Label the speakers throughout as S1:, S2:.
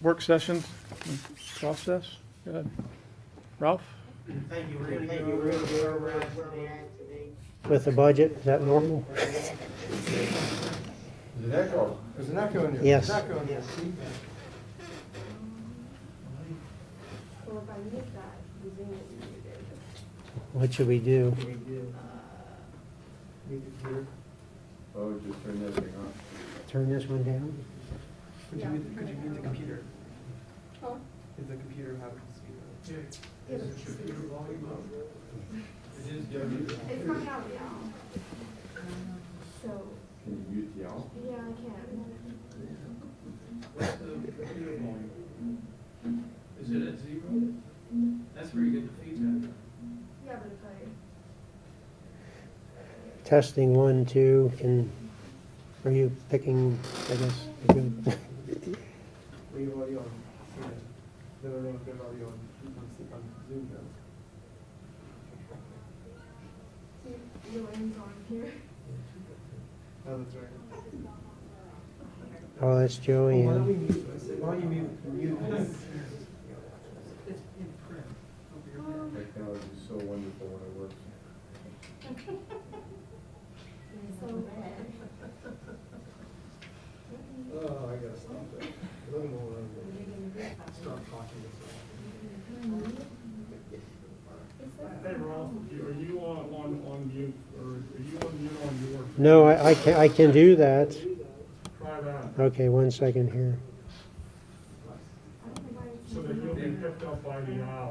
S1: work session process. Go ahead. Ralph?
S2: Thank you. We're gonna give you a real where we're at today.
S3: With the budget, is that normal?
S4: There's an echo. There's an echo in here.
S3: Yes.
S4: There's an echo in here.
S5: Well, if I mute that, the Zoom is muted.
S3: What should we do?
S4: Oh, just turn that thing on.
S3: Turn this one down?
S6: Could you mute the computer?
S5: Huh?
S6: Is the computer having to speak?
S5: Yeah, it's
S6: computer volume up?
S5: it's coming out now. So,
S4: Can you mute the owl?
S5: yeah, I can.
S6: What's the computer volume? Is it at 0? That's where you get the feedback.
S5: Yeah, but if I,
S3: Testing 1, 2, are you picking, I guess, you're good.
S6: Were you already on? No, they're already on Zoom now.
S5: see, your lane's on here.
S6: Oh, that's right.
S3: Oh, that's
S6: Why don't we
S3: Joanne.
S6: mute, why don't you mute this?
S4: Technology is so wonderful when it works.
S5: So,
S6: Oh, I gotta stop that. Let me know when stop talking.
S1: Hey, Ralph, are you on mute, or are you on mute on your?
S3: No, I can do that.
S1: Try that,
S3: Okay, 1 second here.
S1: so that you'll be picked up by the owl.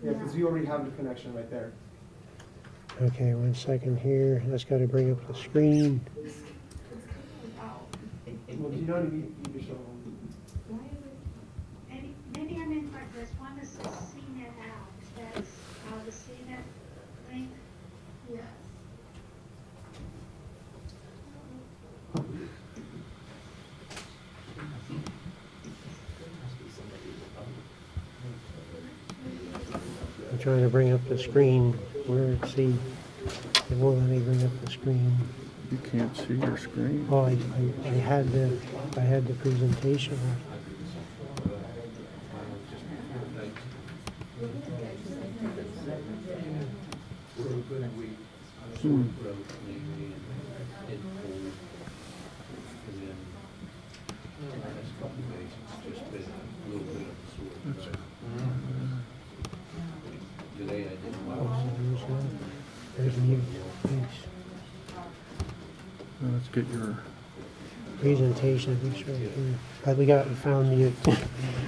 S6: Yeah, because you already have the connection right there.
S3: Okay, 1 second here. That's got to bring up the screen.
S6: Well, do you know how to mute your show?
S5: why is it?
S7: Maybe I'm incorrect, there's one that says CNET out, that's the CNET link.
S5: Yes.
S3: I'm trying to bring up the screen. See, it won't let me bring up the screen.
S1: You can't see your screen.
S3: Oh, I had the presentation up. There's mute. Thanks.
S1: Let's get your.
S3: Presentation, I think, right here. We found mute.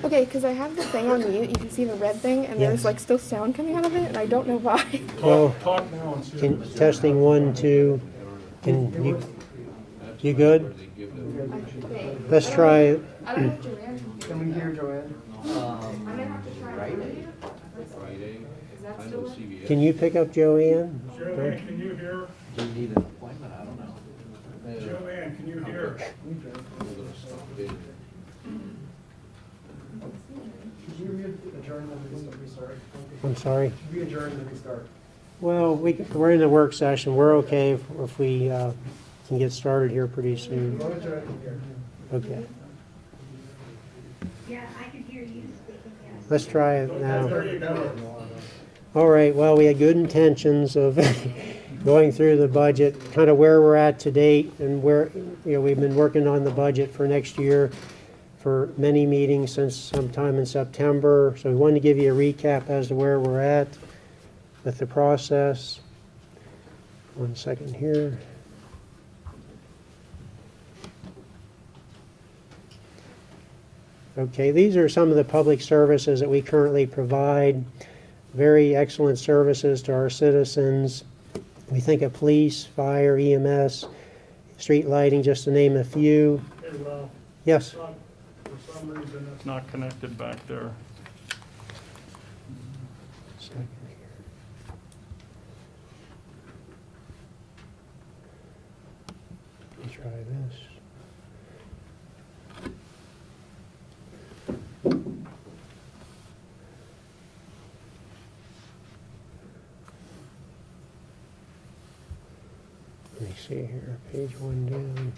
S5: Okay, because I have the thing on mute, you can see the red thing, and
S3: Yes.
S5: there's like still sound coming out of it, and I don't know why.
S3: Well,
S1: Talk now and see. if it's-
S3: testing 1, 2. Can you good? Let's try it.
S5: I don't know if Joanne can
S6: Can we hear Joanne?
S5: I'm gonna have to try it. Is that still on?
S3: Can you pick up Joanne?
S1: Joanne, can you hear?
S8: Do you need an appointment? I don't know.
S1: Joanne, can you hear?
S6: Should we adjourn and restart?
S3: I'm sorry.
S6: Should we adjourn and restart?
S3: Well, we're in the work session. We're okay if we can get started here pretty soon.
S6: We'll adjourn from here.
S3: Okay.
S7: Yeah, I can hear you speaking, yes.
S3: Let's try it now.
S1: There you go.
S3: All right, well, we had good intentions of going through the budget, kind of where we're at to date, and where, we've been working on the budget for next year for many meetings since sometime in September. So we wanted to give you a recap as to where we're at with the process. 1 second here. Okay, these are some of the public services that we currently provide. Very excellent services to our citizens. We think of police, fire, EMS, street lighting, just to name a few.
S1: Hey, Ralph.
S3: Yes?
S1: For some reason, it's not connected back there.
S3: Second here. Let me try this. Let me see here, page 1 down.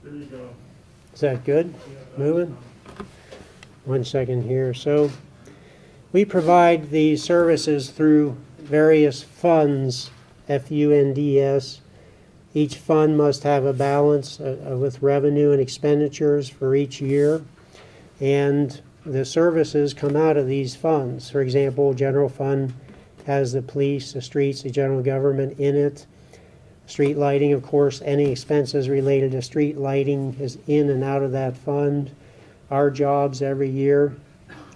S1: There There you go.
S3: Is that good?
S1: Yeah, that's
S3: Moving?
S1: fine.
S3: 1 second here. So we provide these services through various funds, FUNDS. Each fund must have a balance with revenue and expenditures for each year. And the services come out of these funds. For example, general fund has the police, the streets, the general government in it. Street lighting, of course, any expenses related to street lighting is in and out of that fund. Our jobs every year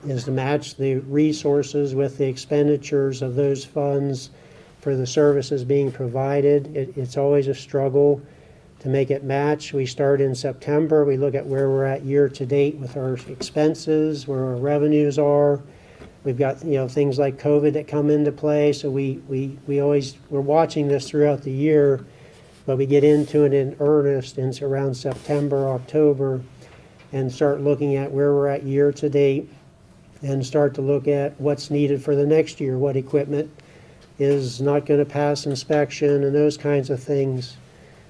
S3: is to match the resources with the expenditures of those funds for the services being provided. It's always a struggle to make it match. We start in September. We look at where we're at year to date with our expenses, where our revenues are. We've got things like COVID that come into play, so we're watching this throughout the year, but we get into it in earnest in around September, October, and start looking at where we're at year to date, and start to look at what's needed for the next year, what equipment is not going to pass inspection, and those kinds of things.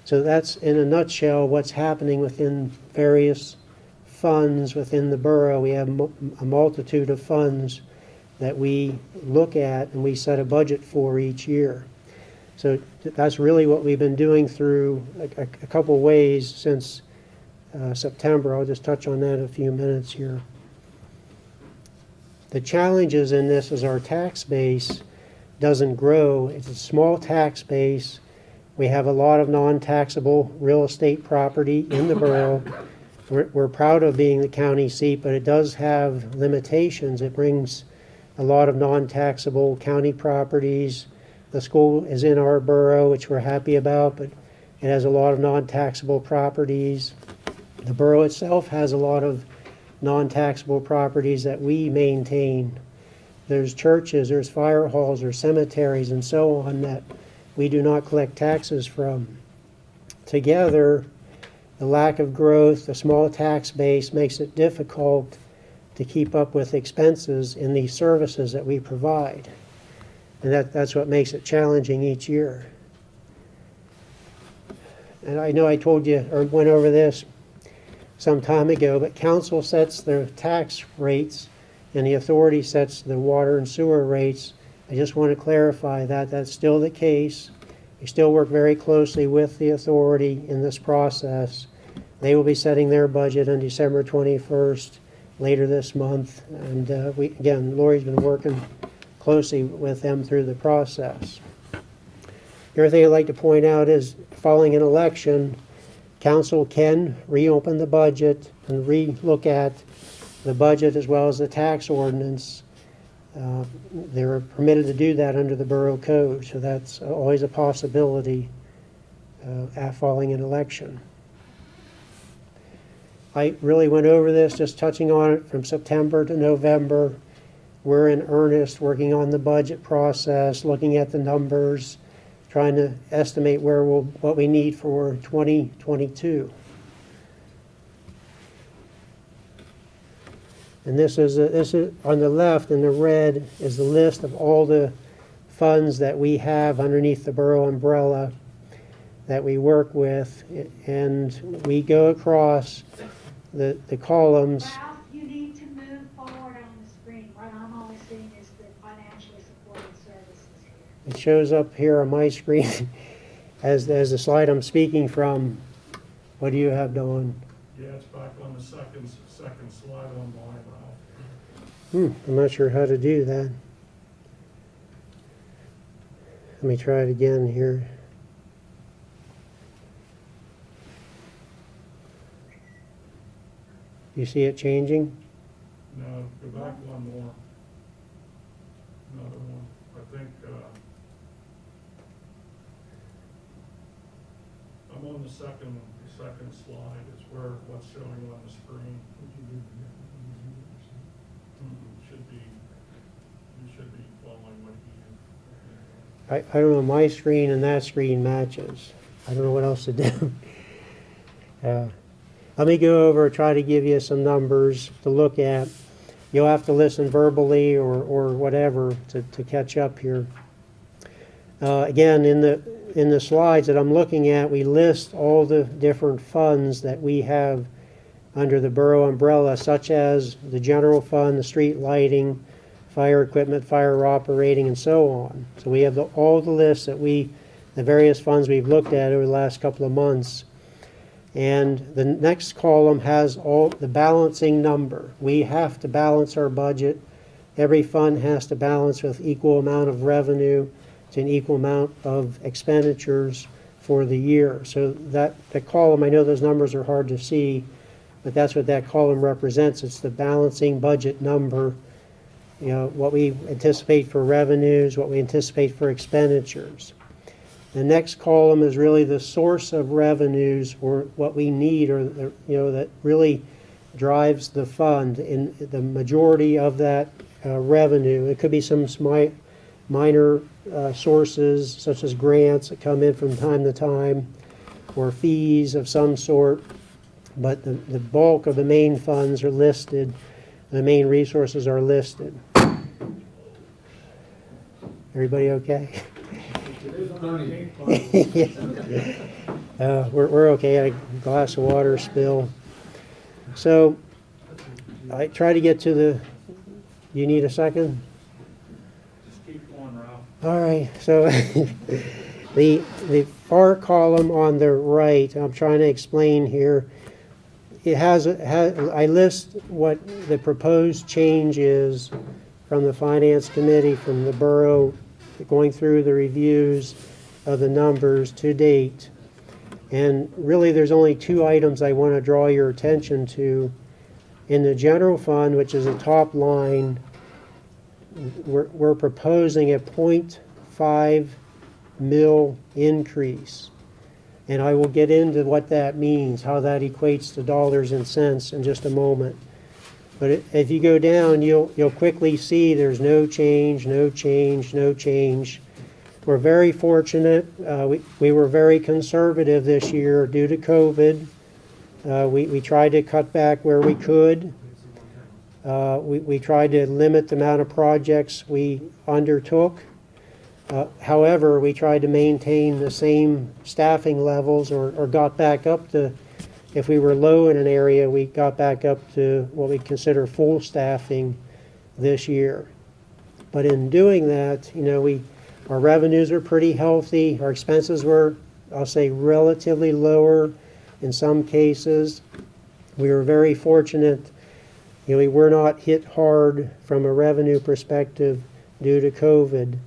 S3: So that's, in a nutshell, what's happening within various funds within the borough. We have a multitude of funds that we look at and we set a budget for each year. So that's really what we've been doing through a couple ways since September. I'll just touch on that in a few minutes here. The challenges in this is our tax base doesn't grow. It's a small tax base. We have a lot of non-taxable real estate property in the borough. We're proud of being the county seat, but it does have limitations. It brings a lot of non-taxable county properties. The school is in our borough, which we're happy about, but it has a lot of non-taxable properties. The borough itself has a lot of non-taxable properties that we maintain. There's churches, there's fire halls, there's cemeteries, and so on that we do not collect taxes from. Together, the lack of growth, the small tax base makes it difficult to keep up with expenses in these services that we provide. And that's what makes it challenging each year. And I know I told you or went over this some time ago, but council sets their tax rates and the authority sets the water and sewer rates. I just want to clarify that that's still the case. We still work very closely with the authority in this process. They will be setting their budget on December 21st, later this month. And Lori's been working closely with them through the process. The other thing I'd like to point out is following an election, council can reopen the budget and re-look at the budget as well as the tax ordinance. They're permitted to do that under the borough code, so that's always a possibility following an election. I really went over this, just touching on it from September to November. We're in earnest working on the budget process, looking at the numbers, trying to estimate what we need for 2022. And this is on the left in the red is the list of all the funds that we have underneath the borough umbrella that we work with, and we go across the columns.
S7: Ralph, you need to move forward on the screen. What I'm only seeing is the financially supported services here.
S3: It shows up here on my screen as the slide I'm speaking from. What do you have, Dawn?
S1: Yeah, it's back on the second slide on mine, Ralph.
S3: I'm not sure how to do that. Let me try it again here. You see it changing?
S1: No, go back one more. Another one. I think, I'm on the second slide. It's what's showing on the screen. You should be following what he.
S3: I don't know, my screen and that screen matches. I don't know what else to do. Let me go over, try to give you some numbers to look at. You'll have to listen verbally or whatever to catch up here. Again, in in the slides that I'm looking at, we list all the different funds that we have under the borough umbrella, such as the general fund, the street lighting, fire equipment, fire operating, and so on. So we have all the lists that the various funds we've looked at over the last couple of months. And the next column has all the balancing number. We have to balance our budget. Every fund has to balance with equal amount of revenue to an equal amount of expenditures for the year. So that the column, I know those numbers are hard to see, but that's what that column represents. It's the balancing budget number, you know, what we anticipate for revenues, what we anticipate for expenditures. The next column is really the source of revenues, or what we need, or that really drives the fund. In the majority of that revenue, it could be some minor sources such as grants that come in from time to time, or fees of some sort. But the bulk of the main funds are listed. The main resources are listed. Everybody okay? We're okay. I had a glass of water spill. So I try to get to the. You need a second?
S1: Just keep going, Ralph.
S3: All right. So the far column on the right, I'm trying to explain here. It I list what the proposed change is from the Finance Committee, from the borough, going through the reviews of the numbers to date. And really there's only two items I want to draw your attention to. In the general fund, which is the top line, we're proposing a 0.5 mil increase. And I will get into what that means, how that equates to dollars and cents in just a moment. But if you go down, you'll quickly see there's no change, no change, no change. We're very fortunate. We were very conservative this year due to COVID. We tried to cut back where we could. We tried to limit the amount of projects we undertook. However, we tried to maintain the same staffing levels, or got back up to, if we were low in an area, we got back up to what we consider full staffing this year. But in doing that, our revenues are pretty healthy. Our expenses were, I'll say, relatively lower in some cases. We were very fortunate. We were not hit hard from a revenue perspective due to COVID.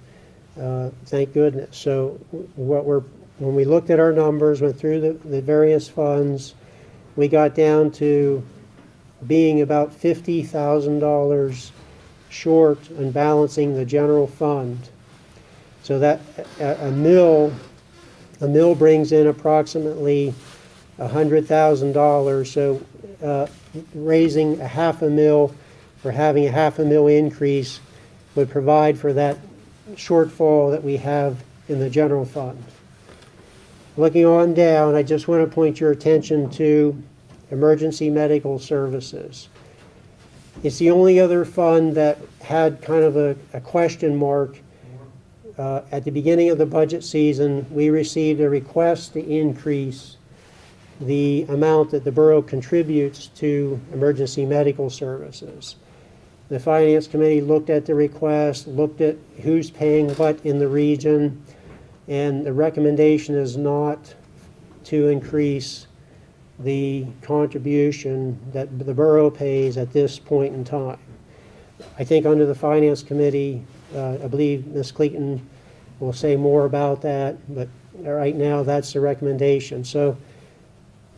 S3: Thank goodness. So when we looked at our numbers, went through the various funds, we got down to being about $50,000 short in balancing the general fund. So that a mill brings in approximately $100,000. So raising $500,000 or having a $500,000 increase would provide for that shortfall that we have in the general fund. Looking on down, I just want to point your attention to emergency medical services. It's the only other fund that had kind of a question mark. At the beginning of the budget season, we received a request to increase the amount that the borough contributes to emergency medical services. The Finance Committee looked at the request, looked at who's paying what in the region, and the recommendation is not to increase the contribution that the borough pays at this point in time. I think under the Finance Committee, I believe Ms. Clayton will say more about that, but right now that's the recommendation. So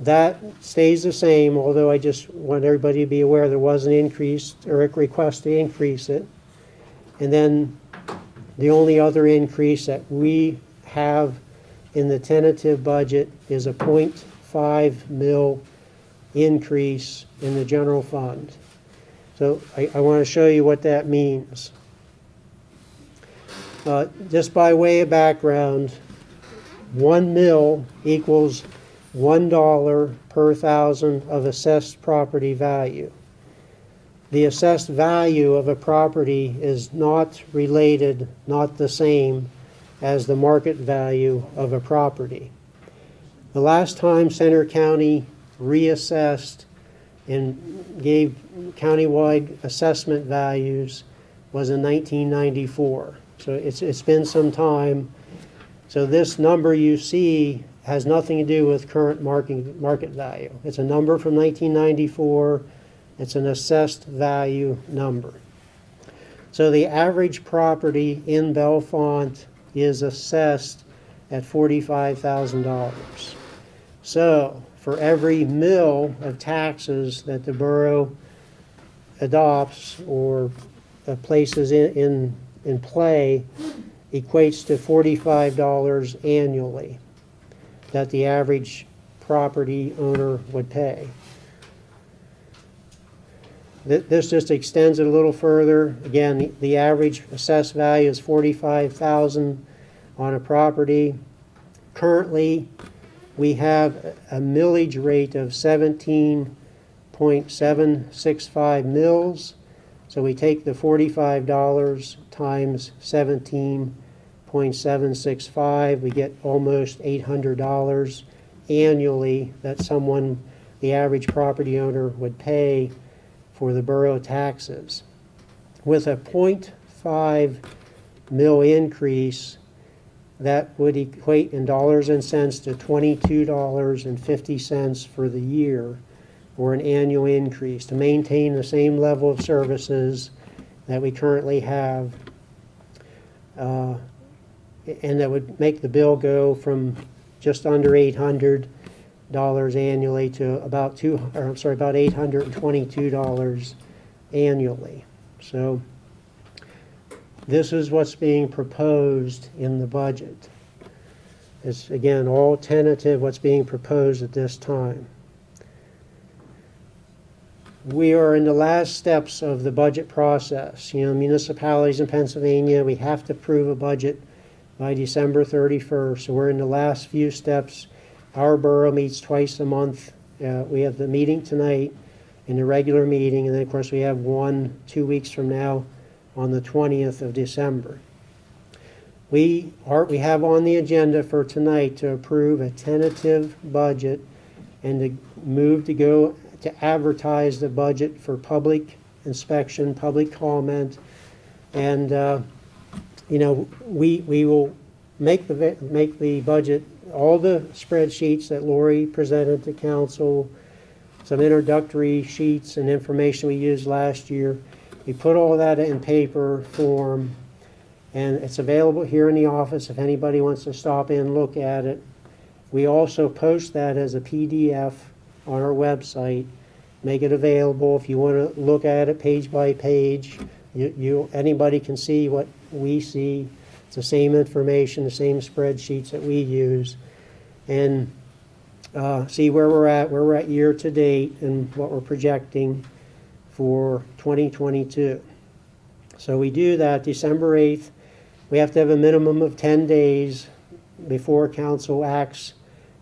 S3: that stays the same, although I just want everybody to be aware there was an increase, or a request to increase it. And then the only other increase that we have in the tentative budget is a 0.5 mil increase in the general fund. So I want to show you what that means. Just by way of background, 1 mil equals $1 per thousand of assessed property value. The assessed value of a property is not related, not the same as the market value of a property. The last time Center County reassessed and gave countywide assessment values was in 1994. So it's been some time. So this number you see has nothing to do with current market value. It's a number from 1994. It's an assessed value number. So the average property in Bellefonte is assessed at $45,000. So for every mill of taxes that the borough adopts or places in play equates to $45 annually that the average property owner would pay. This just extends it a little further. Again, the average assessed value is $45,000 on a property. Currently, we have a millage rate of 17.765 mills. So we take the $45 times 17.765, we get almost $800 annually that the average property owner would pay for the borough taxes. With a 0.5 mil increase, that would equate in dollars and cents to $22.50 for the year, or an annual increase to maintain the same level of services that we currently have, and that would make the bill go from just under $800 annually to about $822 annually. So this is what's being proposed in the budget. It's again all tentative what's being proposed at this time. We are in the last steps of the budget process. Municipalities in Pennsylvania, we have to approve a budget by December 31st. So we're in the last few steps. Our borough meets twice a month. We have the meeting tonight and the regular meeting, and then of course we have 2 weeks from now on the 20th of December. We have on the agenda for tonight to approve a tentative budget and to move to go to advertise the budget for public inspection, public comment, and we will make the budget, all the spreadsheets that Lori presented to council, some introductory sheets and information we used last year. We put all that in paper form, and it's available here in the office if anybody wants to stop in and look at it. We also post that as a PDF on our website, make it available if you want to look at it page by page. Anybody can see what we see. It's the same information, the same spreadsheets that we use, and see where we're at year to date and what we're projecting for 2022. So we do that December 8th. We have to have a minimum of 10 days before council acts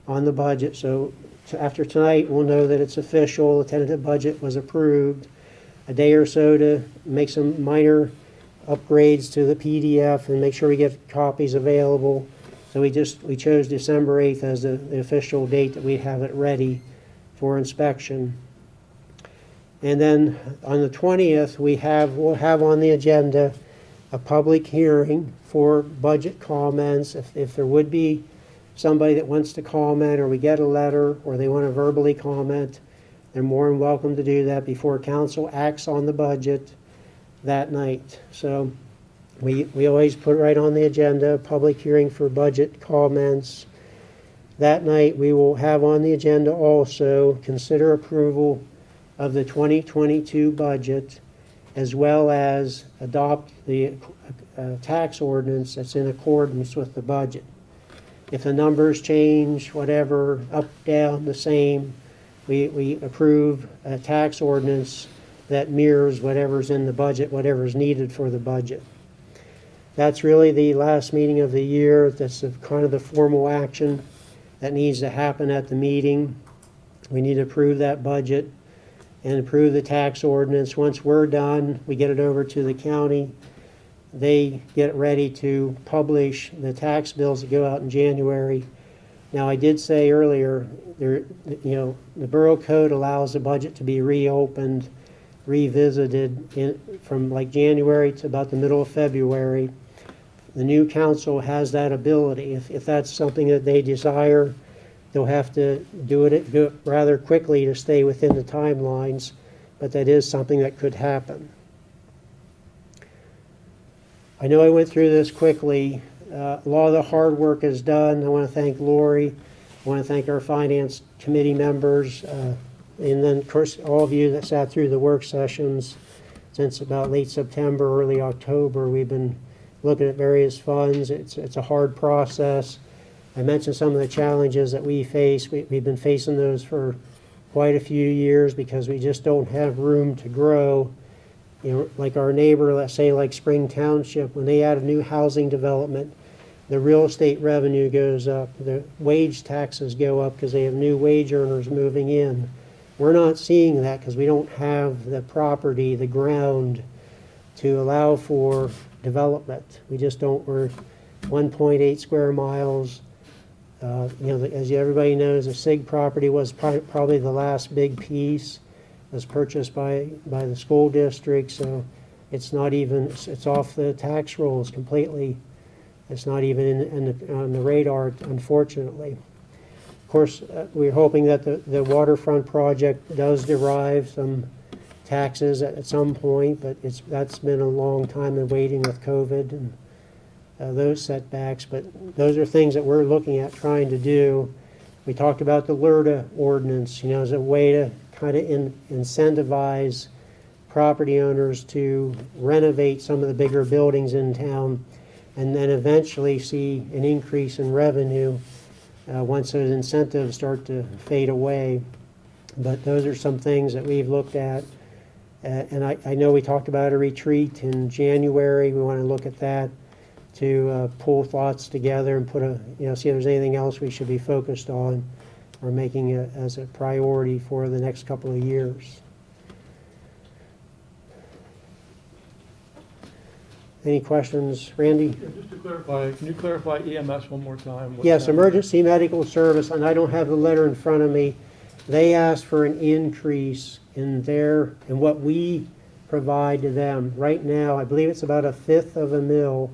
S3: on the budget. So after tonight, we'll know that it's official, the tentative budget was approved. A day or so to make some minor upgrades to the PDF and make sure we get copies available. So we chose December 8th as the official date that we have it ready for inspection. And then on the 20th, we'll have on the agenda a public hearing for budget comments. If there would be somebody that wants to comment, or we get a letter, or they want to verbally comment, they're more than welcome to do that before council acts on the budget that night. So we always put right on the agenda, public hearing for budget comments. That night we will have on the agenda also consider approval of the 2022 budget, as well as adopt the tax ordinance that's in accordance with the budget. If the numbers change, whatever, up, down, the same, we approve a tax ordinance that mirrors whatever's in the budget, whatever's needed for the budget. That's really the last meeting of the year. That's kind of the formal action that needs to happen at the meeting. We need to approve that budget and approve the tax ordinance. Once we're done, we get it over to the county, they get ready to publish the tax bills that go out in January. Now, I did say earlier, the Borough Code allows the budget to be reopened, revisited from like January to about the middle of February. The new council has that ability. If that's something that they desire, they'll have to do it rather quickly to stay within the timelines, but that is something that could happen. I know I went through this quickly. A lot of the hard work is done. I want to thank Lori. I want to thank our finance committee members, and then, of course, all of you that sat through the work sessions since about late September, early October. We've been looking at various funds. It's a hard process. I mentioned some of the challenges that we face. We've been facing those for quite a few years because we just don't have room to grow. Like our neighbor, let's say like Spring Township, when they add a new housing development, the real estate revenue goes up, the wage taxes go up because they have new wage earners moving in. We're not seeing that because we don't have the property, the ground, to allow for development. We just don't. We're 1.8 square miles. As everybody knows, the SIG property was probably the last big piece. It was purchased by the school district, so it's not even, it's off the tax rolls completely. It's not even on the radar, unfortunately. Of course, we're hoping that the waterfront project does derive some taxes at some point, but that's been a long time in waiting with COVID and those setbacks. But those are things that we're looking at trying to do. We talked about the LERTA ordinance, as a way to kind of incentivize property owners to renovate some of the bigger buildings in town, and then eventually see an increase in revenue once those incentives start to fade away. But those are some things that we've looked at. And I know we talked about a retreat in January. We want to look at that to pull thoughts together and see if there's anything else we should be focused on or making it as a priority for the next couple of years. Any questions, Randy?
S1: Yeah, just to clarify, can you clarify EMS one more time? What's
S3: Yes,
S1: that?
S3: emergency medical service, and I don't have the letter in front of me. They asked for an increase in what we provide to them. Right now, I believe it's about $0.05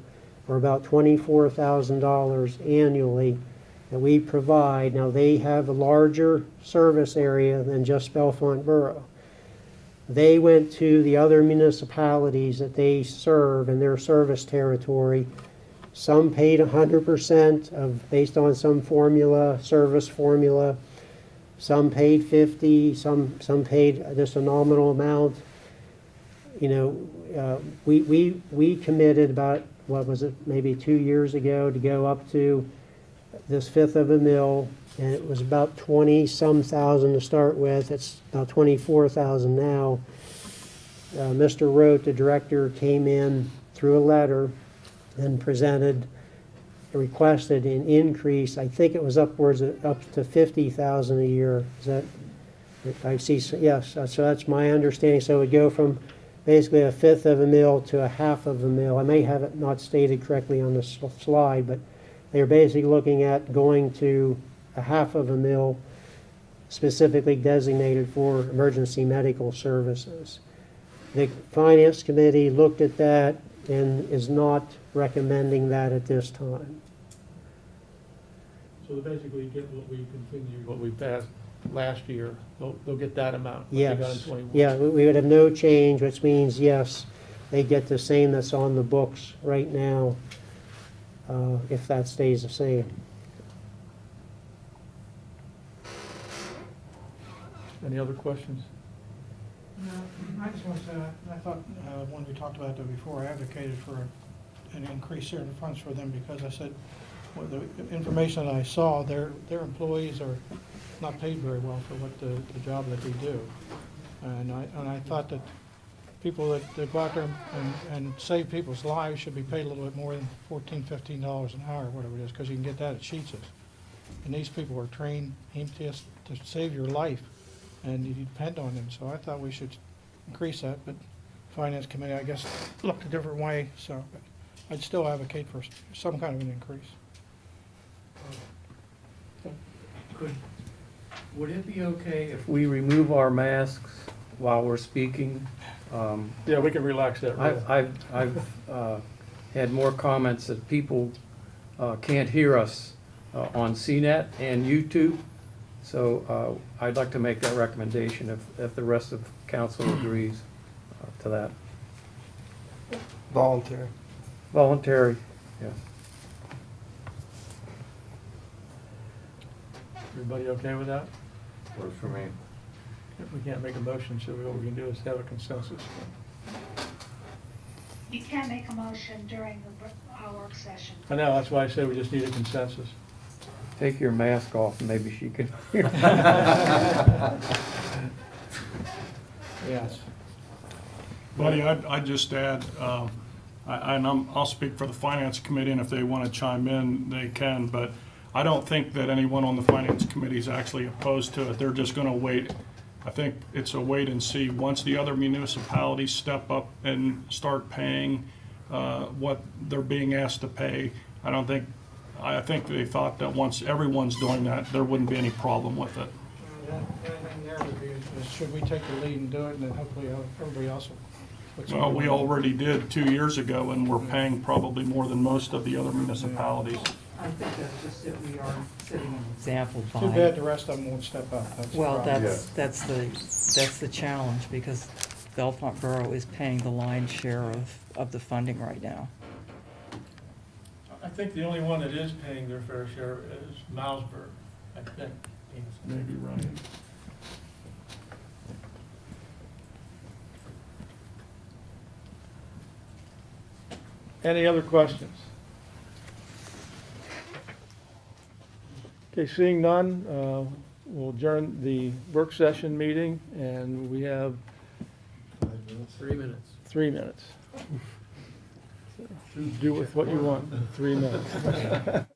S3: or about $24,000 annually that we provide. Now, they have a larger service area than just Bellefonte Borough. They went to the other municipalities that they serve in their service territory. Some paid 100% based on some service formula. Some paid 50, some paid just a nominal amount. We committed about, maybe 2 years ago to go up to this $0.05, and it was about 20-some thousand to start with. It's about 24,000 now. Mr. Rote, the director, came in through a letter and requested an increase. I think it was upwards of up to 50,000 a year. Is that? I see. Yes. So that's my understanding. So it would go from basically $0.05 to $0.5. I may have it not stated correctly on the slide, but they're basically looking at going to $0.5 specifically designated for emergency medical services. The Finance Committee looked at that and is not recommending that at this time.
S1: So they basically get what we passed last year. They'll get that amount. What
S3: Yes.
S1: they got in 21.
S3: Yeah, we would have no change, which means, yes, they get the same that's on the books right now, if that stays the same.
S1: Any other questions?
S9: No, I just want to say, I thought, when we talked about that before, I advocated for an increase in funds for them because I said, well, the information that I saw, their employees are not paid very well for what the job that they do. And I thought that people that go out there and save people's lives should be paid a little bit more than $14, $15 an hour, whatever it is, because you can get that at Sheetz. And these people are trained EMTs to save your life, and you depend on them. So I thought we should increase that, but finance committee, I guess, looked a different way, so but I'd still advocate for some kind of an increase.
S8: Would it be okay if we remove our masks while we're speaking?
S10: Yeah, we can relax that rule.
S8: I've had more comments that people can't hear us on CNET and YouTube. So I'd like to make that recommendation if the rest of council agrees to that.
S6: Voluntary.
S8: Voluntary, yeah.
S10: Everybody okay with that?
S4: Works for me.
S10: If we can't make a motion, so what we can do is have a consensus.
S7: You can't make a motion during our work session.
S10: I know, that's why I said we just need a consensus.
S8: Take your mask off and maybe she can.
S10: Yes.
S1: Buddy, I'd just add, I'll speak for the finance committee, and if they want to chime in, they can, but I don't think that anyone on the finance committee is actually opposed to it. They're just going to wait. I think it's a wait and see. Once the other municipalities step up and start paying what they're being asked to pay, I think they thought that once everyone's doing that, there wouldn't be any problem with it.
S9: The only thing there would be is should we take the lead and do it, and then hopefully everybody else will. put some-
S1: Well, we already did 2 years ago, and we're paying probably more than most of the other municipalities.
S2: I think that's just that we are setting an example by.
S9: Too bad the rest of them won't step up. That's the
S2: Well,
S9: problem.
S2: that's the challenge, because Bellefonte Borough is paying the lion's share of the funding right now.
S10: I think the only one that is paying their fair share is Milesburg, I think.
S1: Maybe right.
S10: Any other questions? Okay, seeing none, we'll adjourn the work session meeting, and we have
S8: 3 minutes.
S10: 3 minutes. Do with what you want, 3 minutes.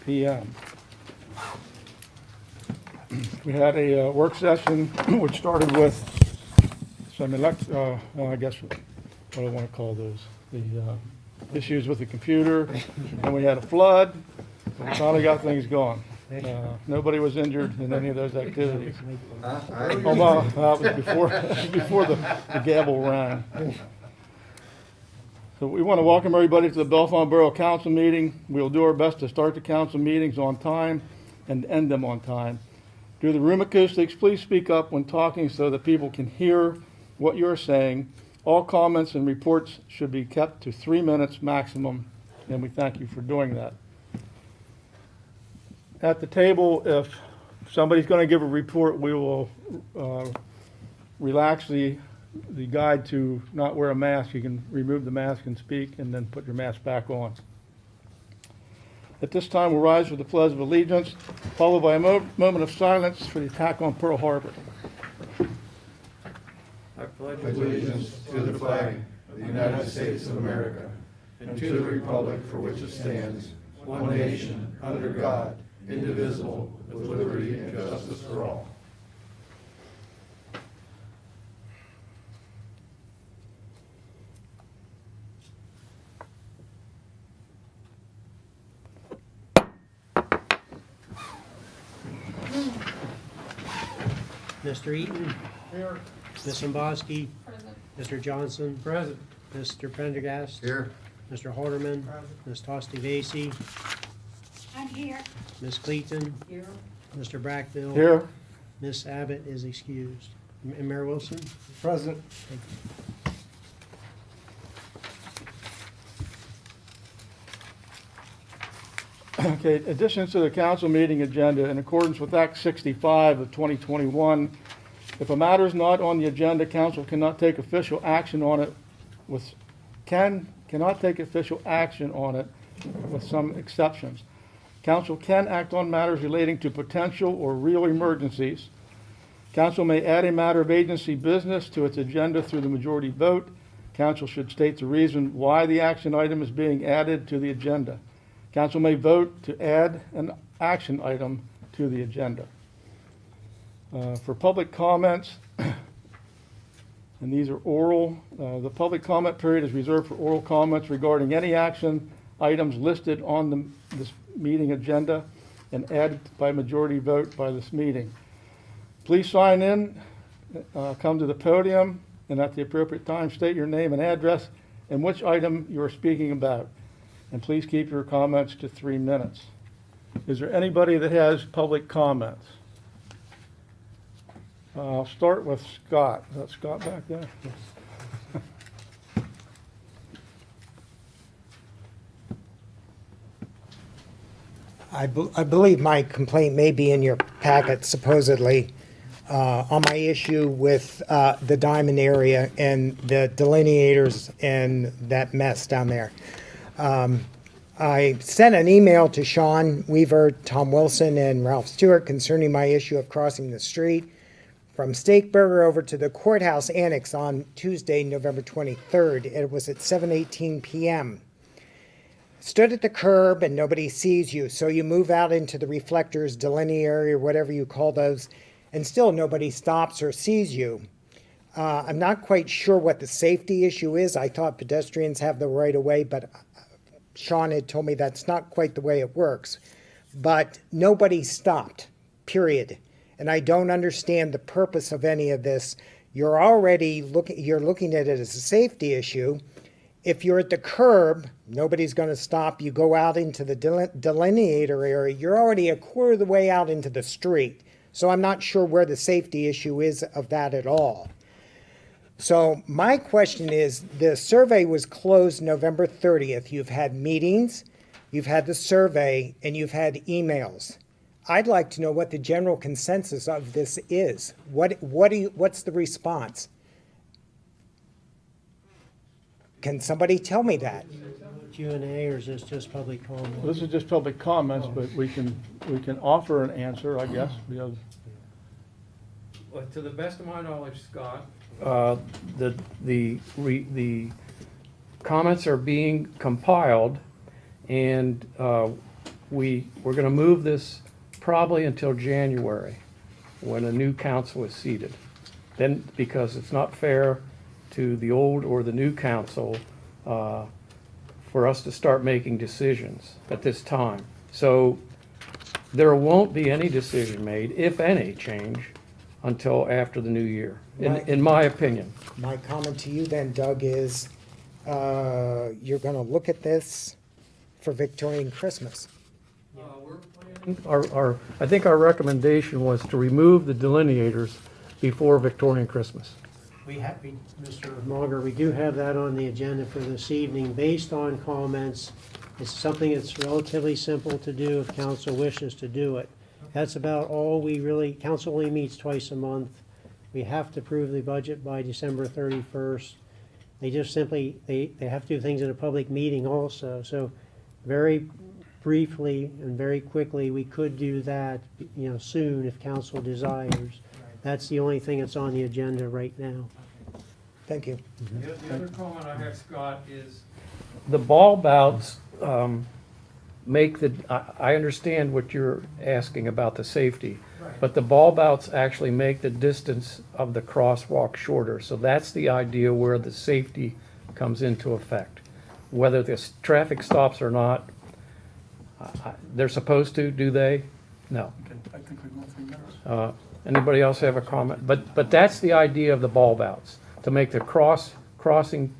S11: p.m. We had a work session which started with some I guess, what do I want to call those? The issues with the computer, and we had a flood. So we finally got things going. Nobody was injured in any of those activities. Oh, well, that was before the gavel rang. So we want to welcome everybody to the Bellefonte Borough Council meeting. We'll do our best to start the council meetings on time and end them on time. Due to the room acoustics, please speak up when talking so that people can hear what you're saying. All comments and reports should be kept to 3 minutes maximum, and we thank you for doing that. At the table, if somebody's going to give a report, we will relax the guide to not wear a mask. You can remove the mask and speak, and then put your mask back on. At this time, we'll rise for the Pledge of Allegiance, followed by a moment of silence for the attack on Pearl Harbor.
S8: I pledge
S4: Allegiance to the flag of the United States of America and to the republic for which it stands, one nation, under God, indivisible, with liberty and justice for all.
S3: Mr. Eaton?
S10: Here.
S3: Ms. Zimboski? Mr. Johnson?
S10: Present.
S3: Mr. Prendergast?
S4: Here.
S3: Mr. Halderman?
S10: Present.
S3: Ms. Tosti Vasey?
S7: I'm here.
S3: Ms. Cleaton? Here. Mr. Brackville?
S11: Here.
S3: Ms. Abbott is excused. And Mayor Wilson?
S6: Present.
S11: Okay, additions to the council meeting agenda. In accordance with Act 65 of 2021, if a matter is not on the agenda, council cannot take official action on it cannot take official action on it with some exceptions. Council can act on matters relating to potential or real emergencies. Council may add a matter of agency business to its agenda through the majority vote. Council should state the reason why the action item is being added to the agenda. Council may vote to add an action item to the agenda. For public comments, and these are oral, the public comment period is reserved for oral comments regarding any action items listed on this meeting agenda and added by majority vote by this meeting. Please sign in, come to the podium, and at the appropriate time state your name and address and which item you are speaking about. And please keep your comments to 3 minutes. Is there anybody that has public comments? I'll start with Scott. Is that Scott back there?
S12: I believe my complaint may be in your packet supposedly on my issue with the Diamond area and the Delineators and that mess down there. I sent an email to Sean Weaver, Tom Wilson, and Ralph Stewart concerning my issue of crossing the street from Steakburger over to the courthouse annex on Tuesday, November 23rd. It was at 7:18 p.m. Stood at the curb and nobody sees you, so you move out into the reflectors, delineator, or whatever you call those, and still nobody stops or sees you. I'm not quite sure what the safety issue is. I thought pedestrians have the right of way, but Sean had told me that's not quite the way it works. But nobody stopped, period. And I don't understand the purpose of any of this. You're already looking at it as a safety issue. If you're at the curb, nobody's going to stop. You go out into the delineator area, you're already a quarter of the way out into the street. So I'm not sure where the safety issue is of that at all. So my question is, the survey was closed November 30th. You've had meetings, you've had the survey, and you've had emails. I'd like to know what the general consensus of this is. What's the response? Can somebody tell me that?
S3: Q&A, or is this just public comment?
S11: This is just public comments, but we can offer an answer, I guess.
S8: Well, to the best of my knowledge, Scott, the comments are being compiled, and we're going to move this probably until January, when a new council is seated. Then, because it's not fair to the old or the new council for us to start making decisions at this time. So there won't be any decision made, if any change, until after the new year, in my opinion.
S12: My comment to you then, Doug, is you're going to look at this for Victorian Christmas.
S8: I think our recommendation was to remove the delineators before Victorian Christmas.
S3: Mr. Mulger, we do have that on the agenda for this evening, based on comments. It's something that's relatively simple to do if council wishes to do it. That's about all we really, council only meets twice a month. We have to approve the budget by December 31st. They just simply, they have to do things in a public meeting also. So very briefly and very quickly, we could do that, soon if council desires. That's the only thing that's on the agenda right now.
S12: Thank you.
S8: The other comment I have, Scott, is the ball bouts make the, I understand what you're asking about the safety, but the ball bouts actually make the distance of the crosswalk shorter. So that's the idea where the safety comes into effect. Whether this traffic stops or not, they're supposed to, do they? No.
S1: I think we go 3 minutes.
S8: Anybody else have a comment? But that's the idea of the ball bouts, to make the crossing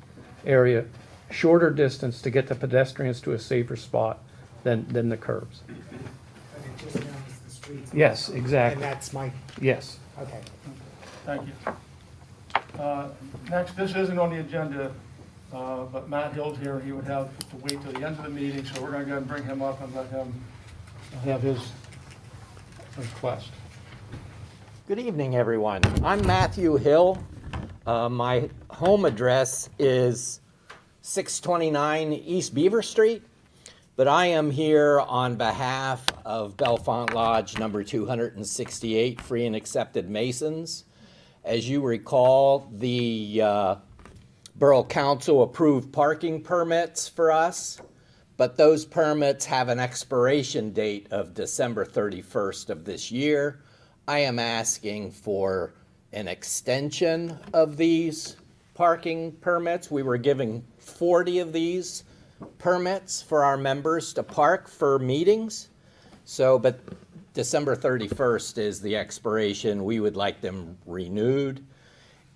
S8: area shorter distance to get the pedestrians to a safer spot than the curbs. Yes, exactly.
S12: And that's my,
S8: Yes.
S12: okay.
S11: Thank you. Next, this isn't on the agenda, but Matt Hill's here. He would have to wait till the end of the meeting, so we're going to go ahead and bring him up and let him have his request.
S13: Good evening, everyone. I'm Matthew Hill. My home address is 629 East Beaver Street, but I am here on behalf of Bellefonte Lodge number 268, Free and Accepted Masons. As you recall, the Borough Council approved parking permits for us, but those permits have an expiration date of December 31st of this year. I am asking for an extension of these parking permits. We were giving 40 of these permits for our members to park for meetings. So, but December 31st is the expiration. We would like them renewed.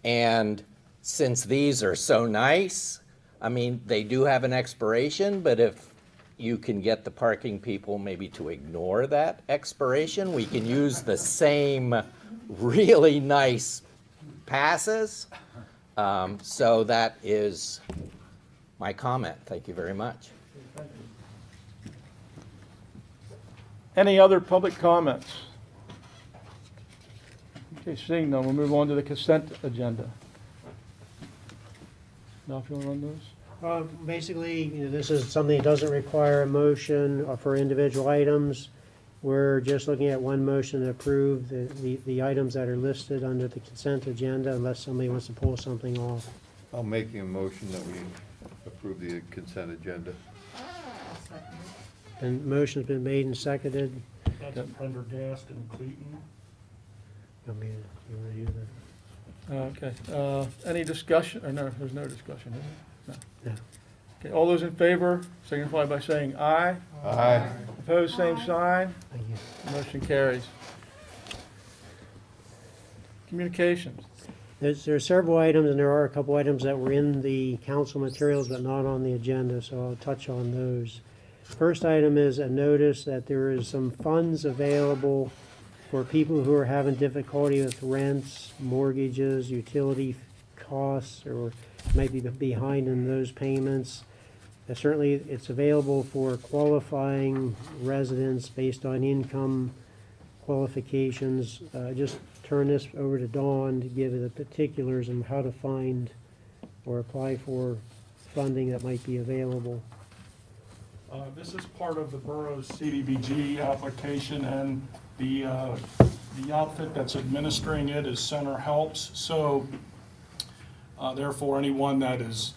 S13: And since these are so nice, I mean, they do have an expiration, but if you can get the parking people maybe to ignore that expiration, we can use the same really nice passes. So that is my comment. Thank you very much.
S11: Any other public comments? Okay, seeing none, we'll move on to the consent agenda. Now, if you want to run those?
S3: Basically, this is something that doesn't require a motion for individual items. We're just looking at one motion to approve the items that are listed under the consent agenda, unless somebody wants to pull something off.
S4: I'll make a motion that we approve the consent agenda.
S3: And motion's been made and seconded.
S1: That's Prendergast and Clayton.
S3: You want to do that?
S11: Okay, any discussion, or no, there's no discussion, is there? No.
S3: No.
S11: Okay, all those in favor signify by saying aye.
S4: Aye.
S11: Opposed, same sign.
S3: Thank you.
S11: Motion carries. Communications.
S3: There are several items, and there are a couple items that were in the council materials but not on the agenda, so I'll touch on those. First item is a notice that there is some funds available for people who are having difficulty with rents, mortgages, utility costs, or might be behind in those payments. Certainly, it's available for qualifying residents based on income qualifications. Just turn this over to Dawn to give the particulars on how to find or apply for funding that might be available.
S1: This is part of the borough's CDBG application, and the outfit that's administering it is Center Helps. So therefore, anyone that is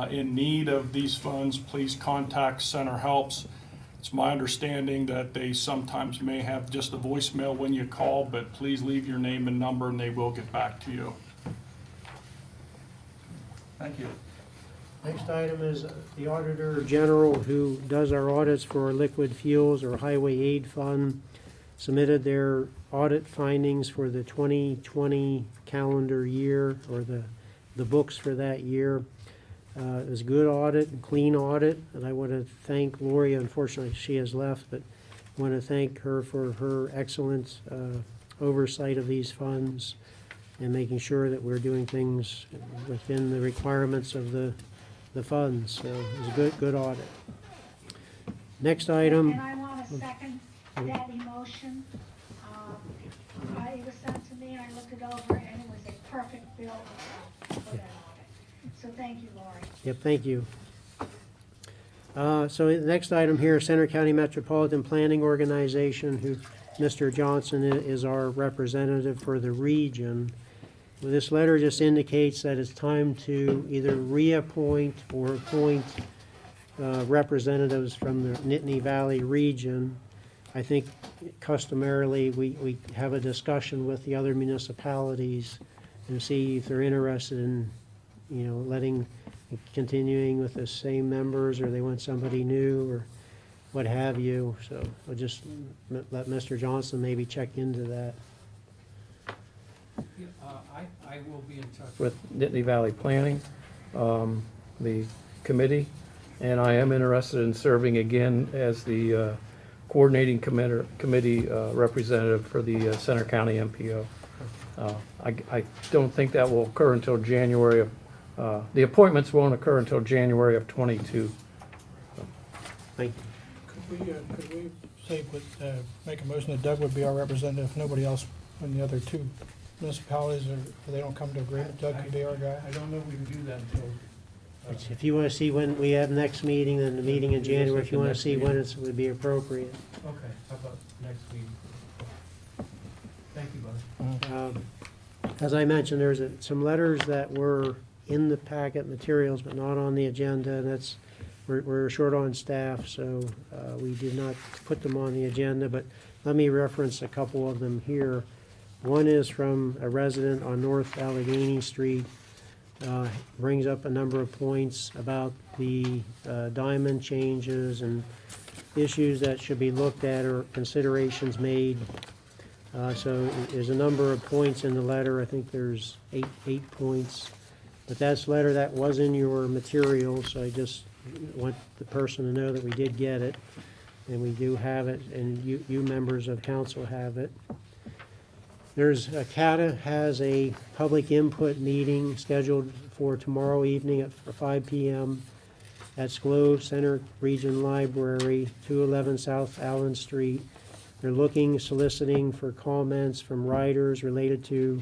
S1: in need of these funds, please contact Center Helps. It's my understanding that they sometimes may have just a voicemail when you call, but please leave your name and number and they will get back to you.
S10: Thank you.
S3: Next item is the Auditor General, who does our audits for our liquid fuels or highway aid fund, submitted their audit findings for the 2020 calendar year, or the books for that year. It was a good audit, clean audit, and I want to thank Lori. Unfortunately, she has left, but I want to thank her for her excellent oversight of these funds and making sure that we're doing things within the requirements of the funds. So it was a good audit. Next item.
S7: And I want to second that emotion. It was sent to me, and I looked it over, and it was a perfect bill for that audit. So thank you, Lori.
S3: Yep, thank you. So the next item here, Center County Metropolitan Planning Organization, who Mr. Johnson is our representative for the region. Well, this letter just indicates that it's time to either reappoint or appoint representatives from the Nittany Valley region. I think customarily we have a discussion with the other municipalities and see if they're interested in, continuing with the same members, or they want somebody new, or what have you. So I'll just let Mr. Johnson maybe check into that.
S8: I will be in touch with Nittany Valley Planning, the committee, and I am interested in serving again as the coordinating committee representative for the Center County MPO. I don't think that will occur until January of, the appointments won't occur until January of '22.
S3: Thank you.
S9: Could we say, make a motion that Doug would be our representative, if nobody else, when the other two municipalities they don't come to agreement, Doug could be our guy?
S10: I don't know if we can do that until.
S3: If you want to see when we have next meeting, then the meeting in January, if you want to see when it would be appropriate.
S10: Okay, how about next meeting? Thank you, Bud.
S3: As I mentioned, there's some letters that were in the packet materials but not on the agenda, and that's, we're short on staff, so we did not put them on the agenda, but let me reference a couple of them here. One is from a resident on North Allegheny Street. Brings up a number of points about the diamond changes and issues that should be looked at or considerations made. So there's a number of points in the letter. I think there's eight points. But that's the letter that was in your material, so I just want the person to know that we did get it, and we do have it, and you members of council have it. There's, CATA has a public input meeting scheduled for tomorrow evening at 5 p.m. at SCLO Center Region Library, 211 South Allen Street. They're soliciting for comments from riders related to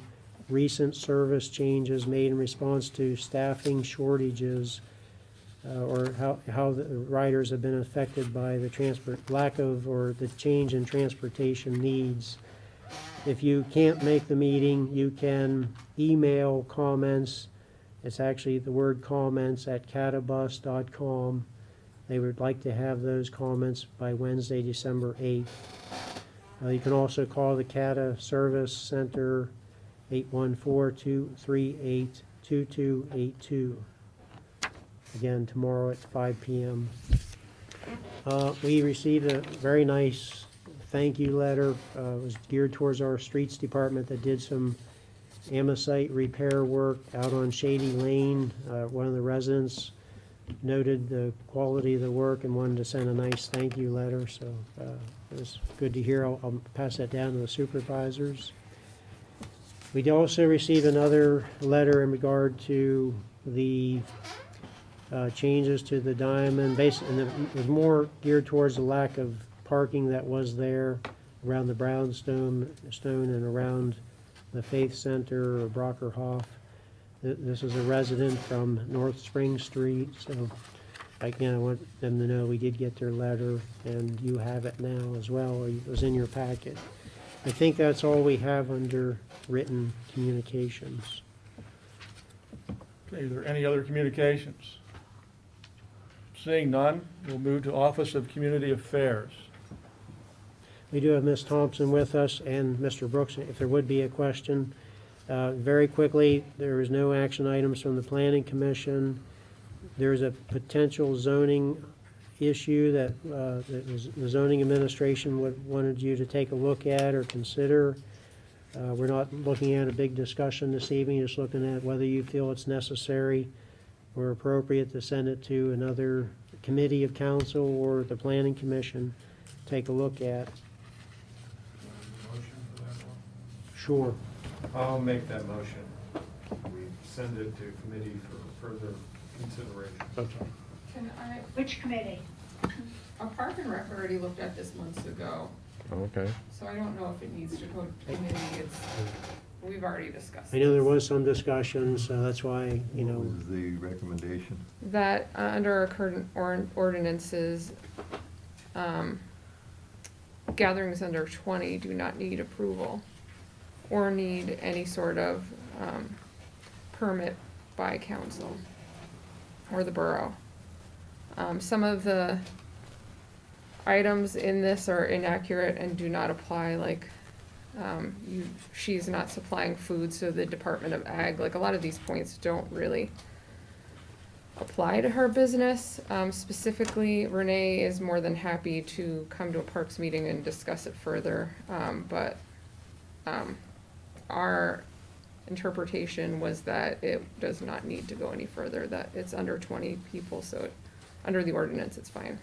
S3: recent service changes made in response to staffing shortages, or how the riders have been affected by the lack of or the change in transportation needs. If you can't make the meeting, you can email comments. It's actually the word comments at catabus.com. They would like to have those comments by Wednesday, December 8th. You can also call the CATA Service Center, 814-238-2282. Again, tomorrow at 5 p.m. We received a very nice thank you letter. It was geared towards our streets department that did some amosite repair work out on Shady Lane. One of the residents noted the quality of the work and wanted to send a nice thank you letter, so it was good to hear. I'll pass that down to the supervisors. We also received another letter in regard to the changes to the diamond. And it was more geared towards the lack of parking that was there around the brownstone and around the Faith Center or Brockerhoff. This is a resident from North Spring Street, so again, I want them to know we did get their letter, and you have it now as well, or it was in your packet. I think that's all we have under written communications.
S11: Okay, are there any other communications? Seeing none, we'll move to Office of Community Affairs.
S3: We do have Ms. Thompson with us and Mr. Brooks, if there would be a question. Very quickly, there is no action items from the Planning Commission. There's a potential zoning issue that the zoning administration wanted you to take a look at or consider. We're not looking at a big discussion this evening, just looking at whether you feel it's necessary or appropriate to send it to another committee of council or the Planning Commission, take a look at.
S4: Motion for that one?
S3: Sure.
S4: I'll make that motion. We send it to committee for further consideration.
S3: Okay.
S5: Can I,
S7: Which committee?
S5: a Park and Rec already looked at this months ago,
S13: Okay.
S5: so I don't know if it needs to go to committee. We've already discussed.
S3: I know there was some discussion, so that's why, you know,
S4: What was the recommendation?
S5: That, under our current ordinances, gatherings under 20 do not need approval or need any sort of permit by council or the borough. Some of the items in this are inaccurate and do not apply, like she's not supplying food, so the Department of Ag, like a lot of these points don't really apply to her business. Specifically, Renee is more than happy to come to a parks meeting and discuss it further, but our interpretation was that it does not need to go any further, that it's under 20 people, so under the ordinance, it's fine.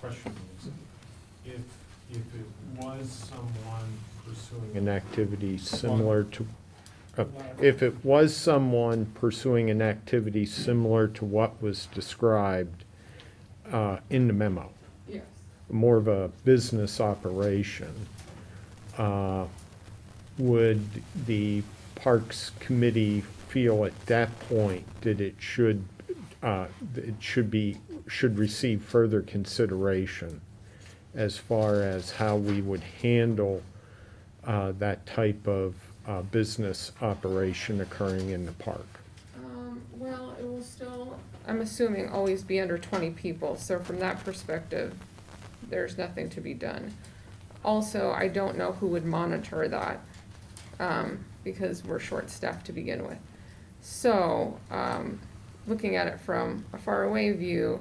S4: Question is, if it was someone pursuing an activity similar to, if it was someone pursuing an activity similar to what was described in the memo,
S5: Yes.
S4: more of a business operation, would the Parks Committee feel at that point that it should receive further consideration as far as how we would handle that type of business operation occurring in the park?
S5: Well, it will still, I'm assuming, always be under 20 people, so from that perspective, there's nothing to be done. Also, I don't know who would monitor that, because we're short-staffed to begin with. So, looking at it from a faraway view,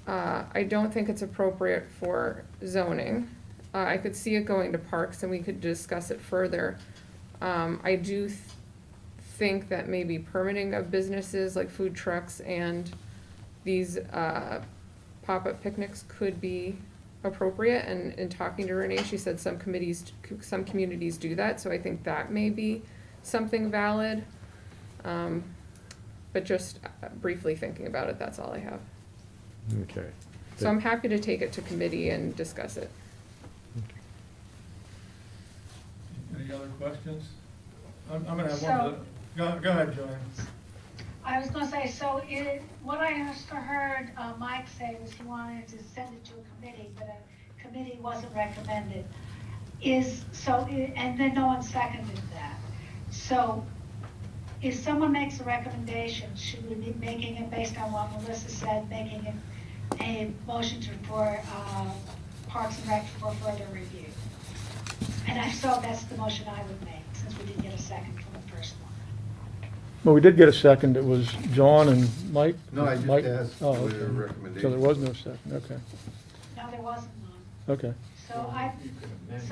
S5: I don't think it's appropriate for zoning. I could see it going to parks and we could discuss it further. I do think that maybe permitting of businesses like food trucks and these pop-up picnics could be appropriate. And in talking to Renee, she said some communities do that, so I think that may be something valid. But just briefly thinking about it, that's all I have.
S4: Okay.
S5: So I'm happy to take it to committee and discuss it.
S10: Any other questions? I'm gonna have one, go ahead, Joanne.
S7: I was gonna say, so what I also heard Mike say was he wanted to send it to a committee, but a committee wasn't recommended. And then no one seconded that. So if someone makes a recommendation, should we be making it based on what Melissa said, making it a motion for Parks and Rec for further review? And that's the motion I would make, since we didn't get a second from the first one.
S11: Well, we did get a second. It was John and Mike?
S4: No, I just
S11: Mike?
S4: asked
S11: Oh,
S4: for
S11: okay.
S4: your recommendation.
S11: So there was no second, okay,
S7: No, there wasn't one.
S11: okay.
S7: So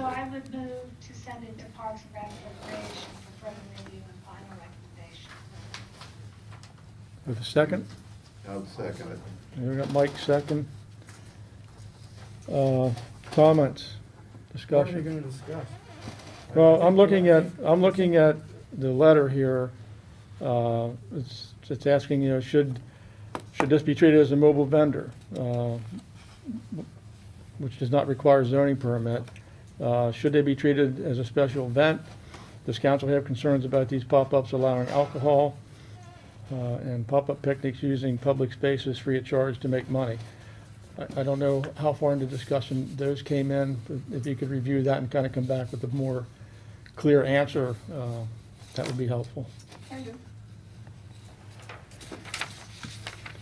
S7: I would move to send it to Parks and Rec for creation for further review and final recommendation.
S11: With a second?
S4: I'll second it.
S11: We got Mike second. Comments,
S6: What are you
S11: discussion?
S6: gonna discuss?
S11: Well, I'm looking at the letter here. It's asking, should this be treated as a mobile vendor, which does not require zoning permit? Should they be treated as a special event? Does council have concerns about these pop-ups allowing alcohol and pop-up picnics using public spaces free of charge to make money? I don't know how far into discussion those came in. If you could review that and kind of come back with a more clear answer, that would be helpful.
S5: I do.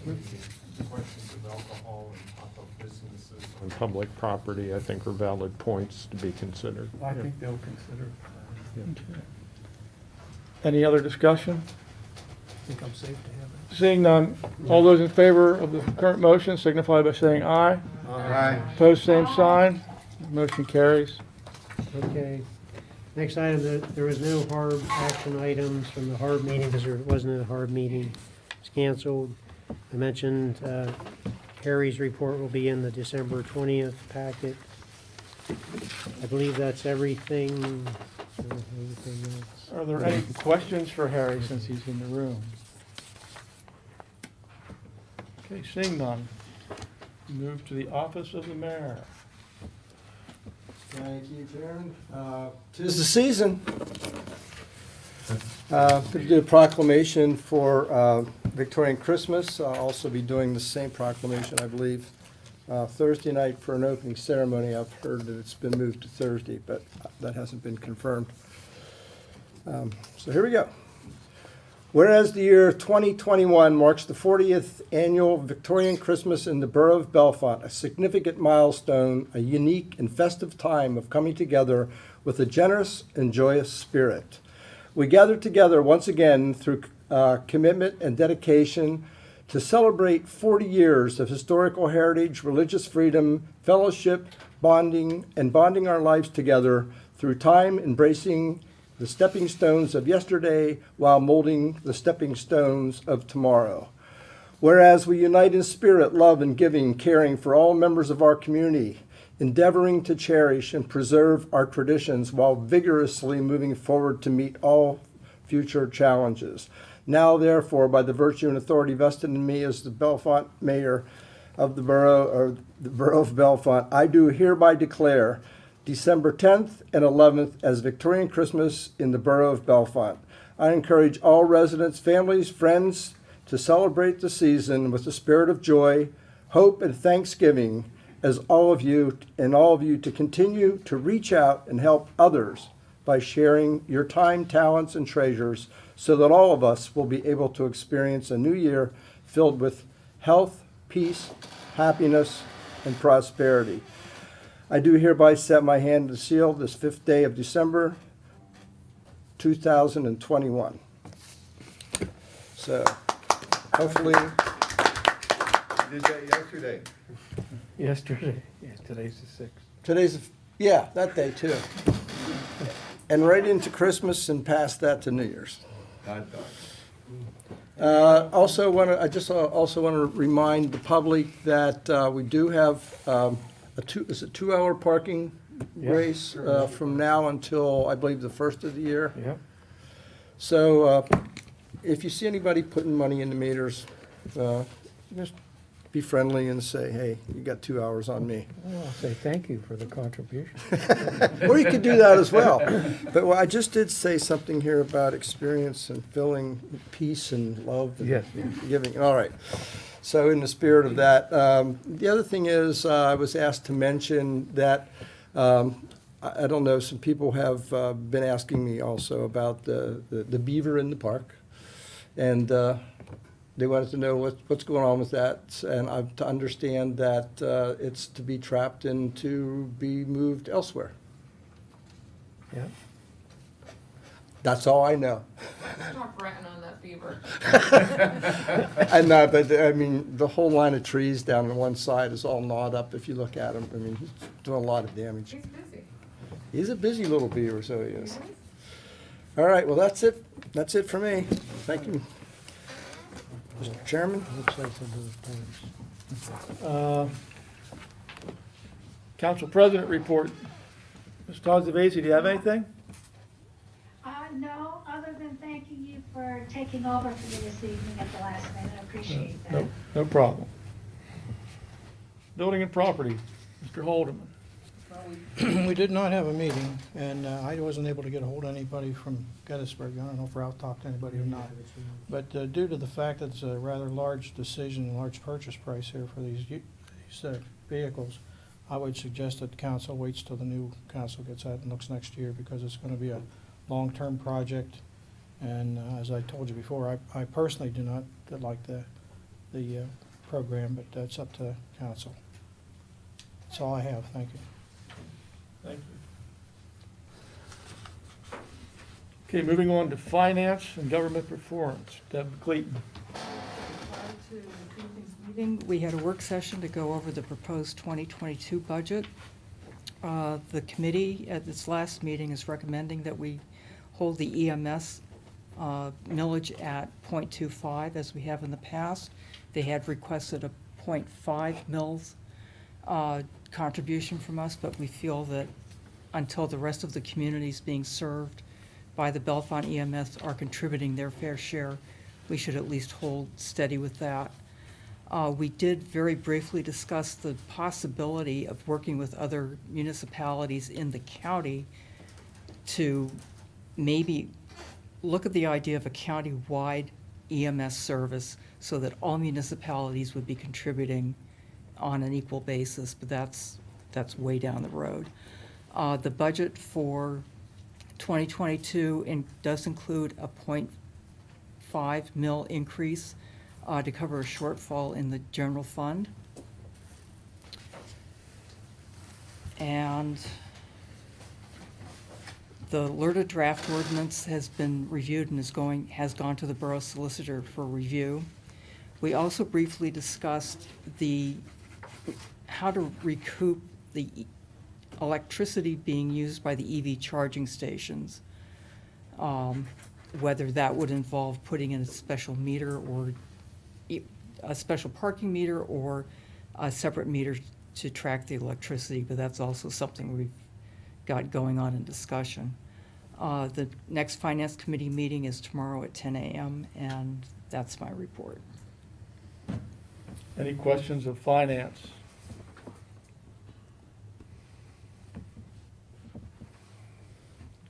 S14: Questions of alcohol and pop-up businesses on public property, I think, are valid points to be considered.
S8: I think they'll consider.
S11: Any other discussion?
S8: I think I'm safe to have it.
S11: Seeing none, all those in favor of the current motion signify by saying aye.
S4: Aye.
S11: Opposed, same sign. Motion carries.
S3: Okay. Next item, there was no HARB action items from the HARB meeting because there wasn't a HARB meeting. It's canceled. I mentioned Harry's report will be in the December 20th packet. I believe that's everything. Everything else.
S11: Are there any questions for Harry since he's in the room? Okay, seeing none. Move to the office of the mayor.
S15: Thank you, Chairman. 'Tis the season. Going to do a proclamation for Victorian Christmas. I'll also be doing the same proclamation, I believe, Thursday night for an opening ceremony. I've heard that it's been moved to Thursday, but that hasn't been confirmed. So here we go. Whereas the year 2021 marks the 40th annual Victorian Christmas in the Borough of Bellefonte, a significant milestone, a unique and festive time of coming together with a generous and joyous spirit. We gather together once again through commitment and dedication to celebrate 40 years of historical heritage, religious freedom, fellowship, bonding our lives together through time, embracing the stepping stones of yesterday while molding the stepping stones of tomorrow. Whereas we unite in spirit, love, and giving, caring for all members of our community, endeavoring to cherish and preserve our traditions while vigorously moving forward to meet all future challenges. Now, therefore, by the virtue and authority vested in me as the Bellefonte mayor of the borough, or the Borough of Bellefonte, I do hereby declare December 10th and 11th as Victorian Christmas in the Borough of Bellefonte. I encourage all residents, families, friends to celebrate the season with the spirit of joy, hope, and thanksgiving, as all of you to continue to reach out and help others by sharing your time, talents, and treasures so that all of us will be able to experience a new year filled with health, peace, happiness, and prosperity. I do hereby set my hand to seal this 5th day of December, 2021. So, hopefully,
S4: You did that yesterday.
S8: Yesterday, yeah, today's the 6th.
S15: yeah, that day too. And right into Christmas and past that to New Year's.
S4: Hot dog.
S15: I also want to remind the public that we do have a 2-hour parking
S8: Yeah,
S15: race from now until, I believe, the 1st of the year.
S8: Yep.
S15: So if you see anybody putting money in the meters, just be friendly and say, hey, you got 2 hours on me.
S8: Well, I'll say thank you for the contribution.
S15: Or you could do that as well. But I just did say something here about experience and feeling peace and love and
S8: Yes.
S15: giving. All right. So in the spirit of that, the other thing is I was asked to mention that, I don't know, some people have been asking me also about the beaver in the park. And they wanted to know what's going on with that. And I've to understand that it's to be trapped and to be moved elsewhere.
S8: Yeah.
S15: That's all I know.
S5: Stop ratting on that beaver.
S15: I know, but I mean, the whole line of trees down on one side is all gnawed up if you look at him. I mean, he's doing a lot of damage.
S5: He's busy.
S15: He's a busy little beaver, so he is. All right, well, that's it. That's it for me. Thank you, Mr. Chairman.
S3: Looks like some of those
S11: Council President report. Ms. Tazavasi, do you have anything?
S7: No, other than thanking you for taking over for me this evening at the last minute. I appreciate that.
S11: No problem. Building and property, Mr. Holdeman.
S9: We did not have a meeting, and I wasn't able to get a hold of anybody from Gettysburg. I don't know if we're out to talk to anybody or not. But due to the fact that it's a rather large decision, large purchase price here for these vehicles, I would suggest that council waits till the new council gets out and looks next year, because it's going to be a long-term project. And as I told you before, I personally do not like the the program, but that's up to council. That's all I have, thank you.
S10: Thank you.
S11: Okay, moving on to finance and government performance. Deb Clayton.
S2: Prior to the evening's meeting, we had a work session to go over the proposed 2022 budget. The committee at its last meeting is recommending that we hold the EMS millage at 0.25 as we have in the past. They had requested a 0.5 mils contribution from us, but we feel that until the rest of the communities being served by the Bellefonte EMS are contributing their fair share, we should at least hold steady with that. We did very briefly discuss the possibility of working with other municipalities in the county to maybe look at the idea of a county-wide EMS service so that all municipalities would be contributing on an equal basis, but that's way down the road. The budget for 2022 does include a 0.5 mil increase to cover a shortfall in the general fund. And the LERTA draft ordinance has been reviewed and has gone to the borough solicitor for review. We also briefly discussed how to recoup the electricity being used by the EV charging stations. Whether that would involve putting in a special meter or a special parking meter or a separate meter to track the electricity, but that's also something we've got going on in discussion. The next Finance Committee meeting is tomorrow at 10 a.m., and that's my report.
S11: Any questions of finance?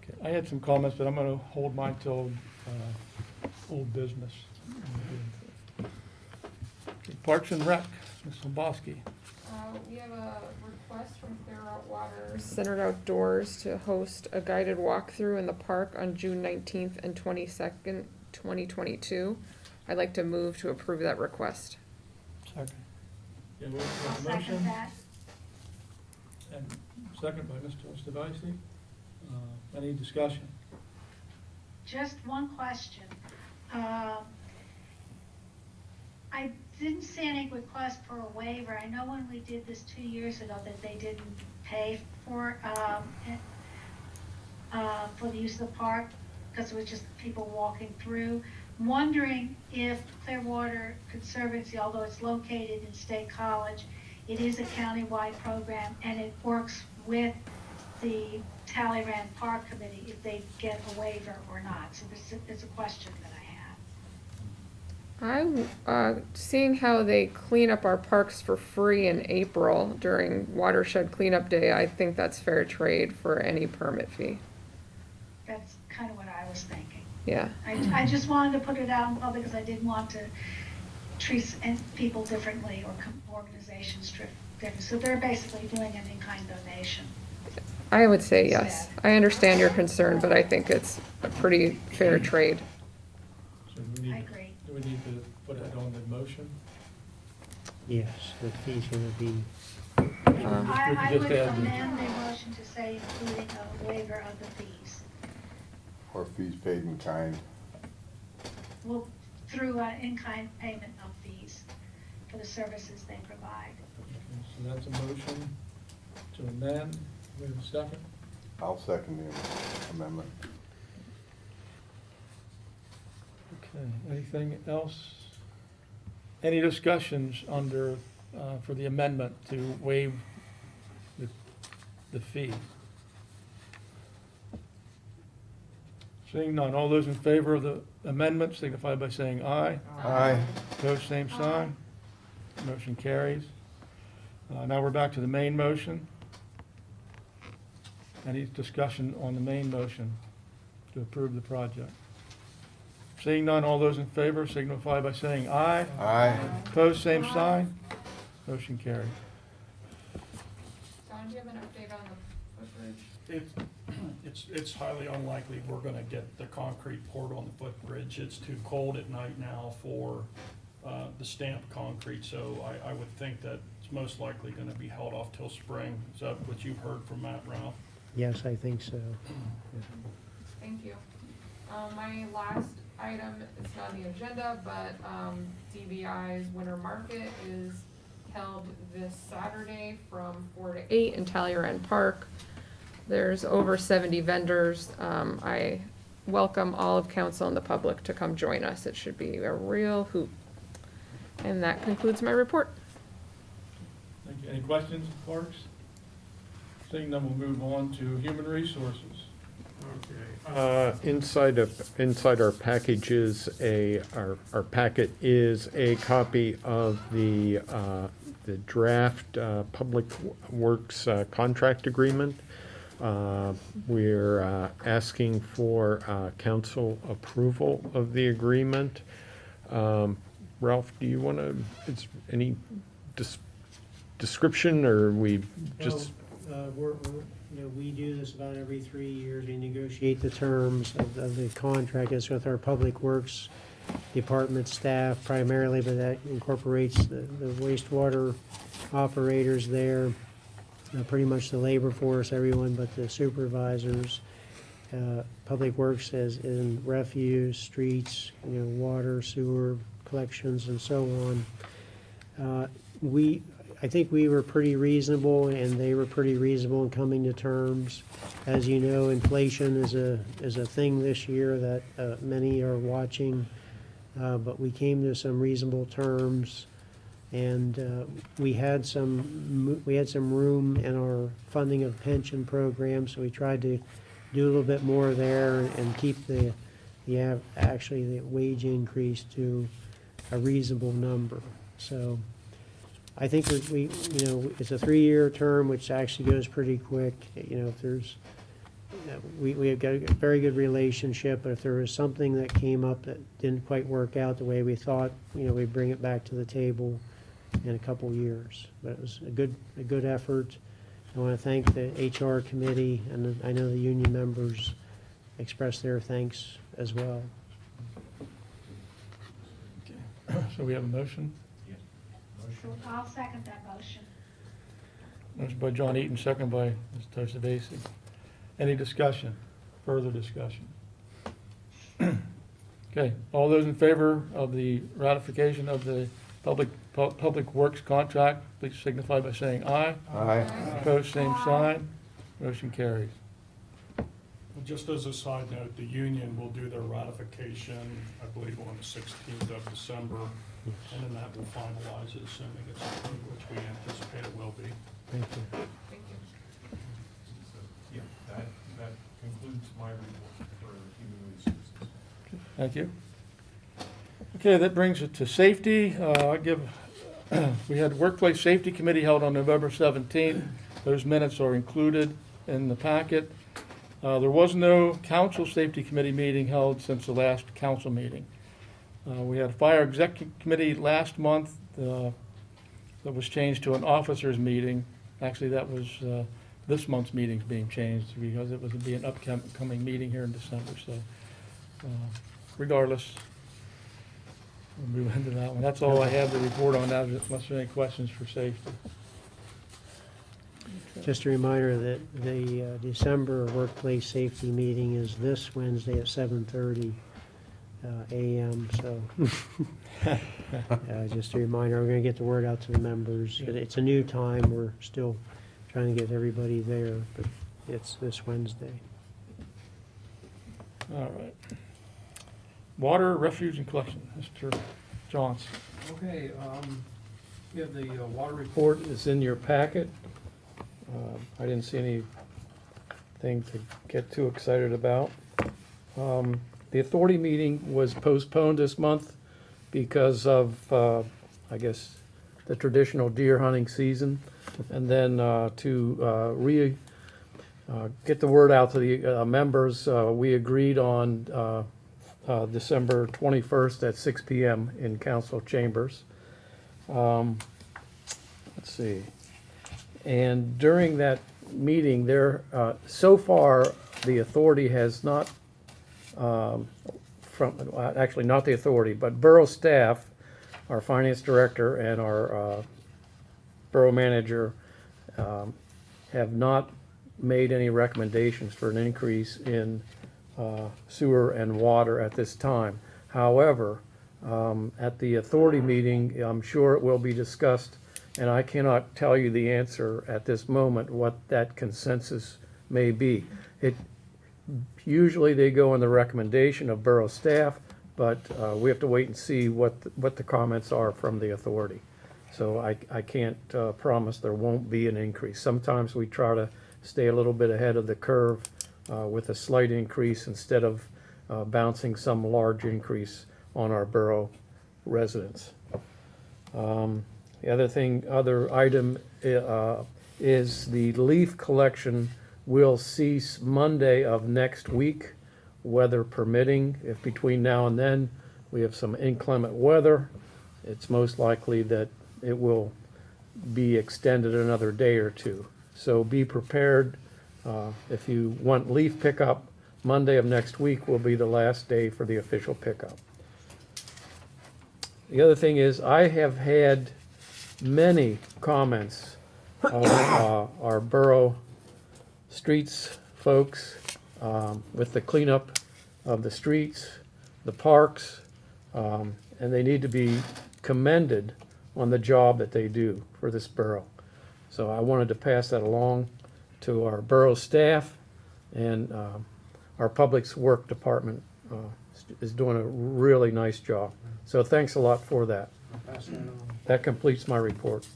S11: Okay, I had some comments, but I'm going to hold mine till old business. Okay, Parks and Rec, Ms. Lomboski.
S5: We have a request from Clear Out Water Centered Outdoors to host a guided walkthrough in the park on June 19th and 22nd, 2022. I'd like to move to approve that request.
S9: Second.
S10: Yeah, we
S7: I'll
S10: have a
S7: second
S10: motion
S7: that.
S10: and second by Mr. Ostavisi. Any discussion?
S7: Just one question. I didn't see any request for a waiver. I know when we did this 2 years ago that they didn't pay for the use of the park because it was just people walking through. I'm wondering if Clearwater Conservancy, although it's located in State College, it is a county-wide program and it works with the Talleyrand Park Committee if they get a waiver or not. So it's a question that I have.
S5: Seeing how they clean up our parks for free in April during Watershed Cleanup Day, I think that's fair trade for any permit fee.
S7: That's kind of what I was thinking.
S5: Yeah.
S7: I just wanted to put it out in public because I didn't want to treat people differently or organizations differently. So they're basically doing an in-kind donation.
S5: I would say yes. I understand your concern, but I think it's a pretty fair trade.
S10: So do we
S7: I
S10: need,
S7: agree.
S10: do we need to put that on the motion?
S3: Yes, the fee's gonna be,
S7: I
S11: just
S7: would
S11: add the-
S7: amend the motion to say including a waiver of the fees.
S4: Or fees paid in kind.
S7: Well, through an in-kind payment of fees for the services they provide.
S10: Okay, so that's a motion to amend. We have a second.
S4: I'll second the amendment.
S11: Okay, anything else? Any discussions under, for the amendment to waive the fee? Seeing none, all those in favor of the amendment signify by saying aye.
S4: Aye.
S11: Opposed, same sign. Motion carries. Now we're back to the main motion. Any discussion on the main motion to approve the project? Seeing none, all those in favor signify by saying aye.
S4: Aye.
S11: Opposed, same sign. Motion carries.
S5: Don, do you have an update on the footbridge?
S1: It's highly unlikely we're gonna get the concrete poured on the footbridge. It's too cold at night now for the stamped concrete, so I would think that it's most likely gonna be held off till spring. Is that what you've heard from Matt, Ralph?
S3: Yes, I think so.
S5: Thank you. My last item, it's not on the agenda, but, DBI's Winter Market is held this Saturday from 4 to 8 in Talleyrand Park. There's over 70 vendors. I welcome all of council and the public to come join us. It should be a real hoot. And that concludes my report.
S10: Thank you. Any questions, clerks? Seeing none, we'll move on to human resources.
S14: Inside our package is our packet is a copy of the draft Public Works contract agreement. We're asking for council approval of the agreement. Ralph, do you want to, is any description, or we just?
S3: We do this about every 3 years. We negotiate the terms of the contract. It's with our Public Works Department staff primarily, but that incorporates the wastewater operators there, pretty much the labor force, everyone but the supervisors. Public Works as in refuse, streets, water, sewer, collections, and so on. I think we were pretty reasonable, and they were pretty reasonable in coming to terms. As you know, inflation is a thing this year that many are watching, but we came to some reasonable terms, and we had some room in our funding of pension program, so we tried to do a little bit more there and keep the wage increase to a reasonable number. So I think we it's a 3-year term, which actually goes pretty quick. If there's, we have got a very good relationship, but if there was something that came up that didn't quite work out the way we thought, we'd bring it back to the table in a couple years. But it was a good effort. I want to thank the HR committee, and I know the union members expressed their thanks as well.
S11: So we have a motion?
S7: I'll second that motion.
S11: Motion by John Eaton, second by Ms. Tosadasi. Any discussion, further discussion? Okay, all those in favor of the ratification of the Public Works contract, please signify by saying aye.
S15: Aye.
S11: Opposed, same sign. Motion carries.
S1: Just as a side note, the union will do their ratification, I believe, on the 16th of December, and then that will finalize it, assuming it's approved, which we anticipate it will be.
S11: Thank you.
S5: Thank you.
S14: Yeah, that concludes my report for human resources.
S11: Thank you. Okay, that brings it to safety. We had Workplace Safety Committee held on November 17th. Those minutes are included in the packet. There was no Council Safety Committee meeting held since the last council meeting. We had a Fire Executive Committee last month that was changed to an officers meeting. Actually, that was this month's meeting's being changed because it was to be an upcoming meeting here in December. So regardless, we'll move into that one. That's all I have to report on that, unless there are any questions for safety.
S3: Just a reminder that the December workplace safety meeting is this Wednesday at 7:30 a.m. So just a reminder, we're going to get the word out to the members. It's a new time. We're still trying to get everybody there, but it's this Wednesday.
S11: All right. Water, refuge, and collection. Mr. Johnson.
S8: Okay, we have the water report is in your packet. I didn't see anything to get too excited about. The authority meeting was postponed this month because of, I guess, the traditional deer hunting season. And then to get the word out to the members, we agreed on December 21st at 6 p.m. in council chambers. Let's see. And during that meeting, so far, the authority has not, actually not the authority, but borough staff our finance director and our borough manager have not made any recommendations for an increase in sewer and water at this time. However, at the authority meeting, I'm sure it will be discussed, and I cannot tell you the answer at this moment what that consensus may be. Usually they go in the recommendation of borough staff, but we have to wait and see what the comments are from the authority. So I can't promise there won't be an increase. Sometimes we try to stay a little bit ahead of the curve with a slight increase instead of bouncing some large increase on our borough residents. The other item is the leaf collection will cease Monday of next week, weather permitting. If between now and then we have some inclement weather, it's most likely that it will be extended another day or two. So be prepared. If you want leaf pickup, Monday of next week will be the last day for the official pickup. The other thing is I have had many comments of our borough streets folks with the cleanup of the streets, the parks, and they need to be commended on the job that they do for this borough. So I wanted to pass that along to our borough staff, and our Public Works Department is doing a really nice job. So thanks a lot for that. That completes my report.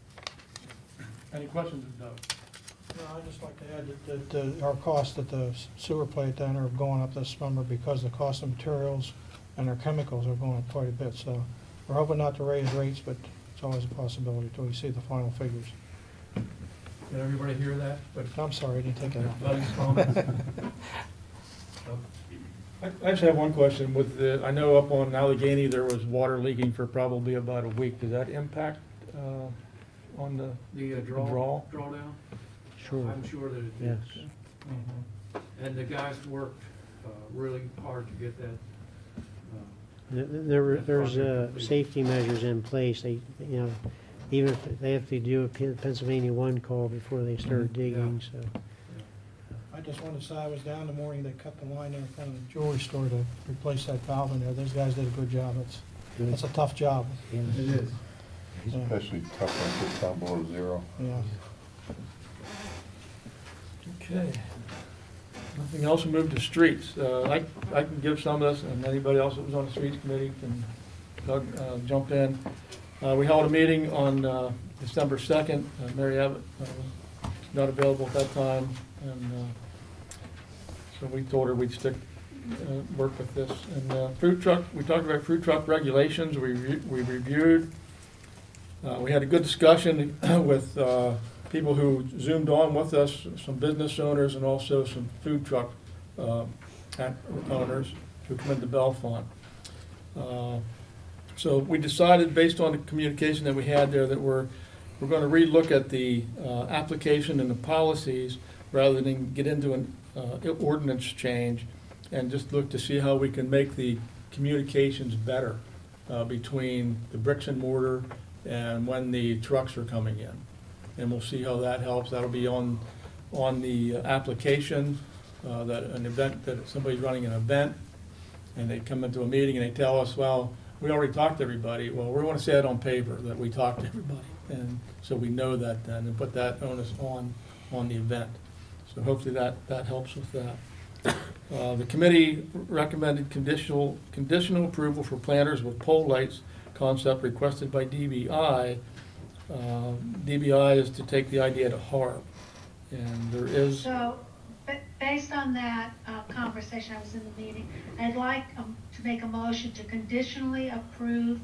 S10: Any questions of Doug?
S9: No, I'd just like to add that our costs at the sewer plant down there are going up this summer because the cost of materials and our chemicals are going up quite a bit. So we're hoping not to raise rates, but it's always a possibility until we see the final figures.
S10: Did everybody hear that? But
S9: I'm sorry, I didn't take that.
S10: Doug's comments? I just have one question. With the, I know up on Allegheny there was water leaking for probably about a week. Does that impact on the draw?
S8: Drawdown?
S11: Sure.
S8: I'm sure that it
S11: Yes.
S8: is. And the guys worked really hard to get that.
S3: There's safety measures in place. They, even if they have to do a Pennsylvania 1 call before they start digging, so.
S9: I just wanted to say I was down the morning, they cut the line there in front of the jewelry store to replace that valve in there. Those guys did a good job. It's a tough job.
S10: It is.
S9: Yeah.
S4: Especially tough when it's down below zero.
S9: Yeah.
S10: Okay. Nothing else, we move to streets. I can give some of this, and anybody else that was on the streets committee can jump in. We held a meeting on December 2nd. Mary Abbott was not available at that time, and so we told her we'd work with this. And food truck, we talked about food truck regulations. We reviewed. We had a good discussion with people who zoomed on with us, some business owners and also some food truck owners who come into Bellefonte. So we decided, based on the communication that we had there, that we're going to relook at the application and the policies rather than get into an ordinance change, and just look to see how we can make the communications better between the bricks and mortar and when the trucks are coming in. And we'll see how that helps. That'll be on the application, that an event, that somebody's running an event, and they come into a meeting and they tell us, well, we already talked to everybody. Well, we want to say it on paper, that we talked to everybody. And so we know that then, and put that onus on the event. So hopefully that helps with that. The committee recommended conditional approval for planters with pole lights concept requested by DBI. DBI is to take the idea to heart, and there is.
S7: So, based on that conversation, I was in the meeting, I'd like to make a motion to conditionally approve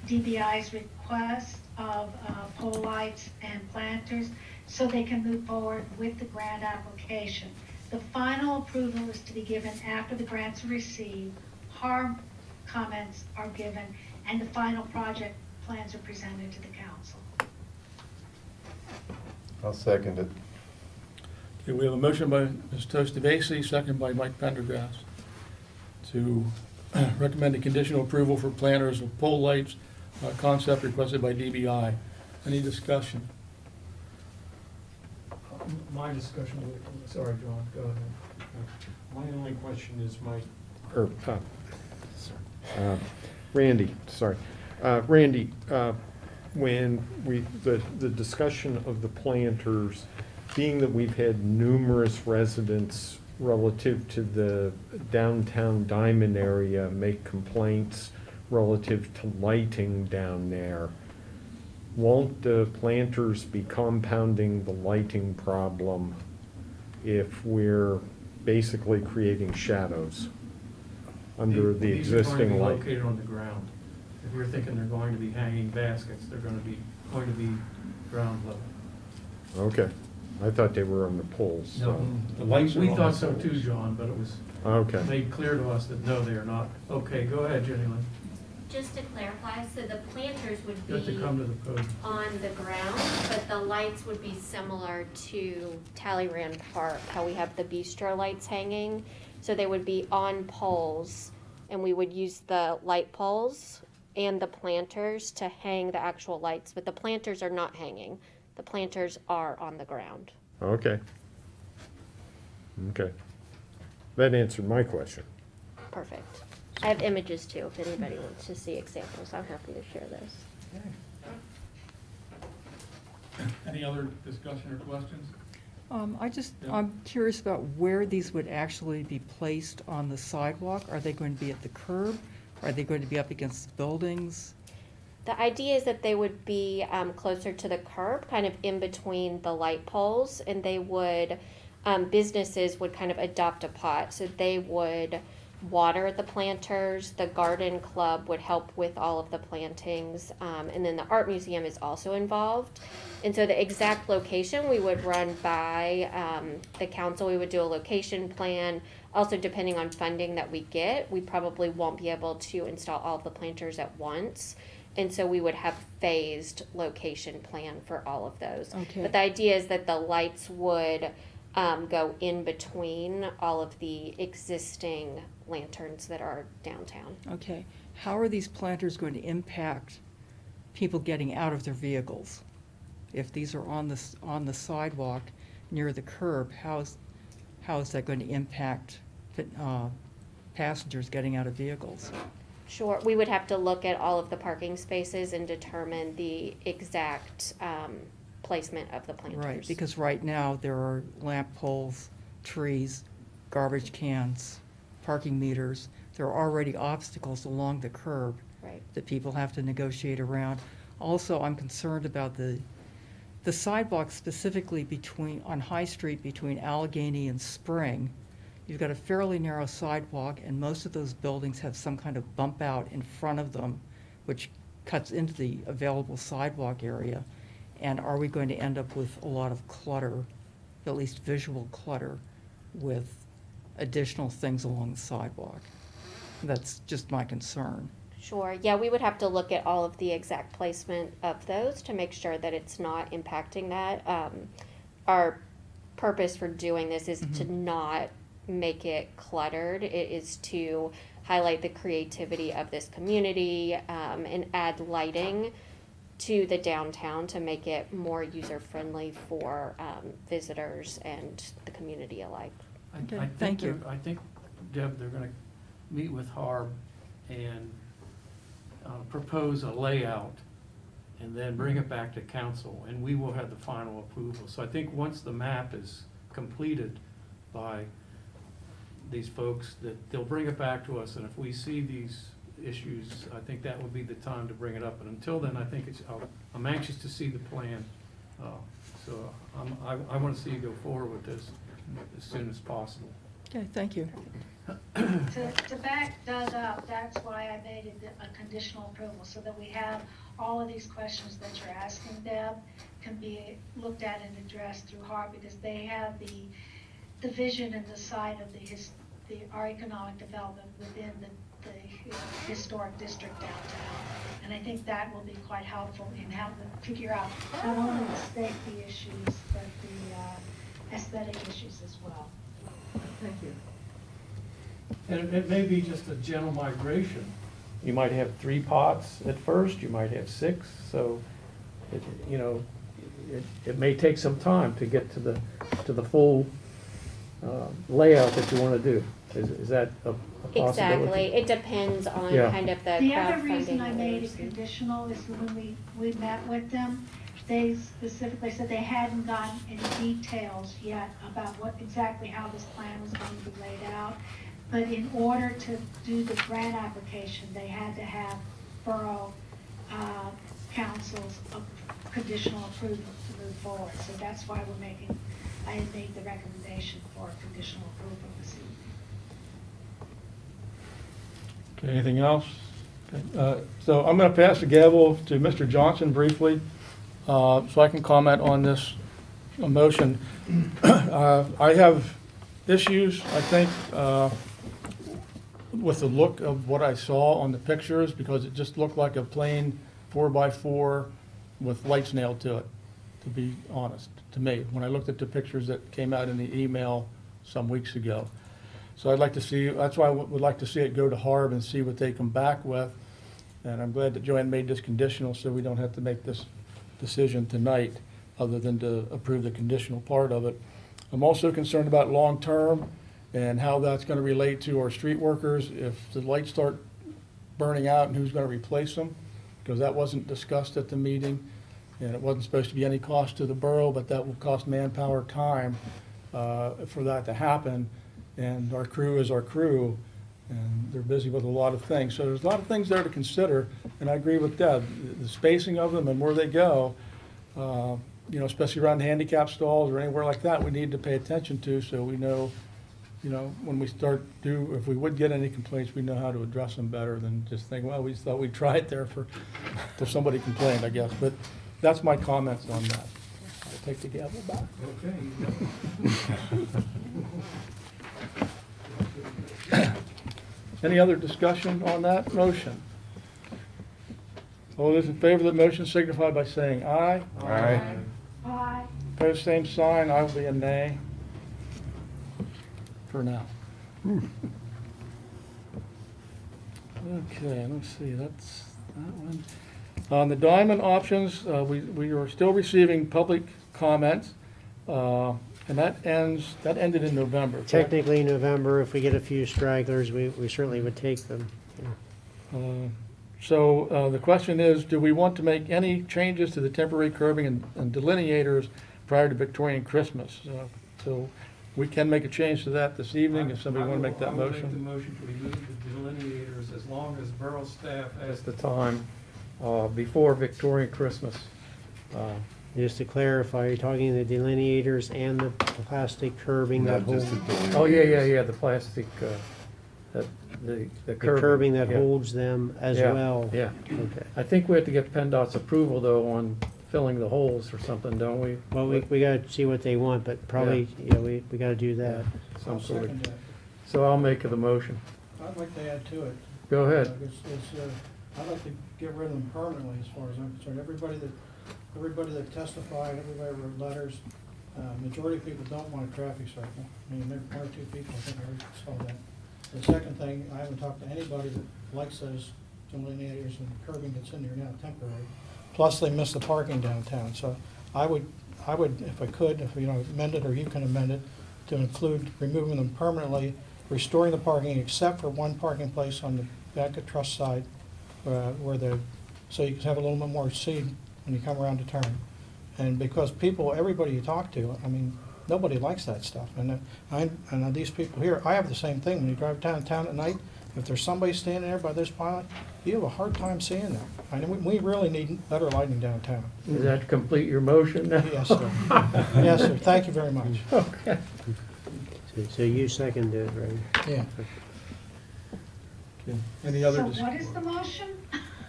S7: DBI's request of pole lights and planters so they can move forward with the grant application. The final approval is to be given after the grants are received, harm comments are given, and the final project plans are presented to the council.
S4: I'll second it.
S10: Okay, we have a motion by Ms. Tosti-Vasey, second by Mike Pendergrass, to recommend a conditional approval for planters with pole lights concept requested by DBI. Any discussion?
S8: My discussion sorry, John, go ahead.
S14: My only question is Randy, sorry. Randy, when the discussion of the planters, being that we've had numerous residents relative to the downtown Diamond area make complaints relative to lighting down there, won't the planters be compounding the lighting problem if we're basically creating shadows under the existing
S8: These are
S14: light?
S8: going to be located on the ground. If you're thinking they're going to be hanging baskets, they're going to be ground level.
S14: Okay, I thought they were on the poles.
S8: No,
S10: The lights are
S8: we
S10: on
S8: thought
S10: the
S8: so
S10: poles.
S8: too, John, but it was
S14: Okay,
S8: made clear to us that no, they are not. Okay, go ahead, Jenny Lynn.
S16: Just to clarify, so the planters would
S8: You have to
S16: be
S8: come to the podium.
S16: on the ground, but the lights would be similar to Talleyrand Park, how we have the bistro lights hanging. So they would be on poles, and we would use the light poles and the planters to hang the actual lights, but the planters are not hanging. The planters are on the ground.
S14: okay. Okay. That answered my question.
S16: Perfect. I have images too, if anybody wants to see examples. I'm happy to share those.
S10: Any other discussion or questions? Yeah.
S2: I'm curious about where these would actually be placed on the sidewalk. Are they going to be at the curb? Are they going to be up against the buildings?
S16: The idea is that they would be closer to the curb, kind of in between the light poles, and they would, businesses would kind of adopt a pot. So they would water the planters, the garden club would help with all of the plantings, and then the art museum is also involved. And so the exact location we would run by the council. We would do a location plan. Also, depending on funding that we get, we probably won't be able to install all of the planters at once. And so we would have phased location plan for all of those.
S2: Okay.
S16: But the idea is that the lights would go in between all of the existing lanterns that are downtown.
S2: Okay. How are these planters going to impact people getting out of their vehicles? If these are on the sidewalk near the curb, how is that going to impact passengers getting out of vehicles?
S16: Sure, we would have to look at all of the parking spaces and determine the exact placement of the planters.
S2: Right, because right now there are lamp poles, trees, garbage cans, parking meters. There are already obstacles along the curb
S16: Right.
S2: that people have to negotiate around. Also, I'm concerned about the sidewalk specifically on High Street between Allegheny and Spring. You've got a fairly narrow sidewalk, and most of those buildings have some kind of bump out in front of them, which cuts into the available sidewalk area. And are we going to end up with a lot of clutter, at least visual clutter, with additional things along the sidewalk? That's just my concern.
S16: Sure, yeah, we would have to look at all of the exact placement of those to make sure that it's not impacting that. Our purpose for doing this is to not make it cluttered. It is to highlight the creativity of this community and add lighting to the downtown to make it more user-friendly for visitors and the community alike.
S2: Okay, thank you.
S8: I think, Deb, they're going to meet with Harb and propose a layout and then bring it back to council, and we will have the final approval. So I think once the map is completed by these folks, that they'll bring it back to us, and if we see these issues, I think that would be the time to bring it up. And until then, I think I'm anxious to see the plan. So I want to see you go forward with this as soon as possible.
S2: Okay, thank you.
S7: To back Doug up, that's why I made it a conditional approval, so that we have all of these questions that you're asking, Deb, can be looked at and addressed through HARB, because they have the vision and the sight of our economic development within the historic district downtown. And I think that will be quite helpful in how to figure out not only the safety issues, but the aesthetic issues as well.
S2: Thank you.
S8: And it may be just a gentle migration You might have 3 pots at first, you might have 6, so, you know, it may take some time to get to the full layout that you want to do. Is that a possibility?
S16: Exactly. It depends on
S8: Yeah.
S16: kind of the
S7: The other
S16: crowdfunding
S7: reason I
S16: that we
S7: made it
S16: receive.
S7: conditional is when we met with them, they specifically said they hadn't gotten any details yet about exactly how this plan was going to be laid out. But in order to do the grant application, they had to have borough council's conditional approval to move forward. So that's why I had made the recommendation for conditional approval this evening.
S11: Okay, anything else? Okay, so I'm going to pass the gavel to Mr. Johnson briefly, so I can comment on this motion. I have issues, I think, with the look of what I saw on the pictures, because it just looked like a plain 4x4 with lights nailed to it, to be honest, to me, when I looked at the pictures that came out in the email some weeks ago. So I'd like to see, that's why I would like to see it go to Harb and see what they come back with. And I'm glad that Joanne made this conditional, so we don't have to make this decision tonight, other than to approve the conditional part of it. I'm also concerned about long-term and how that's going to relate to our street workers if the lights start burning out, and who's going to replace them, because that wasn't discussed at the meeting, and it wasn't supposed to be any cost to the borough, but that will cost manpower time for that to happen. And our crew is our crew, and they're busy with a lot of things. So there's a lot of things there to consider, and I agree with Deb. The spacing of them and where they go, you know, especially around handicap stalls or anywhere like that, we need to pay attention to, so we know, you know, when we if we would get any complaints, we know how to address them better than just think, well, we thought we'd try it there till somebody complained, I guess. But that's my comments on that. I'll take the gavel back.
S10: Okay.
S11: Any other discussion on that motion? All those in favor of the motion signify by saying aye.
S4: Aye.
S7: Aye.
S11: Opposed, same sign. I will be a nay for now. Okay, let's see, that's that one. On the diamond options, we are still receiving public comments, and that ended in November. correct?
S3: Technically November, if we get a few stragglers, we certainly would take them.
S11: So the question is, do we want to make any changes to the temporary curbing and delineators prior to Victorian Christmas? So we can make a change to that this evening, if somebody want to make that
S8: I will make the
S11: motion.
S8: motion to remove the delineators as long as borough staff has the time before Victorian Christmas.
S3: Just to clarify, you're talking the delineators and the plastic curbing that
S4: Not
S3: hold,
S4: just the delineators.
S8: Oh, yeah, the plastic, the
S3: the curbing that
S8: yeah.
S3: holds them as
S8: Yeah,
S3: well.
S8: Yeah.
S3: Okay.
S8: I think we have to get PennDOT's approval, though, on filling the holes or something, don't we?
S3: Well, we gotta see what they want, but probably, yeah, we gotta do that.
S8: Some
S9: I'll
S8: sort of,
S9: second that.
S8: so I'll make the motion.
S9: I'd like to add to it.
S8: Go ahead.
S9: I'd like to get rid of them permanently, as far as I'm concerned. Everybody that testified, everybody wrote letters, majority of people don't want a traffic circle. I mean, there are 1 or 2 people, I think I already saw that. The second thing, I haven't talked to anybody that likes those delineators and curbing that's in there now temporary. Plus, they miss the parking downtown, so I would, if I could, if amend it, or you can amend it, to include removing them permanently, restoring the parking except for one parking place on the back of Trust side, so you can have a little bit more seating when you come around the turn. And because everybody you talk to, I mean, nobody likes that stuff. And these people here, I have the same thing. When you drive downtown at night, if there's somebody standing there by this pilot, you have a hard time seeing them. I mean, we really need better lighting downtown.
S8: Does that complete your motion now?
S9: Yes, sir. Yes, sir. Thank you very much.
S8: Okay.
S3: So you seconded it, right?
S9: Yeah.
S11: Okay. Any other
S7: So
S11: discussion?
S7: what is the motion?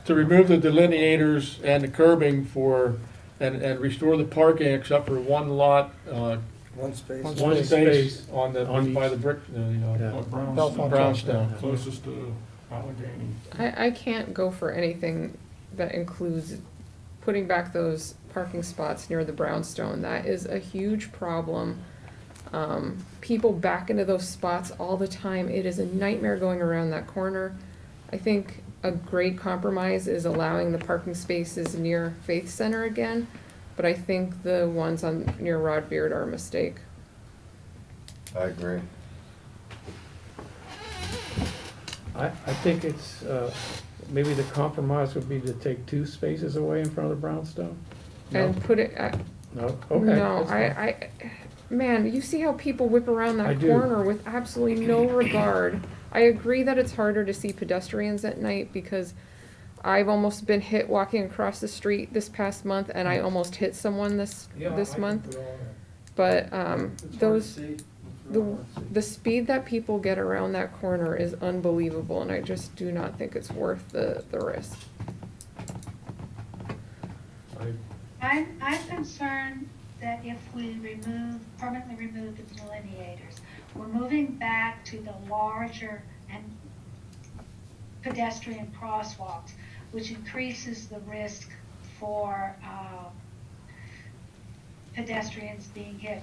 S11: To remove the delineators and the curbing and restore the parking except for one lot,
S15: One space.
S11: one space on by the brick,
S8: Yeah.
S11: brownstone.
S1: Closest to Allegheny.
S5: I can't go for anything that includes putting back those parking spots near the brownstone. That is a huge problem. People back into those spots all the time. It is a nightmare going around that corner. I think a great compromise is allowing the parking spaces near Faith Center again, but I think the ones on, near Rod Beard are a mistake.
S4: I agree.
S8: I think it's, maybe the compromise would be to take 2 spaces away in front of the brownstone? No?
S5: And put it at,
S8: No? Okay.
S5: no,
S8: that's fine.
S5: man, you see how people whip around
S8: I
S5: that
S8: do.
S5: corner with absolutely no regard. I agree that it's harder to see pedestrians at night because I've almost been hit walking across the street this past month, and I almost hit someone this month. But those the speed that people get around that corner is unbelievable, and I just do not think it's worth the risk.
S7: I'm concerned that if we permanently remove the delineators, we're moving back to the larger and pedestrian crosswalks, which increases the risk for pedestrians being hit,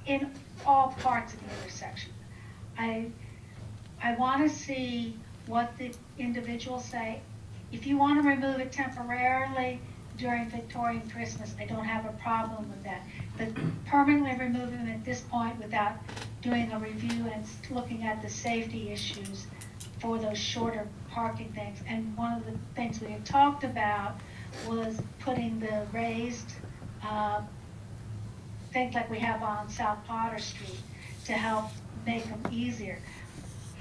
S7: in all parts of the intersection. I want to see what the individuals say. If you want to remove it temporarily during Victorian Christmas, I don't have a problem with that. But permanently removing them at this point without doing a review and looking at the safety issues for those shorter parking things. And one of the things we had talked about was putting the raised things like we have on South Potter Street to help make them easier.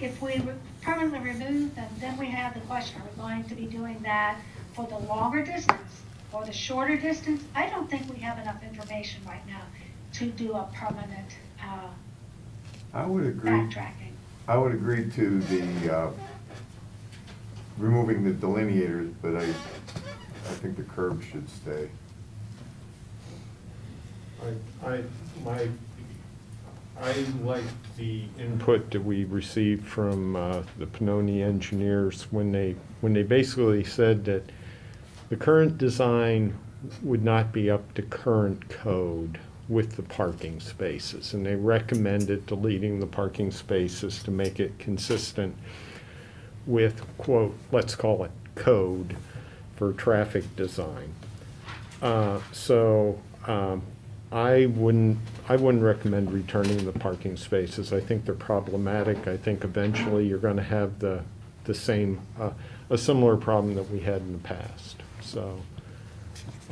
S7: If we permanently remove them, then we have the question, are we going to be doing that for the longer distance or the shorter distance? I don't think we have enough information right now to do a permanent
S4: I would agree.
S7: backtracking.
S4: I would agree to the removing the delineators, but I think the curb should stay.
S14: I like the input that we received from the Pannoni engineers when they basically said that the current design would not be up to current code with the parking spaces, and they recommended deleting the parking spaces to make it consistent with, quote, let's call it code for traffic design. I wouldn't recommend returning the parking spaces. I think they're problematic. I think eventually you're going to have the same, a similar problem that we had in the past, so.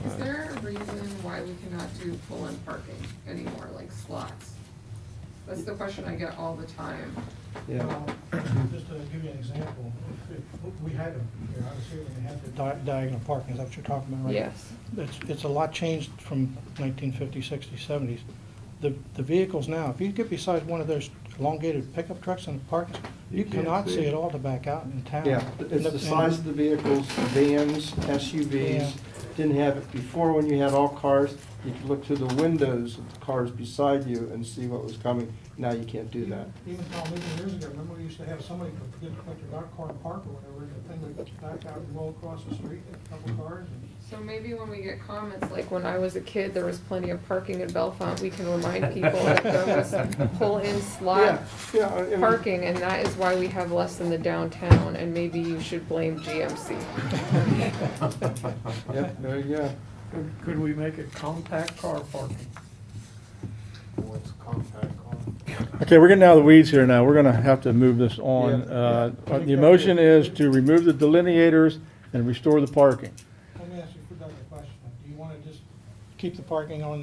S5: Is there a reason why we cannot do pull-in parking anymore, like slots? That's the question I get all the time.
S15: Yeah.
S9: Just to give you an example, if we had them here, I was here when they had the diagonal parking, is that what you're talking about, right?
S5: Yes.
S9: It's a lot changed from 1950s, 60s, 70s. The vehicles now, if you get beside one of those elongated pickup trucks in the parking, you
S4: can't
S9: cannot
S4: see
S9: see
S4: it.
S9: it all to back out in town.
S15: Yeah, it's the size of the vehicles, vans, SUVs.
S9: Yeah.
S15: Didn't have it before when you had all cars. You could look through the windows of the cars beside you and see what was coming. Now you can't do that.
S9: Even Tom, even years ago, remember we used to have somebody put your car in park or whatever, and the thing would back out and roll across the street, a couple cars.
S5: So maybe when we get comments, like when I was a kid, there was plenty of parking in Bellefonte, we can remind people that there was pull-in slot parking, and that is why we have less in the downtown, and maybe you should blame GMC.
S15: Yep, there you go.
S8: Could we make it compact car parking?
S14: What's compact car?
S11: Okay, we're getting out of the weeds here now. We're gonna have to move this on. The motion is to remove the delineators and restore the parking.
S9: Let me ask you a question. Do you want to just keep the parking on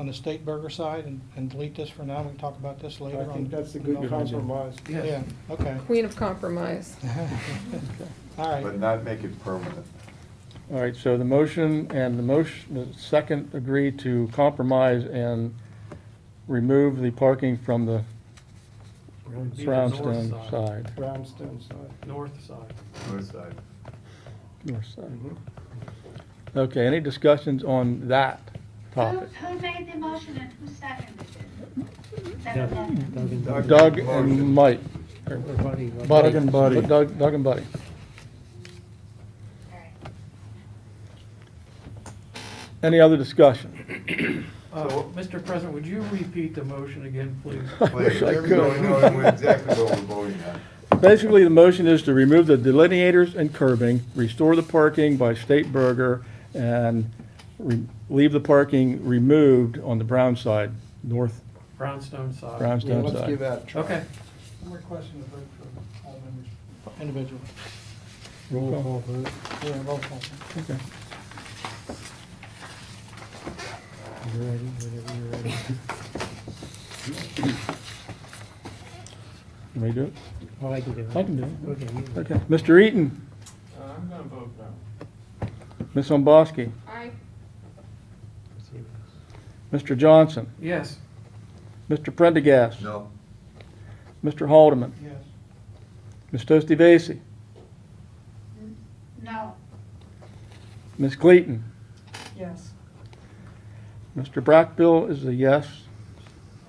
S9: the State Burger side and delete this for now? We can talk about this later.
S15: I think that's a good
S9: on-
S15: compromise.
S9: Yeah, okay.
S5: Queen of compromise.
S9: All right.
S4: But not make it permanent.
S11: All right, so the motion and the second agree to compromise and remove the parking from the
S8: Be the
S11: brownstone
S8: north
S11: side.
S15: Brownstone side.
S8: North side.
S4: North side.
S11: North side. Okay, any discussions on that topic?
S7: Who made the motion and who seconded it? Is that okay?
S11: Doug and Mike.
S15: Buddy.
S11: Doug and Buddy. Doug and Buddy.
S7: All right.
S11: Any other discussion?
S8: Mr. President, would you repeat the motion again, please?
S11: I wish I
S4: Please, there we go.
S11: could.
S4: We know exactly what we're voting on.
S11: Basically, the motion is to remove the delineators and curbing, restore the parking by State Burger, and leave the parking removed on the Brown side, north
S8: Brownstone side.
S15: Yeah,
S11: Brownstone
S15: let's give
S11: side.
S15: that a try.
S8: Okay.
S9: I'm requesting a vote for all members individually.
S3: Roll call vote.
S9: Yeah, roll call.
S11: Okay.
S3: You ready? Whenever you're ready.
S11: You may do it?
S3: Oh, I can do it.
S11: I can do it.
S3: Okay. you-
S11: Okay. Mr. Eaton,
S10: I'm gonna vote no.
S11: Ms. Omboski,
S5: I,
S11: Mr. Johnson,
S8: Yes.
S11: Mr. Prendergast,
S4: No.
S11: Mr. Haldeman,
S9: Yes.
S11: Ms. Toasty Vasey,
S7: No.
S11: Ms. Clayton,
S2: Yes.
S11: Mr. Brackbill is a yes.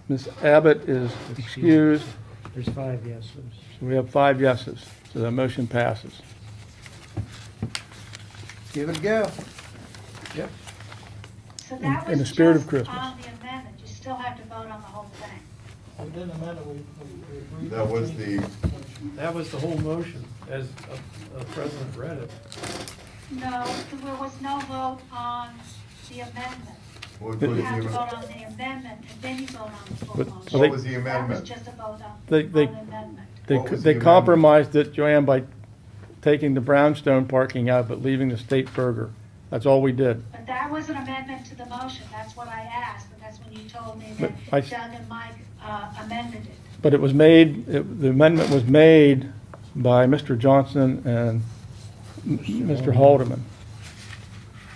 S11: Ms. Abbott is excused.
S3: There's 5 yeses.
S11: So we have 5 yeses, so that motion passes.
S15: Give it a go.
S8: Yep.
S7: So that
S11: In
S7: was
S11: the spirit of
S7: just
S11: Christmas.
S7: on the amendment. You still have to vote on the whole thing.
S9: We didn't amend it, we agreed.
S4: That was the,
S8: That was the whole motion, as the President read it.
S7: No, there was no vote on the amendment.
S4: what
S7: You
S4: was
S7: have to
S4: the,
S7: vote on the amendment, and then you vote on the full
S11: But-
S7: motion.
S4: what was the
S7: That was
S4: amendment?
S7: just a vote on
S11: They-
S7: on
S11: they-
S7: the amendment.
S4: What was the
S11: They
S4: amendment?
S11: compromised it, Joanne, by taking the Brownstone parking out, but leaving the State Burger. That's all we did.
S7: But that was an amendment to the motion. That's what I asked, and that's when you told me
S11: But
S7: that
S11: I-
S7: Doug and Mike amended it.
S11: But it was made, the amendment was made by Mr. Johnson and Mr. Haldeman.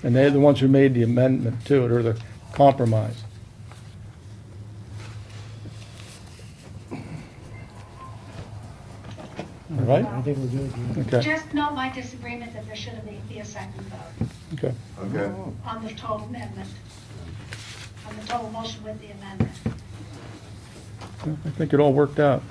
S11: And they're the ones who made the amendment to it, or the compromise. All right?
S3: I think we're good. yeah.
S11: Okay,
S7: Just note my disagreement that there should have be a second vote
S11: okay.
S4: okay,
S7: on the total amendment, on the total motion with the amendment.
S11: I think it all worked out.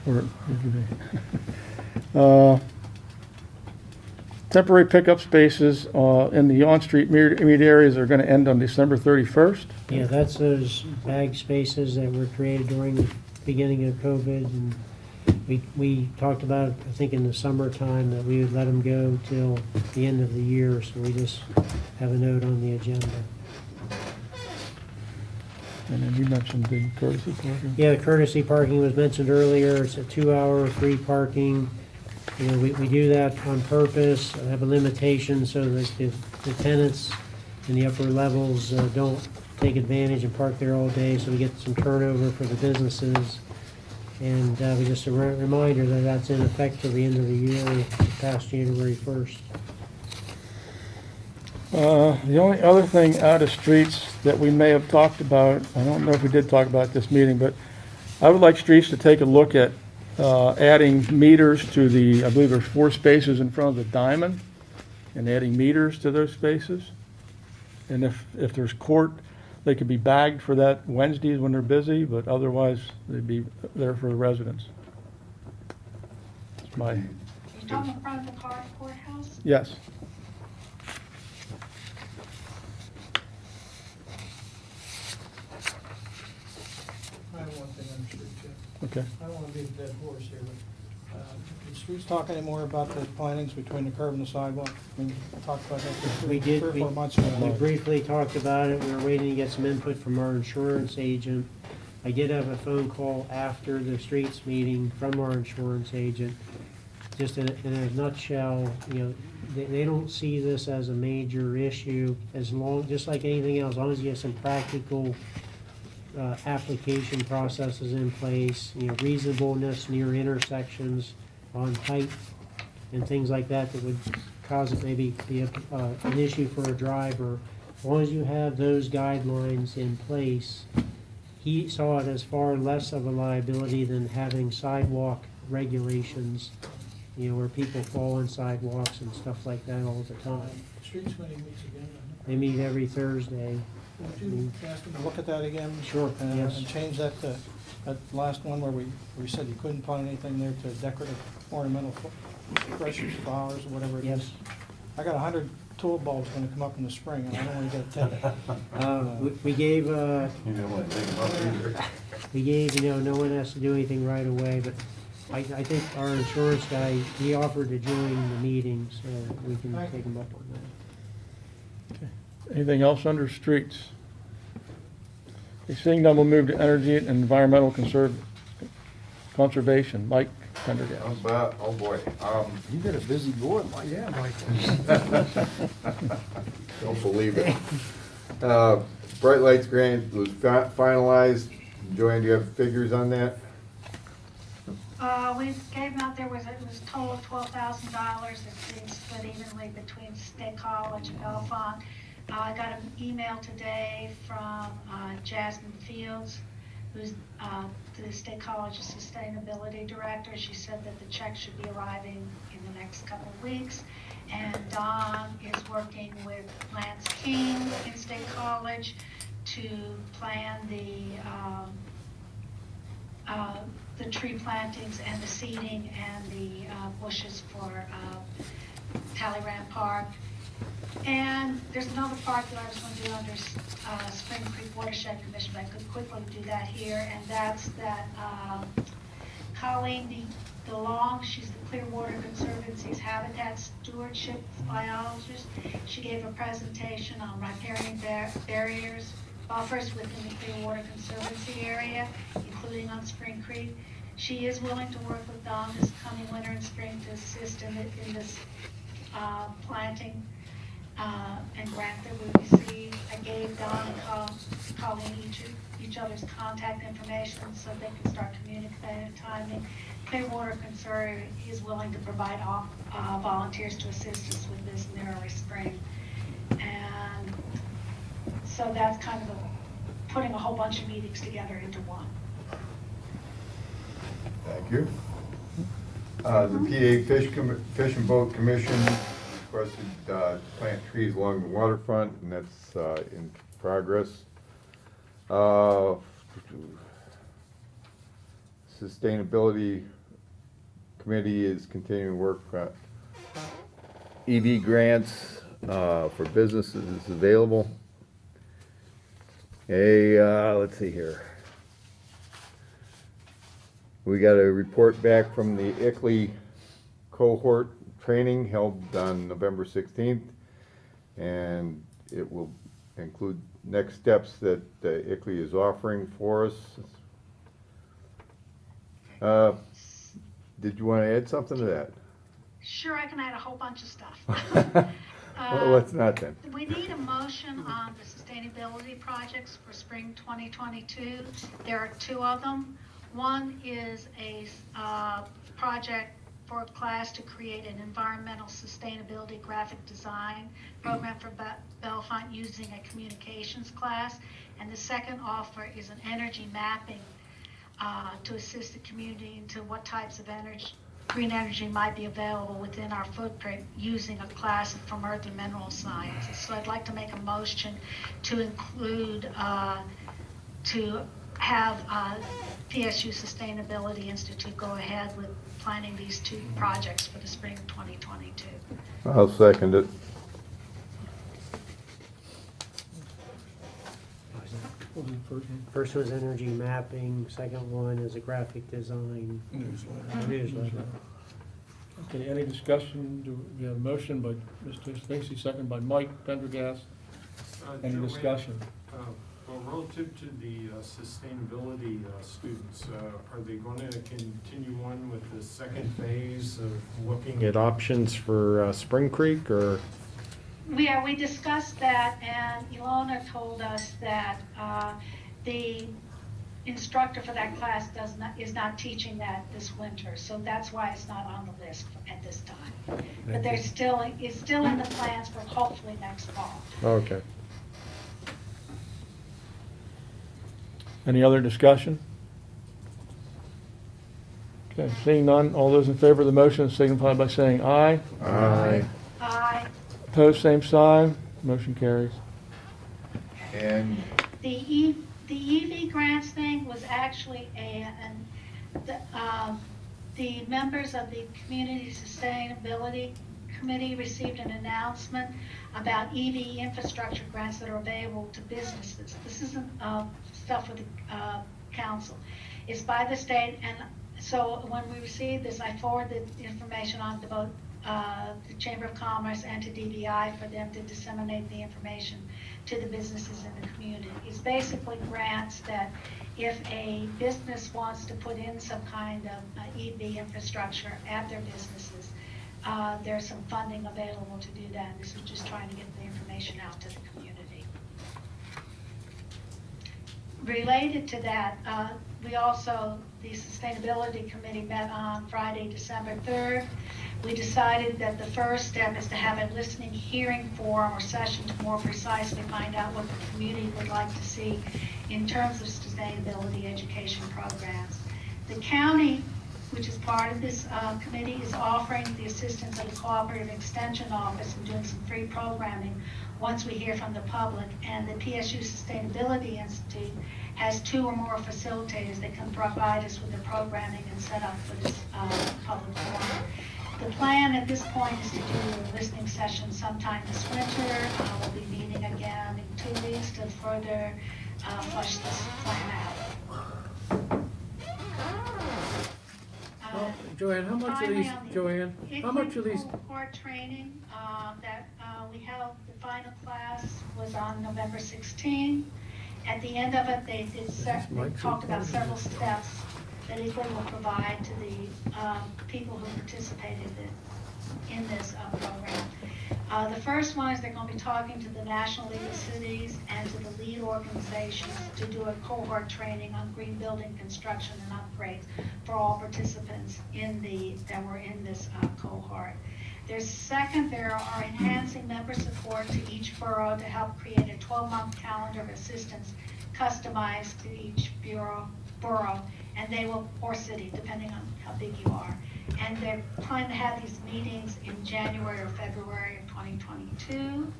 S11: Temporary pickup spaces in the on-street immediate areas are going to end on December 31st.
S3: Yeah, that's those bag spaces that were created during the beginning of COVID. And we talked about, I think in the summertime, that we would let them go till the end of the year. So we just have a note on the agenda.
S11: And then you mentioned the courtesy parking.
S3: Yeah, the courtesy parking was mentioned earlier. It's a 2-hour free parking. You know, we do that on purpose, have a limitation so that the tenants in the upper levels don't take advantage and park there all day, so we get some turnover for the businesses. And we just a reminder that that's in effect till the end of the year, past January 1st.
S11: The only other thing out of streets that we may have talked about, I don't know if we did talk about at this meeting, but I would like streets to take a look at adding meters to the, I believe there's 4 spaces in front of the diamond, and adding meters to those spaces. And if there's court, they could be bagged for that Wednesdays when they're busy, but otherwise they'd be there for the residents. That's my,
S7: Are you talking in front of the courthouse?
S11: yes.
S9: I have one thing on the street, too.
S11: Okay.
S9: I don't want to beat a dead horse here, but did Streets talk anymore about the plantings between the curb and the sidewalk? We talked about that for
S3: We
S9: three
S3: did,
S9: or
S3: we
S9: 4 months
S3: we
S9: ago.
S3: briefly talked about it. We were waiting to get some input from our insurance agent. I did have a phone call after the streets meeting from our insurance agent. Just in a nutshell, you know, they don't see this as a major issue as long, just like anything else, as long as you have some practical application processes in place, you know, reasonableness near intersections on height and things like that that would cause it maybe be an issue for a driver. As long as you have those guidelines in place, he saw it as far less of a liability than having sidewalk regulations, you know, where people fall on sidewalks and stuff like that all the time.
S9: Streets committee meets again.
S3: They meet every Thursday.
S9: Would you ask them to look at that again?
S3: Sure, yes.
S9: And change that to, that last one where we said you couldn't plant anything there to decorative ornamental precious flowers or whatever it is.
S3: Yes.
S9: I got 100 tulip bulbs gonna come up in the spring, and I don't wanna get 10.
S3: We gave,
S4: you don't want to take them up either.
S3: we gave, you know, no one has to do anything right away, but I think our insurance guy, he offered to join the meeting, so we can take him up on that.
S11: Anything else under streets? Okay, seeing none, we'll move to energy and environmental conservation. Mike Pendergast.
S4: Oh, boy.
S12: You got a busy board, Mike.
S4: Yeah, Mike. Don't believe it. Bright Lights grant was finalized. Joanne, do you have figures on that?
S7: We gave out, it was a total of $12,000. It's being split evenly between State College and Bellefonte. I got an email today from Jasmine Fields, who's the State College's Sustainability Director. She said that the check should be arriving in the next couple of weeks. And Don is working with Lance King in State College to plan the tree plantings and the seeding and the bushes for Talleyrand Park. And there's another park that I was going to do under Spring Creek Watershed Commission, but I could quickly do that here, and that's that Colleen DeLong, she's the Clearwater Conservancy's habitat stewardship biologist. She gave a presentation on riparian barriers, buffers within the Clearwater Conservancy area, including on Spring Creek. She is willing to work with Don this coming winter and spring to assist in this planting and grant that we received. I gave Don and Colleen each other's contact information so they can start communicating timing. Clearwater Conservancy is willing to provide volunteers to assist us with this in the early spring. And so that's kind of putting a whole bunch of meetings together into one.
S4: Thank you. The PA Fish and Boat Commission requested to plant trees along the waterfront, and that's in progress. Sustainability Committee is continuing to work on EV grants for businesses is available. Let's see here. We got a report back from the ICLEI cohort training held on November 16th, and it will include next steps that ICLEI is offering for us. Did you want to add something to that?
S7: Sure, I can add a whole bunch of stuff.
S4: Well, let's not then.
S7: We need a motion on the sustainability projects for spring 2022. There are two of them. One is a project for a class to create an environmental sustainability graphic design program for Bellefonte using a communications class. And the second offer is an energy mapping to assist the community into what types of green energy might be available within our footprint using a class from Earth and Mineral Sciences. So I'd like to make a motion to include, to have PSU Sustainability Institute go ahead with planning these two projects for the spring of 2022.
S4: I'll second it.
S3: First was energy mapping, second one is a graphic design newsletter.
S11: Okay, any discussion? Do we have a motion by Mr. Stacy, second by Mike Pendergast? Any discussion?
S14: Well, relative to the sustainability students, are they going to continue on with the second phase of looking at options for Spring Creek, or?
S7: We discussed that, and Ilona told us that the instructor for that class is not teaching that this winter, so that's why it's not on the list at this time. But it's still in the plans for hopefully next fall.
S14: Okay.
S11: Any other discussion? Okay, seeing none, all those in favor of the motion signify by saying aye.
S14: Aye.
S7: Aye.
S11: Opposed, same sign. Motion carries.
S4: And
S7: The EV grants thing was actually the members of the Community Sustainability Committee received an announcement about EV infrastructure grants that are available to businesses. This isn't stuff for the council. It's by the state, and So when we received this, I forwarded the information on to both the Chamber of Commerce and to DBI for them to disseminate the information to the businesses in the community. It's basically grants that if a business wants to put in some kind of EV infrastructure at their businesses, there's some funding available to do that. This is just trying to get the information out to the community. Related to that, we also, the Sustainability Committee met on Friday, December 3rd. We decided that the first step is to have a listening hearing forum or session to more precisely find out what the community would like to see in terms of sustainability education programs. The county, which is part of this committee, is offering the assistance of the Cooperative Extension Office in doing some free programming once we hear from the public. And the PSU Sustainability Institute has 2 or more facilitators that can provide us with the programming and set up for this public forum. The plan at this point is to do a listening session sometime this winter. We'll be meeting again in 2 weeks to further flesh this plan out.
S8: Joanne, how much of these, Joanne, how much of these,
S7: Court training that we held, the final class was on November 16. At the end of it, they talked about several steps that equally will provide to the people who participated in this program. The first one is they're going to be talking to the National League of Cities and to the lead organizations to do a cohort training on green building construction and upgrades for all participants that were in this cohort. There's second, there are enhancing member support to each borough to help create a 12-month calendar of assistance customized to each borough, and they will, or city, depending on how big you are. And they're planning to have these meetings in January or February of 2022.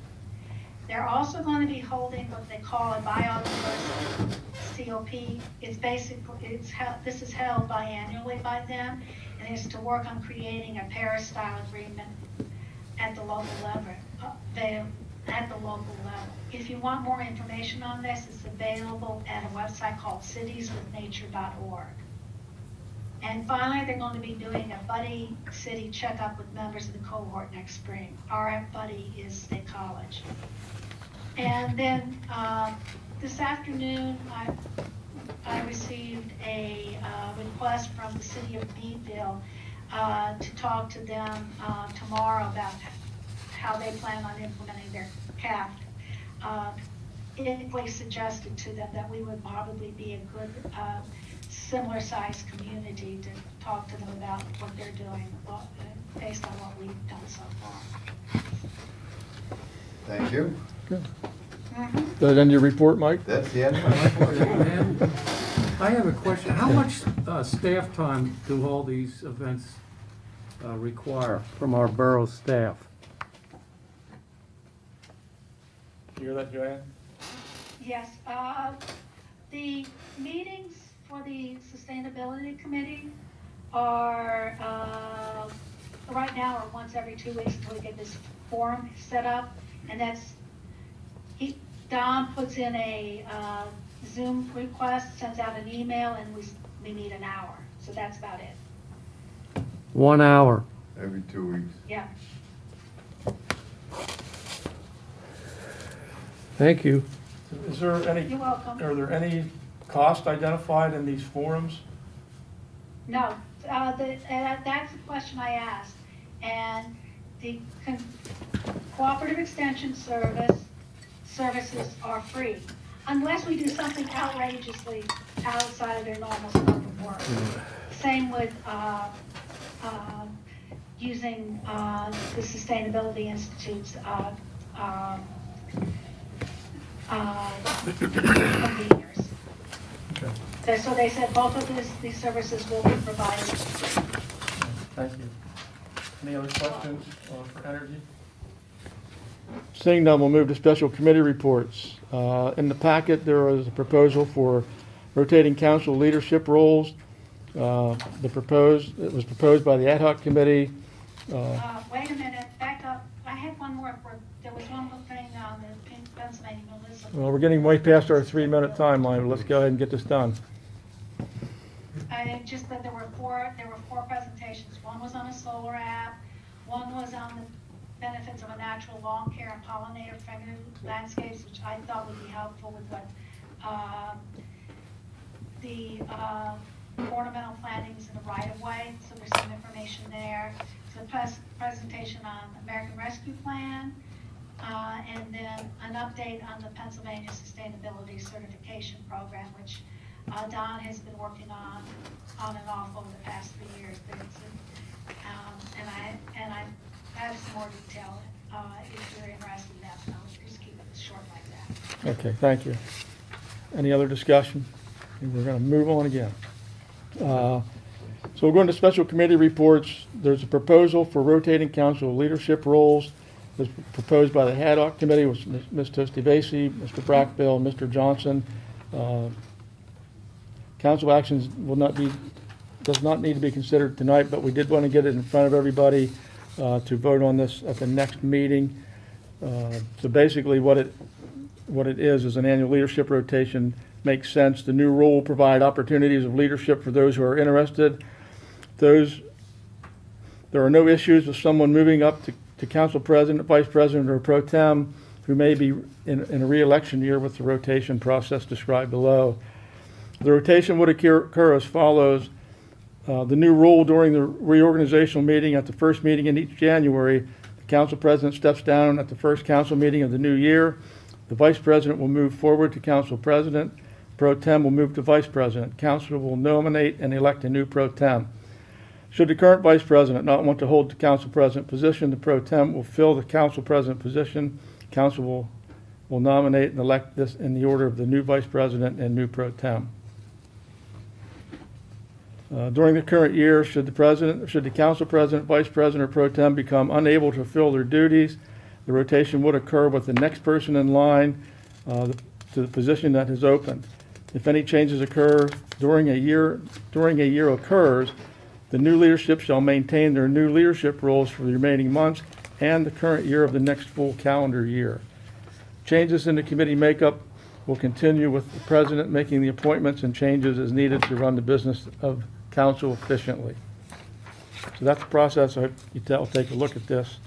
S7: They're also going to be holding what they call a biodiversity COP. It's basically, this is held biannually by them, and it's to work on creating a Paris-style agreement at the local level. If you want more information on this, it's available at a website called citieswithnature.org. And finally, they're going to be doing a buddy city checkup with members of the cohort next spring. Our buddy is State College. And then this afternoon, I received a request from the city of Meadville to talk to them tomorrow about how they plan on implementing their CAFT. It was suggested to them that we would probably be a good similar sized community to talk to them about what they're doing based on what we've done so far.
S4: Thank you.
S11: Does that end your report, Mike?
S4: That's the end of my report.
S8: and I have a question. How much staff time do all these events require from our borough staff?
S11: You hear that, Joanne?
S7: Yes, the meetings for the Sustainability Committee are, right now, are once every 2 weeks until we get this forum set up. And that's, Don puts in a Zoom request, sends out an email, and we meet an hour. So that's about it.
S8: 1 hour.
S4: Every 2 weeks.
S7: Yeah.
S8: Thank you.
S11: Is there any,
S7: You're welcome.
S11: are there any cost identified in these forums?
S7: No, that's the question I asked. And the Cooperative Extension services are free, unless we do something outrageously outside of their normal scope of work. Same with using the Sustainability Institute's conveners.
S11: Okay.
S7: So they said both of these services will be provided.
S11: Thank you. Any other questions for energy? Seeing none, we'll move to special committee reports. In the packet, there was a proposal for rotating council leadership roles. It was proposed by the ad hoc committee.
S7: Wait a minute, back up. I had one more. There was one more thing on the Pennsylvania Municipal.
S11: Well, we're getting way past our 3-minute timeline. Let's go ahead and get this done.
S7: just that there were four presentations. One was on a solar app, one was on the benefits of a natural lawn care and pollinator-friendly landscapes, which I thought would be helpful with what the ornamental plantings in the right-of-way, so there's some information there. So presentation on American Rescue Plan, and then an update on the Pennsylvania Sustainability Certification Program, which Don has been working on and off over the past 3 years. But it's, and I have some more detail if you're interested in that, but I'll just keep it short like that.
S11: Okay, thank you. Any other discussion? We're going to move on again. So we're going to special committee reports. There's a proposal for rotating council leadership roles. It was proposed by the ad hoc committee with Ms. Tosti-Vasey, Mr. Brackbill, and Mr. Johnson. Council actions does not need to be considered tonight, but we did want to get it in front of everybody to vote on this at the next meeting. So basically what it is an annual leadership rotation. Makes sense. The new rule will provide opportunities of leadership for those who are interested. There are no issues with someone moving up to council president, vice president, or pro tem who may be in a re-election year with the rotation process described below. The rotation would occur as follows. The new rule during the reorganizational meeting at the first meeting in each January, the council president steps down at the first council meeting of the new year. The vice president will move forward to council president. Pro tem will move to vice president. Council will nominate and elect a new pro tem. Should the current vice president not want to hold the council president position, the pro tem will fill the council president position. Council will nominate and elect this in the order of the new vice president and new pro tem. During the current year, should the council president, vice president, or pro tem become unable to fulfill their duties, the rotation would occur with the next person in line to the position that is opened. If any changes occur during a year occurs, the new leadership shall maintain their new leadership roles for the remaining months and the current year of the next full calendar year. Changes in the committee makeup will continue with the president making the appointments and changes as needed to run the business of council efficiently. So that's the process. I'll take a look at this.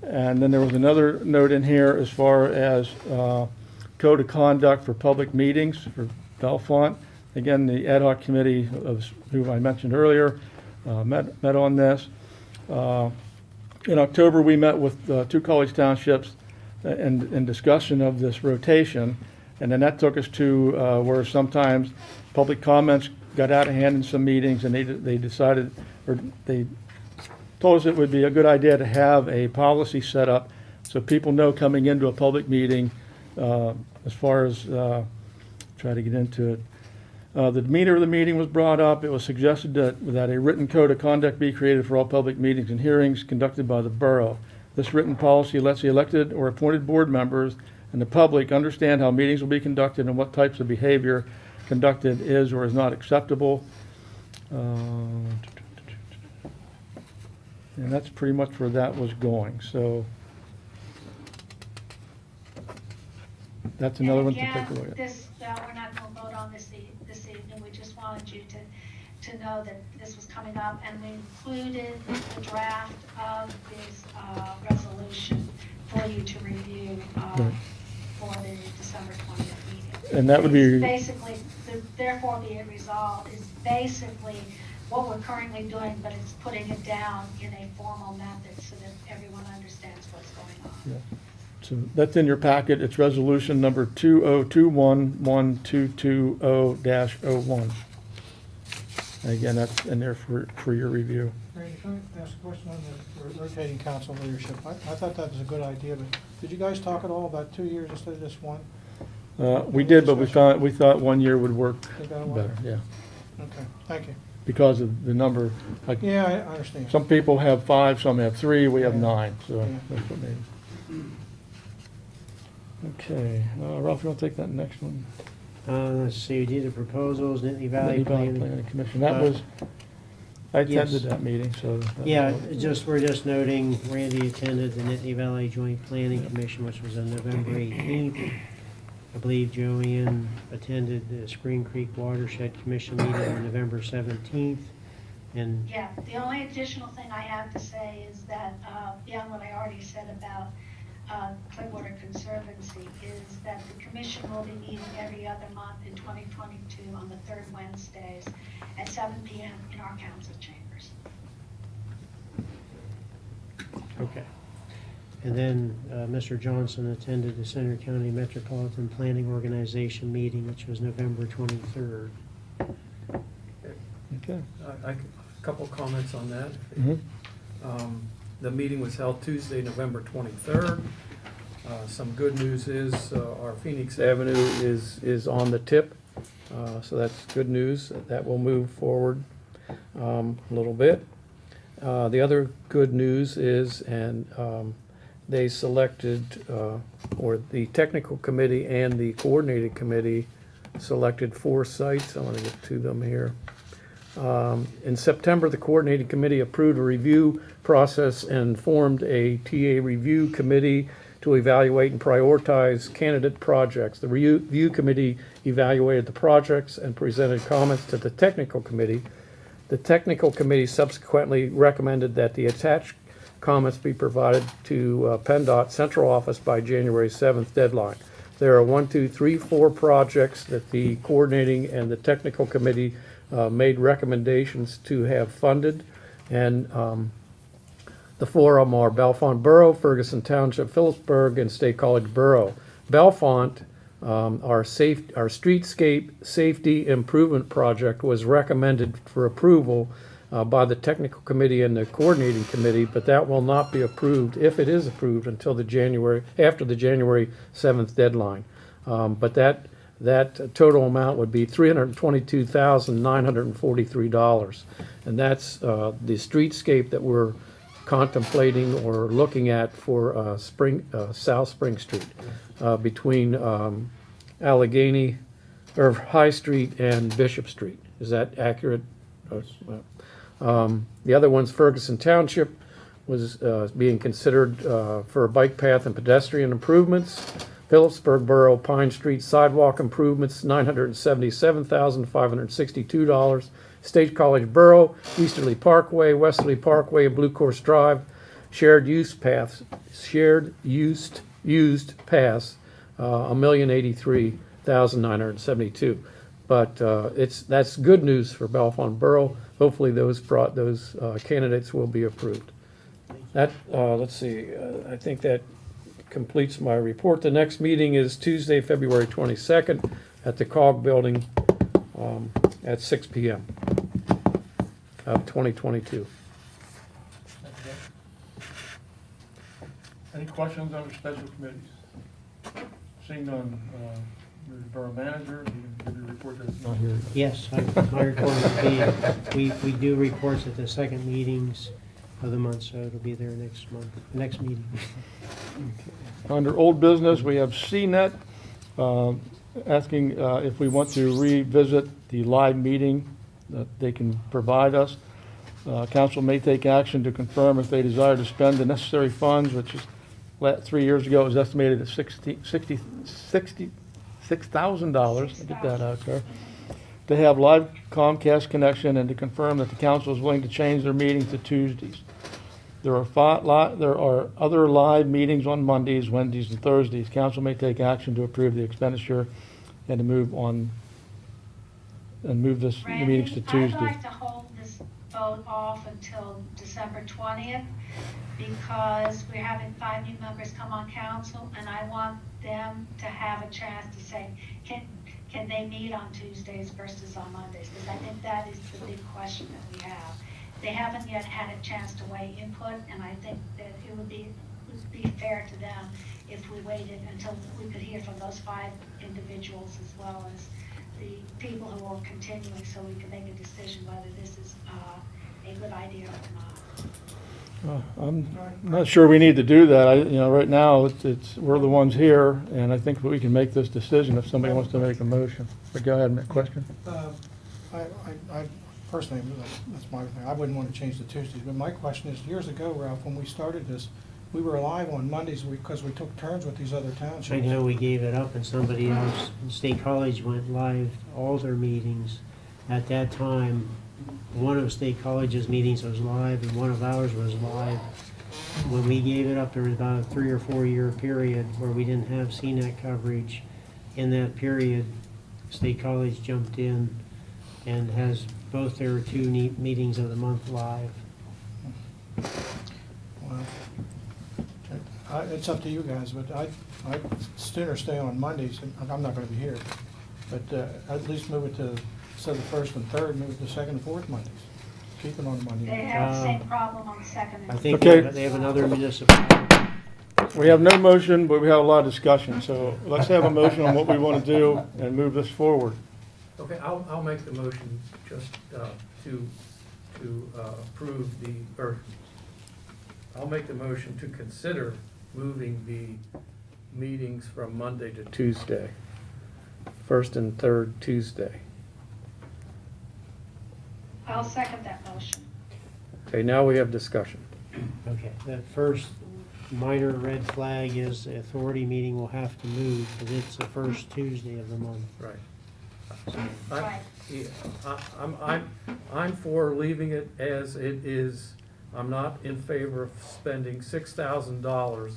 S11: And then there was another note in here as far as code of conduct for public meetings for Bellefonte. Again, the ad hoc committee, who I mentioned earlier, met on this. In October, we met with 2 college townships in discussion of this rotation, and then that took us to where sometimes public comments got out of hand in some meetings, and they decided, or they told us it would be a good idea to have a policy set up so people know coming into a public meeting as far as try to get into it. The demeanor of the meeting was brought up. It was suggested that a written code of conduct be created for all public meetings and hearings conducted by the borough. This written policy lets the elected or appointed board members and the public understand how meetings will be conducted and what types of behavior conducted is or is not acceptable. And that's pretty much where that was going. So that's another one to take a look at.
S7: This, we're not going to vote on this evening. We just wanted you to know that this was coming up, and we included the draft of this resolution for you to review for the December 20th meeting.
S11: And that would be
S7: basically, therefore be it resolved, is basically what we're currently doing, but it's putting it down in a formal method so that everyone understands what's going on.
S11: Yeah. So that's in your packet. It's resolution number 2021-1220-01. Again, that's in there for your review.
S9: Randy, can I ask a question on the rotating council leadership? I thought that was a good idea, but did you guys talk at all about 2 years instead of just one?
S11: We did, but we thought 1 year would work
S9: Think that'll
S11: better.
S9: work?
S11: Yeah,
S9: Okay, thank you.
S11: because of the number. Like
S9: Yeah, I understand.
S11: some people have 5, some have 3. We have
S9: Yeah.
S11: 9. So
S9: Yeah.
S11: that's what made it. Okay, Ralph, you want to take that next one?
S3: Let's see, we did the proposals, Nittany Valley
S11: Nittany Valley
S3: Planning.
S11: Planning Commission. That was, I
S3: Yes.
S11: attended that meeting, so.
S3: Yeah, we're just noting Randy attended the Nittany Valley Joint Planning Commission, which was on November 18th. I believe Joanne attended the Spring Creek Watershed Commission meeting on November 17th. And
S7: Yeah, the only additional thing I have to say is that, beyond what I already said about Clearwater Conservancy, is that the commission will be meeting every other month in 2022 on the third Wednesdays at 7 p.m. in our council chambers.
S3: okay. And then Mr. Johnson attended the Center County Metropolitan Planning Organization meeting, which was November 23rd.
S11: Okay.
S8: A couple comments on that.
S11: Mhm.
S8: The meeting was held Tuesday, November 23rd. Some good news is our Phoenix Avenue is on the tip, so that's good news. That will move forward a little bit. The other good news is, and they selected, or the technical committee and the coordinated committee selected 4 sites. I want to get to them here. In September, the coordinating committee approved a review process and formed a TA review committee to evaluate and prioritize candidate projects. The review committee evaluated the projects and presented comments to the technical committee. The technical committee subsequently recommended that the attached comments be provided to PennDOT central office by January 7th deadline. There are 4 projects that the coordinating and the technical committee made recommendations to have funded, and the 4 of them are Bellefonte Borough, Ferguson Township, Phillipsburg, and State College Borough. Bellefonte, our streetscape safety improvement project, was recommended for approval by the technical committee and the coordinating committee, but that will not be approved, if it is approved, until after the January 7th deadline. But that total amount would be $322,943, and that's the streetscape that we're contemplating or looking at for South Spring Street, between Allegheny or High Street and Bishop Street. Is that accurate? The other one's Ferguson Township was being considered for bike path and pedestrian improvements. Phillipsburg Borough Pine Street sidewalk improvements, $977,562. State College Borough, Easterly Parkway, Westerly Parkway, and Blue Course Drive, shared used paths, $1,083,972. But that's good news for Bellefonte Borough. Hopefully those candidates will be approved. Let's see, I think that completes my report. The next meeting is Tuesday, February 22nd at the COG building at 6 p.m. of 2022.
S11: Any questions on the special committees? Seeing none, the borough manager, you can give your report that's not here.
S3: Yes, my report would be, we do reports at the second meetings of the month, so it'll be there next month, next meeting.
S11: Under old business, we have CNET asking if we want to revisit the live meeting that they can provide us. Council may take action to confirm if they desire to spend the necessary funds, which is 3 years ago it was estimated at $66,000. Get that out there. To have live Comcast connection and to confirm that the council is willing to change their meetings to Tuesdays. There are other live meetings on Mondays, Wednesdays, and Thursdays. Council may take action to approve the expenditure and to move the meetings to Tuesdays.
S7: I'd like to hold this vote off until December 20th because we're having 5 new members come on council, and I want them to have a chance to say, can they meet on Tuesdays versus on Mondays? Because I think that is the big question that we have. They haven't yet had a chance to weigh input, and I think that it would be fair to them if we waited until we could hear from those 5 individuals as well as the people who are continuing, so we can make a decision whether this is a good idea or not.
S11: I'm not sure we need to do that. Right now, we're the ones here, and I think we can make this decision if somebody wants to make a motion. But go ahead, make a question.
S9: I personally, that's my thing. I wouldn't want to change the Tuesdays, but my question is, years ago, Ralph, when we started this, we were live on Mondays because we took turns with these other townships.
S3: I know we gave it up and somebody else, State College went live, all their meetings. At that time, one of State College's meetings was live and one of ours was live. When we gave it up, there was about a 3 or 4 year period where we didn't have CNET coverage. In that period, State College jumped in and has both their 2 meetings of the month live.
S9: Well, it's up to you guys, but I'd sooner stay on Mondays, and I'm not gonna be here. But at least move it to, instead of the first and third, move it to second and fourth Mondays. Keep it on Monday.
S7: They have the same problem on the second and
S3: I think
S11: Okay.
S3: they have another municipality.
S11: We have no motion, but we have a lot of discussion, so let's have a motion on what we want to do and move this forward.
S8: Okay, I'll make the motion just to approve or I'll make the motion to consider moving the meetings from Monday to Tuesday, first and third Tuesday.
S7: I'll second that motion.
S8: Okay, now we have discussion.
S3: Okay, that first minor red flag is the authority meeting will have to move because it's the first Tuesday of the month.
S8: Right.
S7: Right.
S8: I'm for leaving it as it is. I'm not in favor of spending $6,000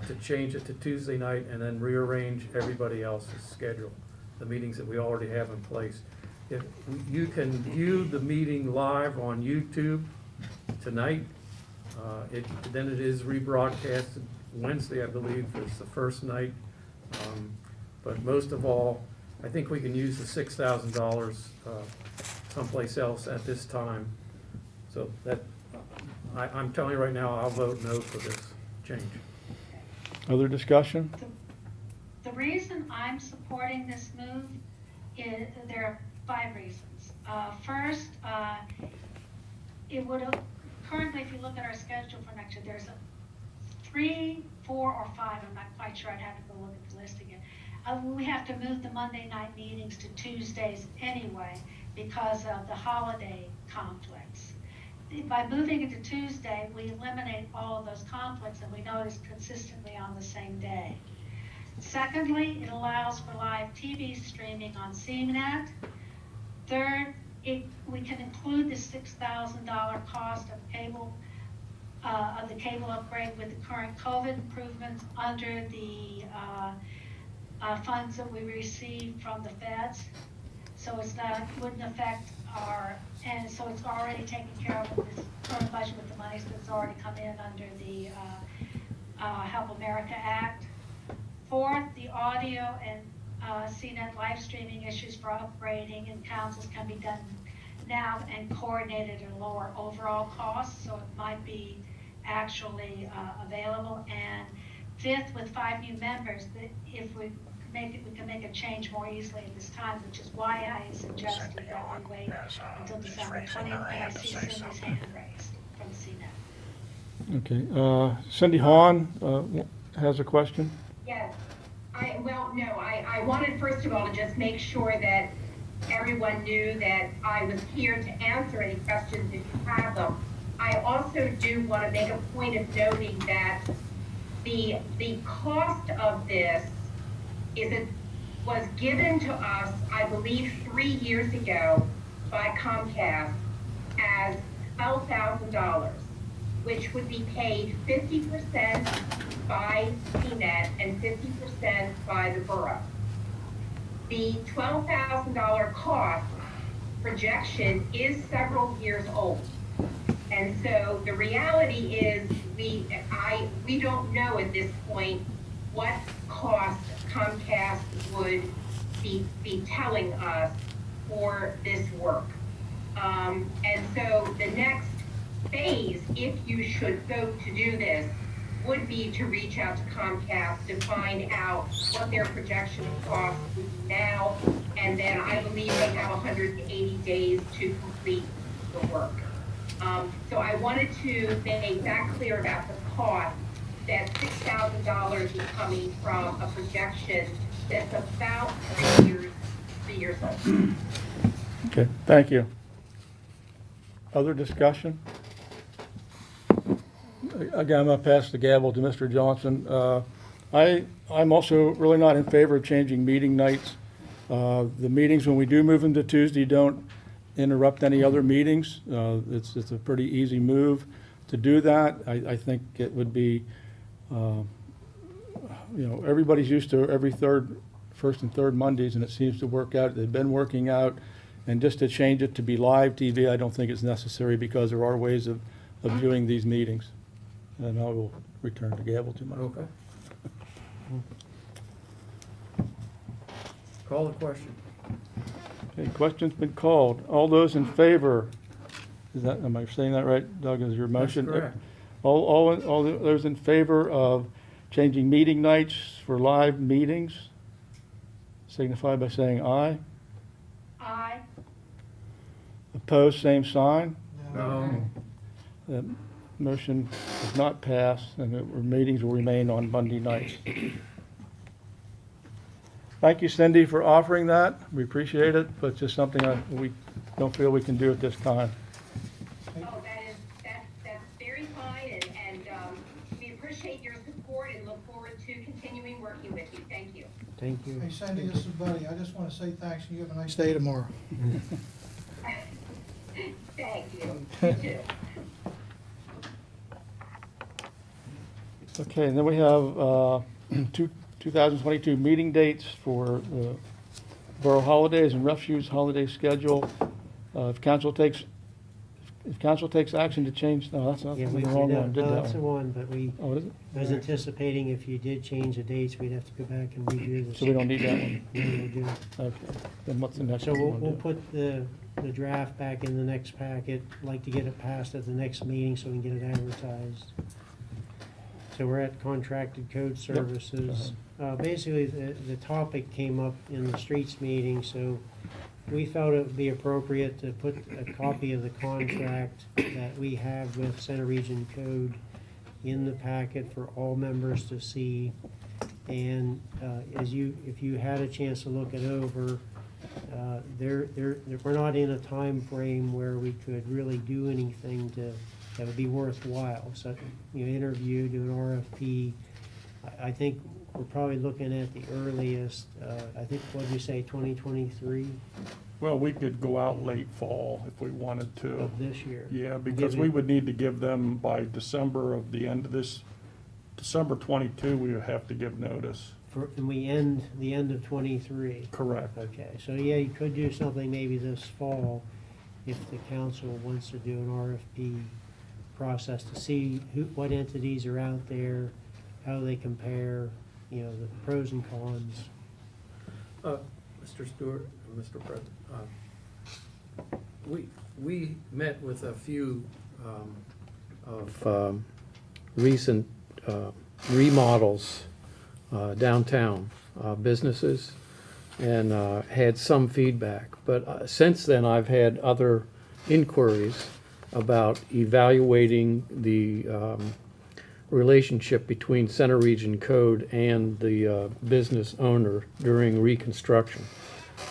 S8: to change it to Tuesday night and then rearrange everybody else's schedule, the meetings that we already have in place. If you can view the meeting live on YouTube tonight, then it is rebroadcasted Wednesday, I believe, is the first night. But most of all, I think we can use the $6,000 someplace else at this time. So that, I'm telling you right now, I'll vote no for this change.
S11: Other discussion?
S7: The reason I'm supporting this move is, there are 5 reasons. First, it would have, currently, if you look at our schedule for next year, there's 3, 4, or 5, I'm not quite sure, I'd have to go look at the list again. We have to move the Monday night meetings to Tuesdays anyway because of the holiday conflicts. By moving it to Tuesday, we eliminate all of those conflicts and we know it's consistently on the same day. Secondly, it allows for live TV streaming on CNET. Third, we can include the $6,000 cost of the cable upgrade with the current COVID improvements under the funds that we receive from the feds. So it's not, wouldn't affect and so it's already taken care of with this current budget with the monies that's already come in under the Help America Act. Fourth, the audio and CNET live streaming issues for upgrading and councils can be done now and coordinated at a lower overall cost, so it might be actually available. And fifth, with 5 new members, that if we can make a change more easily at this time, which is why I suggested that we wait until December 20th, and I see Cindy's hand raised from CNET.
S11: Okay, Cindy Hahn has a question.
S17: Yes. I wanted first of all to just make sure that everyone knew that I was here to answer any questions if you have them. I also do want to make a point of noting that the cost of this was given to us, I believe, 3 years ago by Comcast as $12,000, which would be paid 50% by CNET and 50% by the borough. The $12,000 cost projection is several years old. And so the reality is we don't know at this point what cost Comcast would be telling us for this work. And so the next phase, if you should vote to do this, would be to reach out to Comcast to find out what their projection of cost would be now, and then I believe they have 180 days to complete the work. So I wanted to make that clear about the cost, that $6,000 is coming from a projection that's about 3 years old.
S11: Okay, thank you. Other discussion? again, I'm going to pass the gavel to Mr. Johnson. I'm also really not in favor of changing meeting nights. The meetings, when we do move them to Tuesday, don't interrupt any other meetings. It's a pretty easy move to do that. I think it would be, everybody's used to every first and third Mondays, and it seems to work out. They've been working out. And just to change it to be live TV, I don't think it's necessary because there are ways of viewing these meetings. And I will return the gavel to my.
S8: Okay. Call the question.
S11: Okay, question's been called. All those in favor, am I saying that right, Doug, is your motion?
S8: That's correct.
S11: All those in favor of changing meeting nights for live meetings, signify by saying aye.
S7: Aye.
S11: Opposed, same sign.
S8: No.
S11: The motion does not pass, and the meetings will remain on Monday nights. Thank you, Cindy, for offering that. We appreciate it, but it's just something we don't feel we can do at this time.
S17: Oh, that's very fine, and we appreciate your support and look forward to continuing working with you. Thank you.
S3: Thank you.
S9: Hey Sandy, this is Buddy. I just want to say thanks and you have a nice day tomorrow.
S17: Thank you. You too.
S11: Okay, and then we have 2022 meeting dates for the borough holidays and refuse holiday schedule. If council takes action to change, no, that's not the
S3: Yeah,
S11: wrong one. Did
S3: no,
S11: that
S3: that's the one, but
S11: Oh, is it?
S3: I was anticipating if you did change the dates, we'd have to go back and redo this.
S11: So we don't need that one?
S3: No, we'll do it.
S11: Okay, then what's the next
S3: So
S11: one?
S3: we'll,
S11: we'll
S3: we'll
S11: do?
S3: put the draft back in the next packet, like to get it passed at the next meeting so we can get it advertised. So we're at contracted code services. Basically, the topic came up in the streets meeting, so we felt it would be appropriate to put a copy of the contract that we have with Center Region Code in the packet for all members to see. And if you had a chance to look it over, we're not in a time frame where we could really do anything that would be worthwhile. So, interview, do an RFP. I think we're probably looking at the earliest, I think, what did you say, 2023
S1: Well, we could go out late fall if we wanted to.
S3: of this year?
S1: Yeah, because we would need to give them by December 22, we would have to give notice.
S3: And we end the end of 23.
S1: Correct.
S3: Okay, so yeah, you could do something maybe this fall if the council wants to do an RFP process to see what entities are out there, how they compare, the pros and cons.
S8: Mr. Stewart, Mr. President, we met with a few of recent remodels downtown businesses and had some feedback. But since then, I've had other inquiries about evaluating the relationship between Center Region Code and the business owner during reconstruction.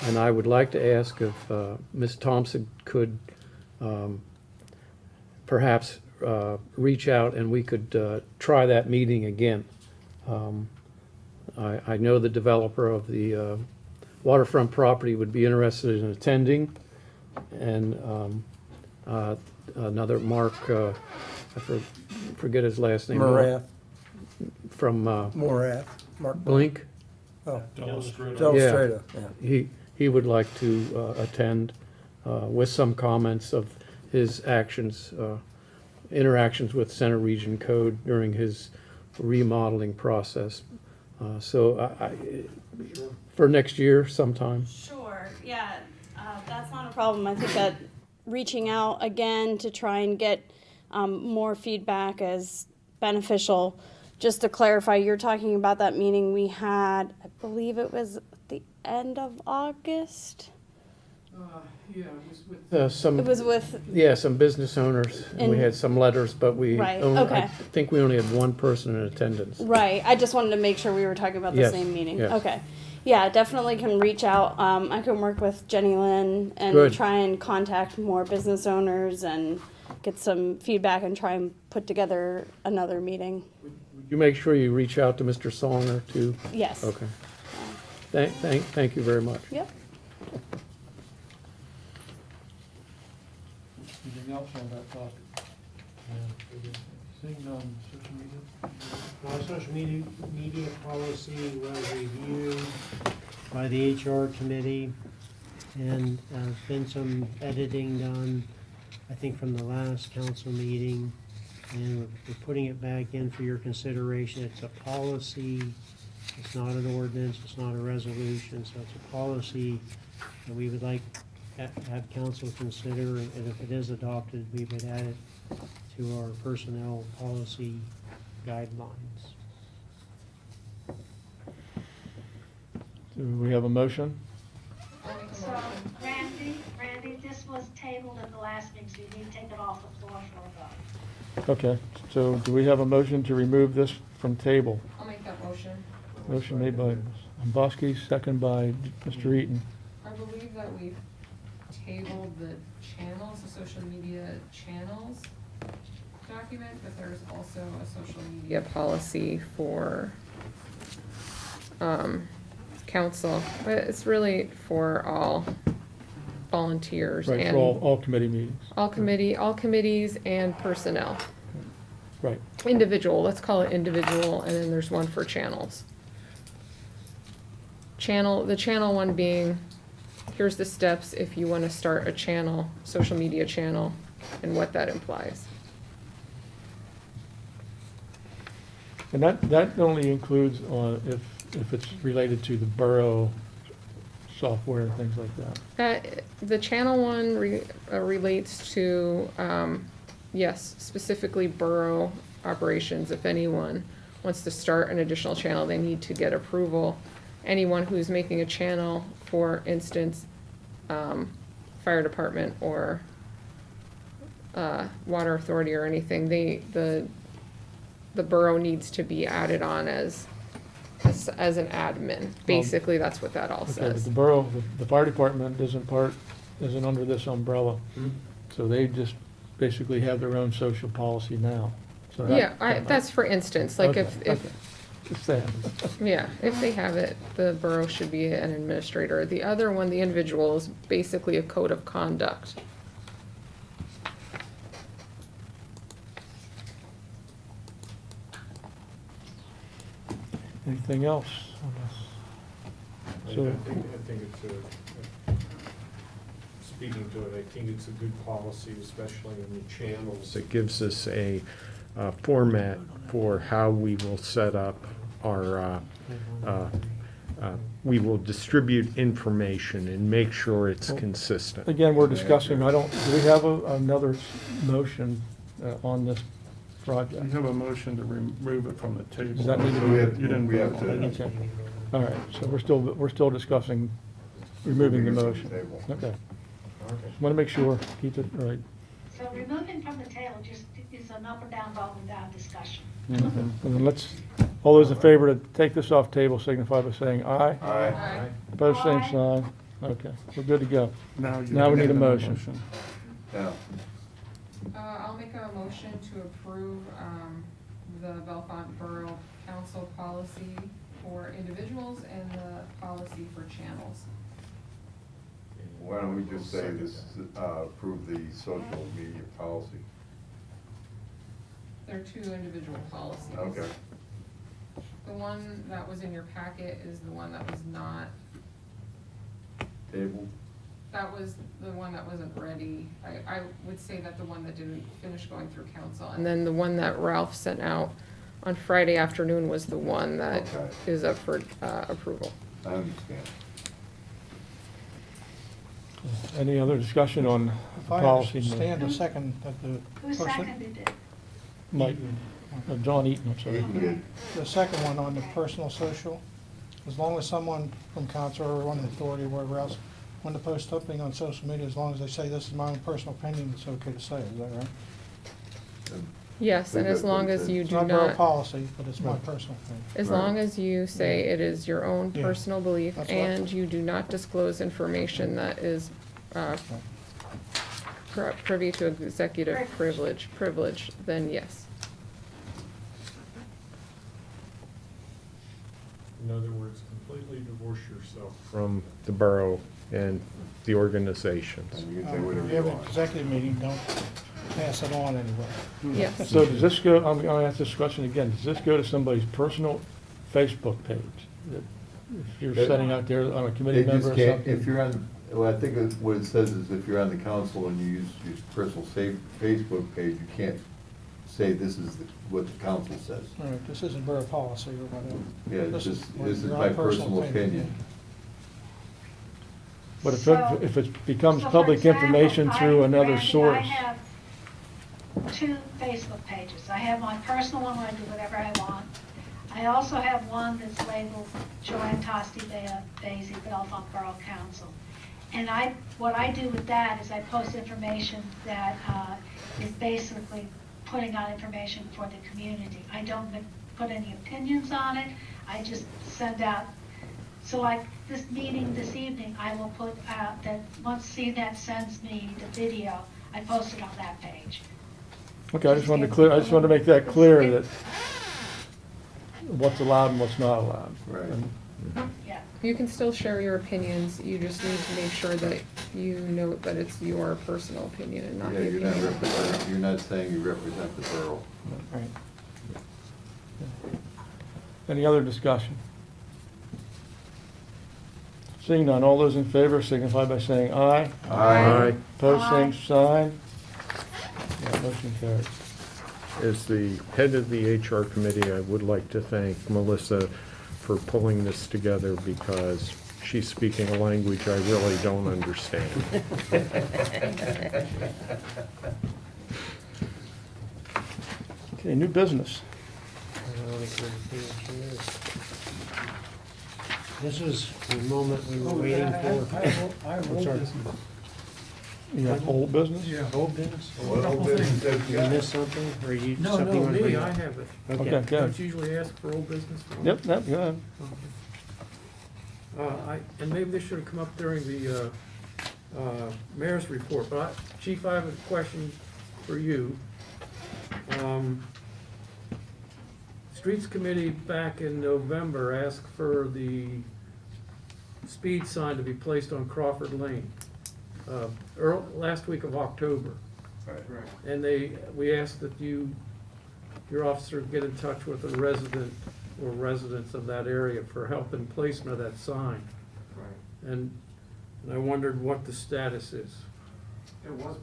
S8: And I would like to ask if Ms. Thompson could perhaps reach out and we could try that meeting again. I know the developer of the waterfront property would be interested in attending, and another Mark, I forget his last name.
S15: Morath.
S8: From
S15: Morath. Mark
S8: Blink.
S15: Oh,
S1: Delustrator.
S15: Delustrator, yeah.
S8: He would like to attend with some comments of his actions, interactions with Center Region Code during his remodeling process. So for next year sometime.
S18: Sure, yeah, that's not a problem. I think that reaching out again to try and get more feedback is beneficial. Just to clarify, you're talking about that meeting we had, I believe it was the end of August?
S8: Yeah, it was with some.
S18: It was with.
S8: Yeah, some business owners. And we had some letters, but we
S18: Right,
S8: only,
S18: okay.
S8: I think we only had one person in attendance.
S18: Right, I just wanted to make sure we were talking about the
S8: Yes,
S18: same meeting.
S8: yes.
S18: Okay. Yeah, definitely can reach out. I can work with Jenny Lynn and
S8: Good.
S18: try and contact more business owners and get some feedback and try and put together another meeting.
S8: You make sure you reach out to Mr. Songer too?
S18: Yes.
S8: Okay. Thank you very much.
S18: Yep.
S11: Anything else on that topic? Seeing none, social media?
S3: Social media policy was reviewed by the HR committee, and there's been some editing done, I think, from the last council meeting, and we're putting it back in for your consideration. It's a policy, it's not an ordinance, it's not a resolution, so it's a policy that we would like have council consider, and if it is adopted, we would add it to our personnel policy guidelines.
S11: Do we have a motion?
S7: So, Randy, this was tabled at the last meeting, so you need to take it off the floor for a vote.
S11: Okay, so do we have a motion to remove this from table?
S5: I'll make that motion.
S11: Motion made by Bosky, second by Mr. Eaton.
S5: I believe that we tabled the channels, the social media channels document, but there's also a social media policy for council. But it's really for all volunteers
S11: Right,
S5: and
S11: for all committee meetings.
S5: all committees and personnel.
S11: Right.
S5: Individual, let's call it individual, and then there's one for channels. The channel one being, here's the steps if you want to start a channel, social media channel, and what that implies.
S11: And that only includes if it's related to the borough software and things like that.
S5: The channel one relates to, yes, specifically borough operations. If anyone wants to start an additional channel, they need to get approval. Anyone who's making a channel, for instance, fire department or water authority or anything, the borough needs to be added on as an admin. Basically, that's what that all
S11: Okay, but
S5: says.
S11: the borough, the fire department isn't under this umbrella. So they just basically have their own social policy now. So that-
S5: That's for instance, like
S11: Okay,
S5: if
S11: okay. Just that.
S5: yeah, if they have it, the borough should be an administrator. The other one, the individual, is basically a code of conduct.
S11: Anything else on this? So,
S14: I think it's speaking to it, I think it's a good policy, especially in the channels. It gives us a format for how we will set up our, we will distribute information and make sure it's consistent.
S11: again, we're discussing, do we have another motion on this project?
S1: You have a motion to remove it from the table.
S11: Does that need to
S4: So
S11: be?
S1: You didn't
S4: we have
S1: vote on it.
S4: to.
S11: Okay. All right, so we're still discussing removing the motion. Okay. Want to make sure, keep it right.
S7: So removing from the table just is an up or down vote without discussion.
S11: And then all those in favor to take this off table signify by saying aye.
S4: Aye.
S11: Opposed, same sign. Okay, we're good to go. Now we need a motion.
S4: Now,
S5: I'll make a motion to approve the Bellefonte Borough Council policy for individuals and the policy for channels.
S4: why don't we just say this, approve the social media policy?
S5: They're two individual policies.
S4: Okay.
S5: The one that was in your packet is the one that was not,
S4: Table?
S5: that was the one that wasn't ready. I would say that the one that didn't finish going through council. And then the one that Ralph sent out on Friday afternoon was the one that
S4: Okay.
S5: is up for approval.
S4: I understand.
S11: Any other discussion on
S9: If
S11: the
S9: I
S11: policy?
S9: understand a second that the
S7: Who
S9: person,
S7: seconded it?
S11: Mike, John Eaton, I'm sorry.
S4: Eaton did.
S9: the second one on the personal social, as long as someone from council or on the authority or wherever else, when to post something on social media, as long as they say this is my own personal opinion, it's okay to say, is that right?
S5: Yes, and as long as you
S9: It's
S5: do
S9: not borough
S5: not,
S9: policy, but it's my personal thing.
S5: as long as you say it is your own
S9: Yeah.
S5: personal belief
S9: That's what-
S5: and you do not disclose information that is privy to executive privilege, then yes.
S14: In other words, completely divorce yourself from the borough and the organizations.
S9: If you have an executive meeting, don't pass it on anywhere.
S5: Yes.
S11: So does this go, I'm gonna ask this question again, does this go to somebody's personal Facebook page? That If you're setting out there on a committee
S4: They
S11: member or
S4: just can't,
S11: something?
S4: if you're on, well, I think what it says is if you're on the council and you use your personal Facebook page, you can't say this is what the council says.
S9: All right, this isn't borough policy or whatever.
S4: Yeah, it's just, this is
S9: your
S4: my
S9: own
S4: personal opinion.
S11: But if
S7: So-
S11: if it becomes
S7: So, for
S11: public
S7: example,
S11: information through another
S7: Randy,
S11: source.
S7: I have 2 Facebook pages. I have my personal one where I do whatever I want. I also have one that's labeled Joanne Tosti Daisy, Bellefonte Borough Council. And what I do with that is I post information that is basically putting out information for the community. I don't put any opinions on it. I just send out, so like this meeting this evening, I will put out that once CNET sends me the video, I post it on that page.
S11: Okay, I just wanted to make that clear that what's allowed and what's not allowed.
S4: Right.
S11: And-
S7: Yeah.
S5: You can still share your opinions, you just need to make sure that you note that it's your personal opinion and not
S4: Yeah,
S5: the
S4: you're not
S5: opinion of the borough.
S4: representing, you're not saying you represent the borough.
S11: Right. Any other discussion? Seeing none, all those in favor signify by saying aye.
S14: Aye.
S11: Opposed, same
S7: Aye.
S11: sign. Yeah, motion carries.
S14: As the head of the HR committee, I would like to thank Melissa for pulling this together because she's speaking a language I really don't understand.
S11: Okay, new business.
S3: This is the moment we were waiting for. I'm sorry.
S11: You got old business?
S8: Yeah.
S3: Old business?
S8: Did
S3: You missed something, or you,
S8: No,
S3: something you
S8: no,
S3: want to bring
S8: me,
S3: up?
S8: I have it.
S11: Okay,
S3: Okay.
S11: good.
S8: Don't you usually ask for old business?
S11: Yep, go ahead.
S8: And maybe this should have come up during the mayor's report, but Chief, I have a question for you. Streets Committee back in November asked for the speed sign to be placed on Crawford Lane, last week of October.
S4: Right.
S8: And we asked that your officer get in touch with a resident or residents of that area for help in placement of that sign.
S6: Right.
S8: And I wondered what the status is.
S6: It was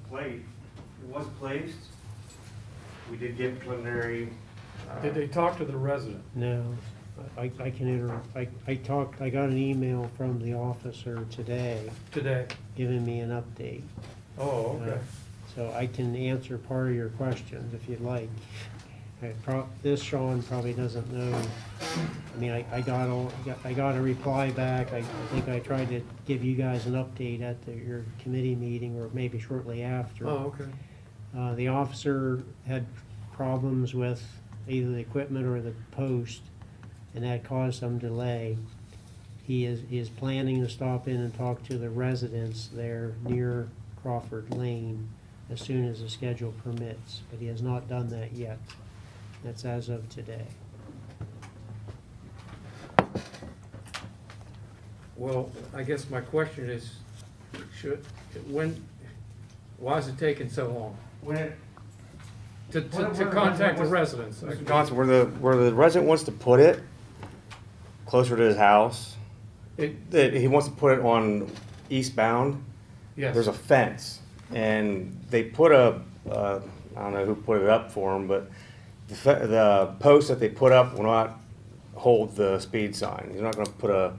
S6: placed. We did get preliminary.
S8: Did they talk to the resident?
S3: No, I can interrupt. I got an email from the officer today
S8: Today?
S3: giving me an update.
S8: Oh, okay.
S3: So I can answer part of your questions if you'd like. This Sean probably doesn't know. I mean, I got a reply back. I think I tried to give you guys an update at your committee meeting or maybe shortly after.
S8: Oh, okay.
S3: The officer had problems with either the equipment or the post, and that caused some delay. He is planning to stop in and talk to the residents there near Crawford Lane as soon as the schedule permits, but he has not done that yet. That's as of today.
S8: Well, I guess my question is, why is it taking so long
S6: When it,
S8: to contact the residents?
S6: Mr. Johnson, where the resident wants to put it, closer to his house, that he wants to put it on eastbound,
S8: Yes.
S6: there's a fence. And they put I don't know who put it up for him, but the post that they put up will not hold the speed sign. You're not gonna put a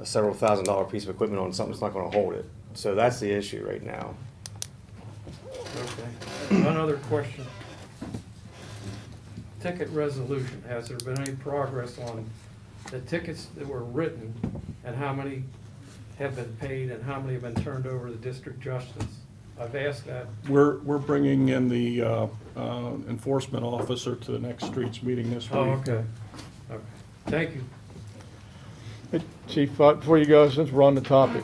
S6: several $1,000 piece of equipment on something that's not gonna hold it. So that's the issue right now.
S8: Okay. One other question. Ticket resolution, has there been any progress on the tickets that were written and how many have been paid and how many have been turned over to district justice? I've asked that.
S1: We're bringing in the enforcement officer to the next streets meeting this week.
S8: Oh, okay. Okay. Thank you.
S11: Hey, Chief, before you go, since we're on the topic,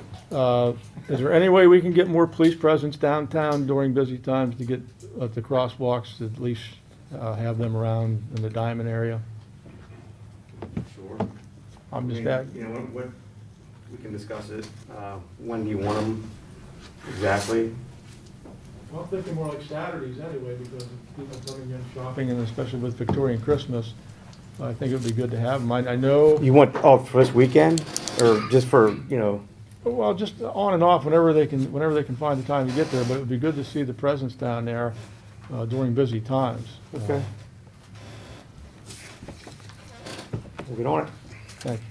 S11: Is there any way we can get more police presence downtown during busy times to get at the crosswalks, to at least have them around in the Diamond area?
S6: Sure.
S11: I'm just
S6: I mean,
S11: asking.
S6: you know, we can discuss it. When do you want them exactly?
S11: Well, I'm thinking more like Saturdays anyway, because of people coming in shopping, and especially with Victorian Christmas, I think it would be good to have them. I know,
S6: You want, oh, for this weekend, or just for, you know?
S11: well, just on and off whenever they can find the time to get there, but it would be good to see the presence down there during busy times.
S6: Okay. We'll get on it.
S11: Thank you.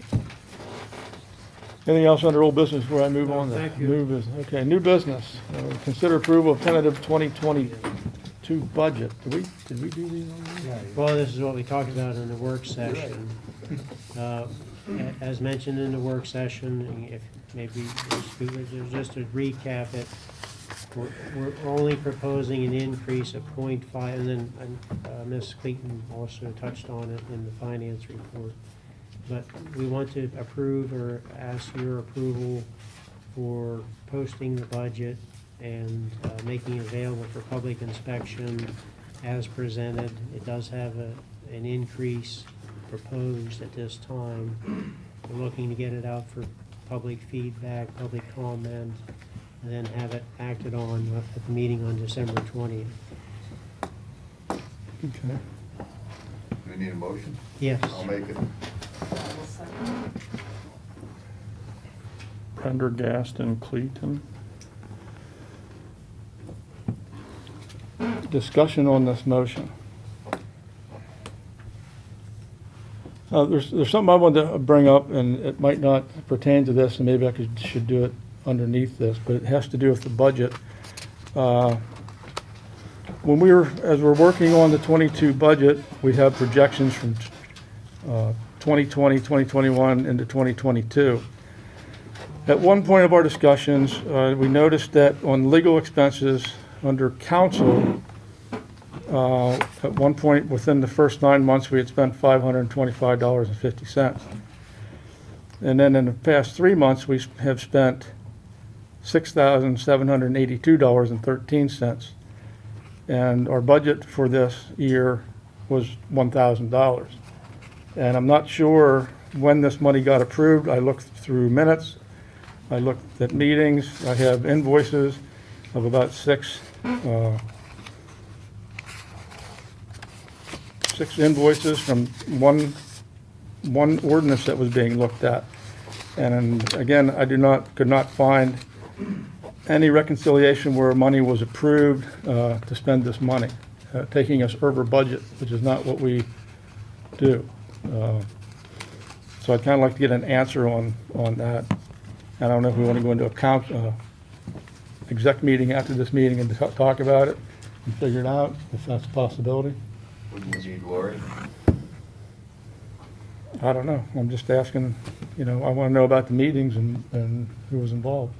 S11: Anything else under old business before I move on to
S3: thank you.
S11: new business? Okay, new business. Consider approval of tentative 2022 budget. Did we do these already?
S3: Well, this is what we talked about in the work session. As mentioned in the work session, if maybe just to recap it, we're only proposing an increase of 0.5, and then Ms. Clayton also touched on it in the finance report. But we want to approve or ask your approval for posting the budget and making it available for public inspection as presented. It does have an increase proposed at this time. We're looking to get it out for public feedback, public comment, and then have it acted on at the meeting on December 20th.
S11: Okay.
S4: We need a motion?
S3: Yes.
S4: I'll make it.
S1: Prendergast and Clayton.
S11: Discussion on this motion. There's something I wanted to bring up, and it might not pertain to this, and maybe I should do it underneath this, but it has to do with the budget. As we're working on the 22 budget, we have projections from 2020, 2021 into 2022. At one point of our discussions, we noticed that on legal expenses under counsel, at one point within the first 9 months, we had spent $525.50. And then in the past 3 months, we have spent $6,782.13. And our budget for this year was $1,000. And I'm not sure when this money got approved. I looked through minutes. I looked at meetings. I have invoices of about six invoices from one ordinance that was being looked at. And again, I could not find any reconciliation where money was approved to spend this money, taking us over budget, which is not what we do. So I'd kind of like to get an answer on that. I don't know if we want to go into a exec meeting after this meeting and talk about it and figure it out, if that's a possibility.
S4: Wouldn't we need Lori?
S11: I don't know. I'm just asking, I want to know about the meetings and who was involved.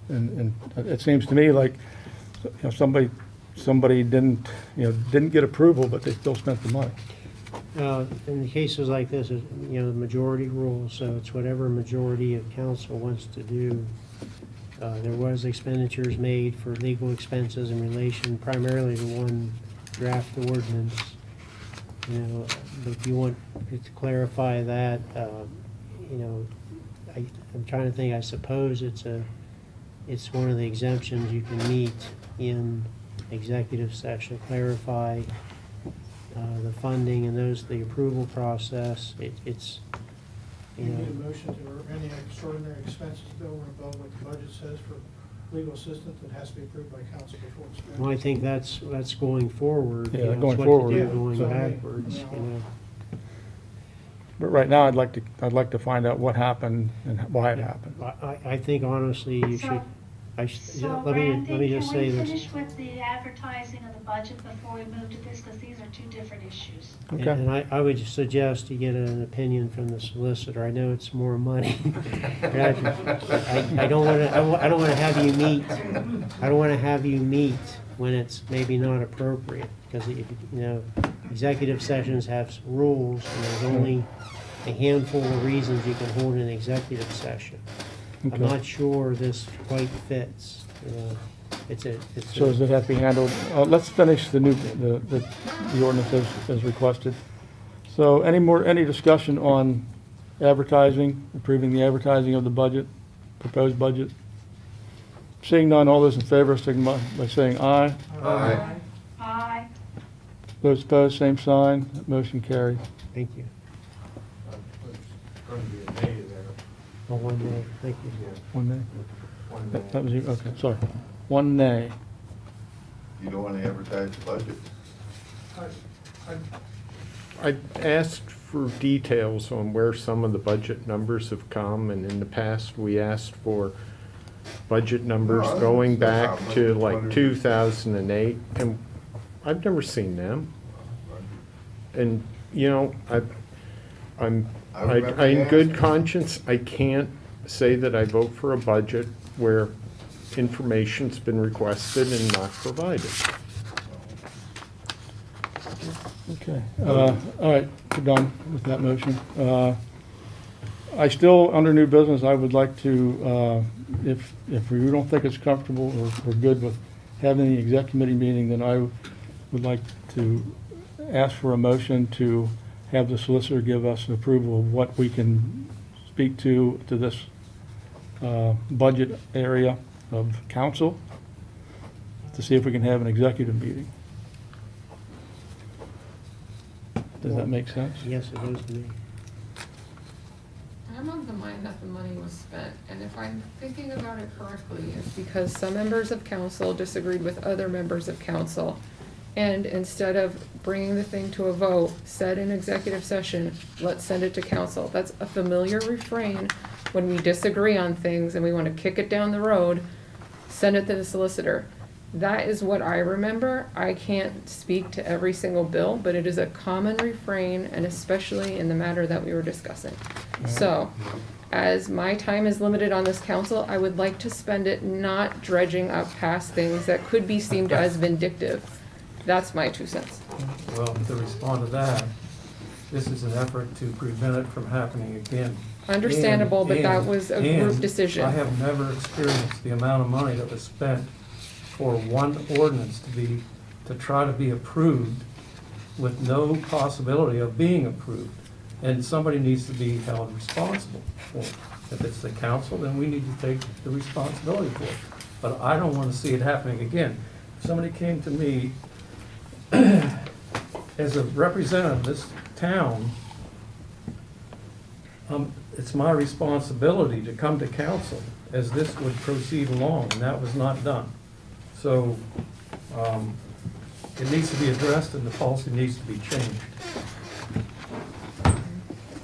S11: And it seems to me like, somebody didn't get approval, but they still spent the money.
S3: In cases like this, the majority rule, so it's whatever majority of council wants to do. There was expenditures made for legal expenses in relation primarily to one draft ordinance. But if you want to clarify that, I'm trying to think, I suppose it's one of the exemptions you can meet in executive session, clarify the funding and the approval process. It's
S9: You need a motion or any extraordinary expenses over and above what the budget says for legal assistance that has to be approved by council before it's spent.
S3: Well, I think that's going forward.
S11: Yeah,
S3: It's
S11: going
S3: what to
S11: forward.
S3: do
S11: Yeah.
S3: going
S9: So,
S3: backwards.
S11: But right now, I'd like to find out what happened and why it happened.
S3: I think honestly, you should.
S7: So
S3: Let me
S7: Brandon,
S3: just
S7: can
S3: say
S7: we
S3: this.
S7: finish with the advertising of the budget before we move to this, because these are two different issues.
S11: Okay.
S3: And I would suggest you get an opinion from the solicitor. I know it's more money. I don't want to have you meet. I don't want to have you meet when it's maybe not appropriate, because executive sessions have rules, and there's only a handful of reasons you can hold an executive session. I'm
S11: Okay.
S3: not sure this quite fits. It's a,
S11: So does it have to be handled? Let's finish the ordinance as requested. So any discussion on advertising, approving the advertising of the budget, proposed budget? Seeing none, all those in favor, signify by saying aye.
S15: Aye.
S7: Aye.
S11: Those opposed, same sign. Motion carried.
S3: Thank you.
S6: Going to be a nay there.
S3: Oh, one day, thank you.
S11: One nay?
S6: One
S11: That was you, okay, sorry. One nay.
S4: You don't want to advertise the budget?
S14: I asked for details on where some of the budget numbers have come, and in the past, we asked for budget numbers
S4: No,
S14: going
S4: that's no
S14: back
S4: problem.
S14: to like 2008, and I've never seen them. And, you know, in good conscience, I can't say that I vote for a budget where information's been requested and not provided.
S11: Okay, all right, we're done with that motion. I still, under new business, I would like to, if we don't think it's comfortable or we're good with having the exec committee meeting, then I would like to ask for a motion to have the solicitor give us an approval of what we can speak to this budget area of council, to see if we can have an executive meeting. Does that make sense?
S3: Yes, it does to me.
S5: I'm of the mind that the money was spent, and if I'm thinking about it correctly, it's because some members of council disagreed with other members of council. And instead of bringing the thing to a vote, said in executive session, let's send it to council. That's a familiar refrain when we disagree on things and we want to kick it down the road, send it to the solicitor. That is what I remember. I can't speak to every single bill, but it is a common refrain, and especially in the matter that we were discussing. So, as my time is limited on this council, I would like to spend it not dredging up past things that could be seen as vindictive. That's my 2 cents.
S8: Well, to respond to that, this is an effort to prevent it from happening again.
S5: Understandable, but that was a group decision.
S8: I have never experienced the amount of money that was spent for one ordinance to try to be approved with no possibility of being approved. And somebody needs to be held responsible for it. If it's the council, then we need to take the responsibility for it. But I don't want to see it happening again. If somebody came to me as a representative of this town, it's my responsibility to come to council as this would proceed along, and that was not done. So it needs to be addressed and the policy needs to be changed.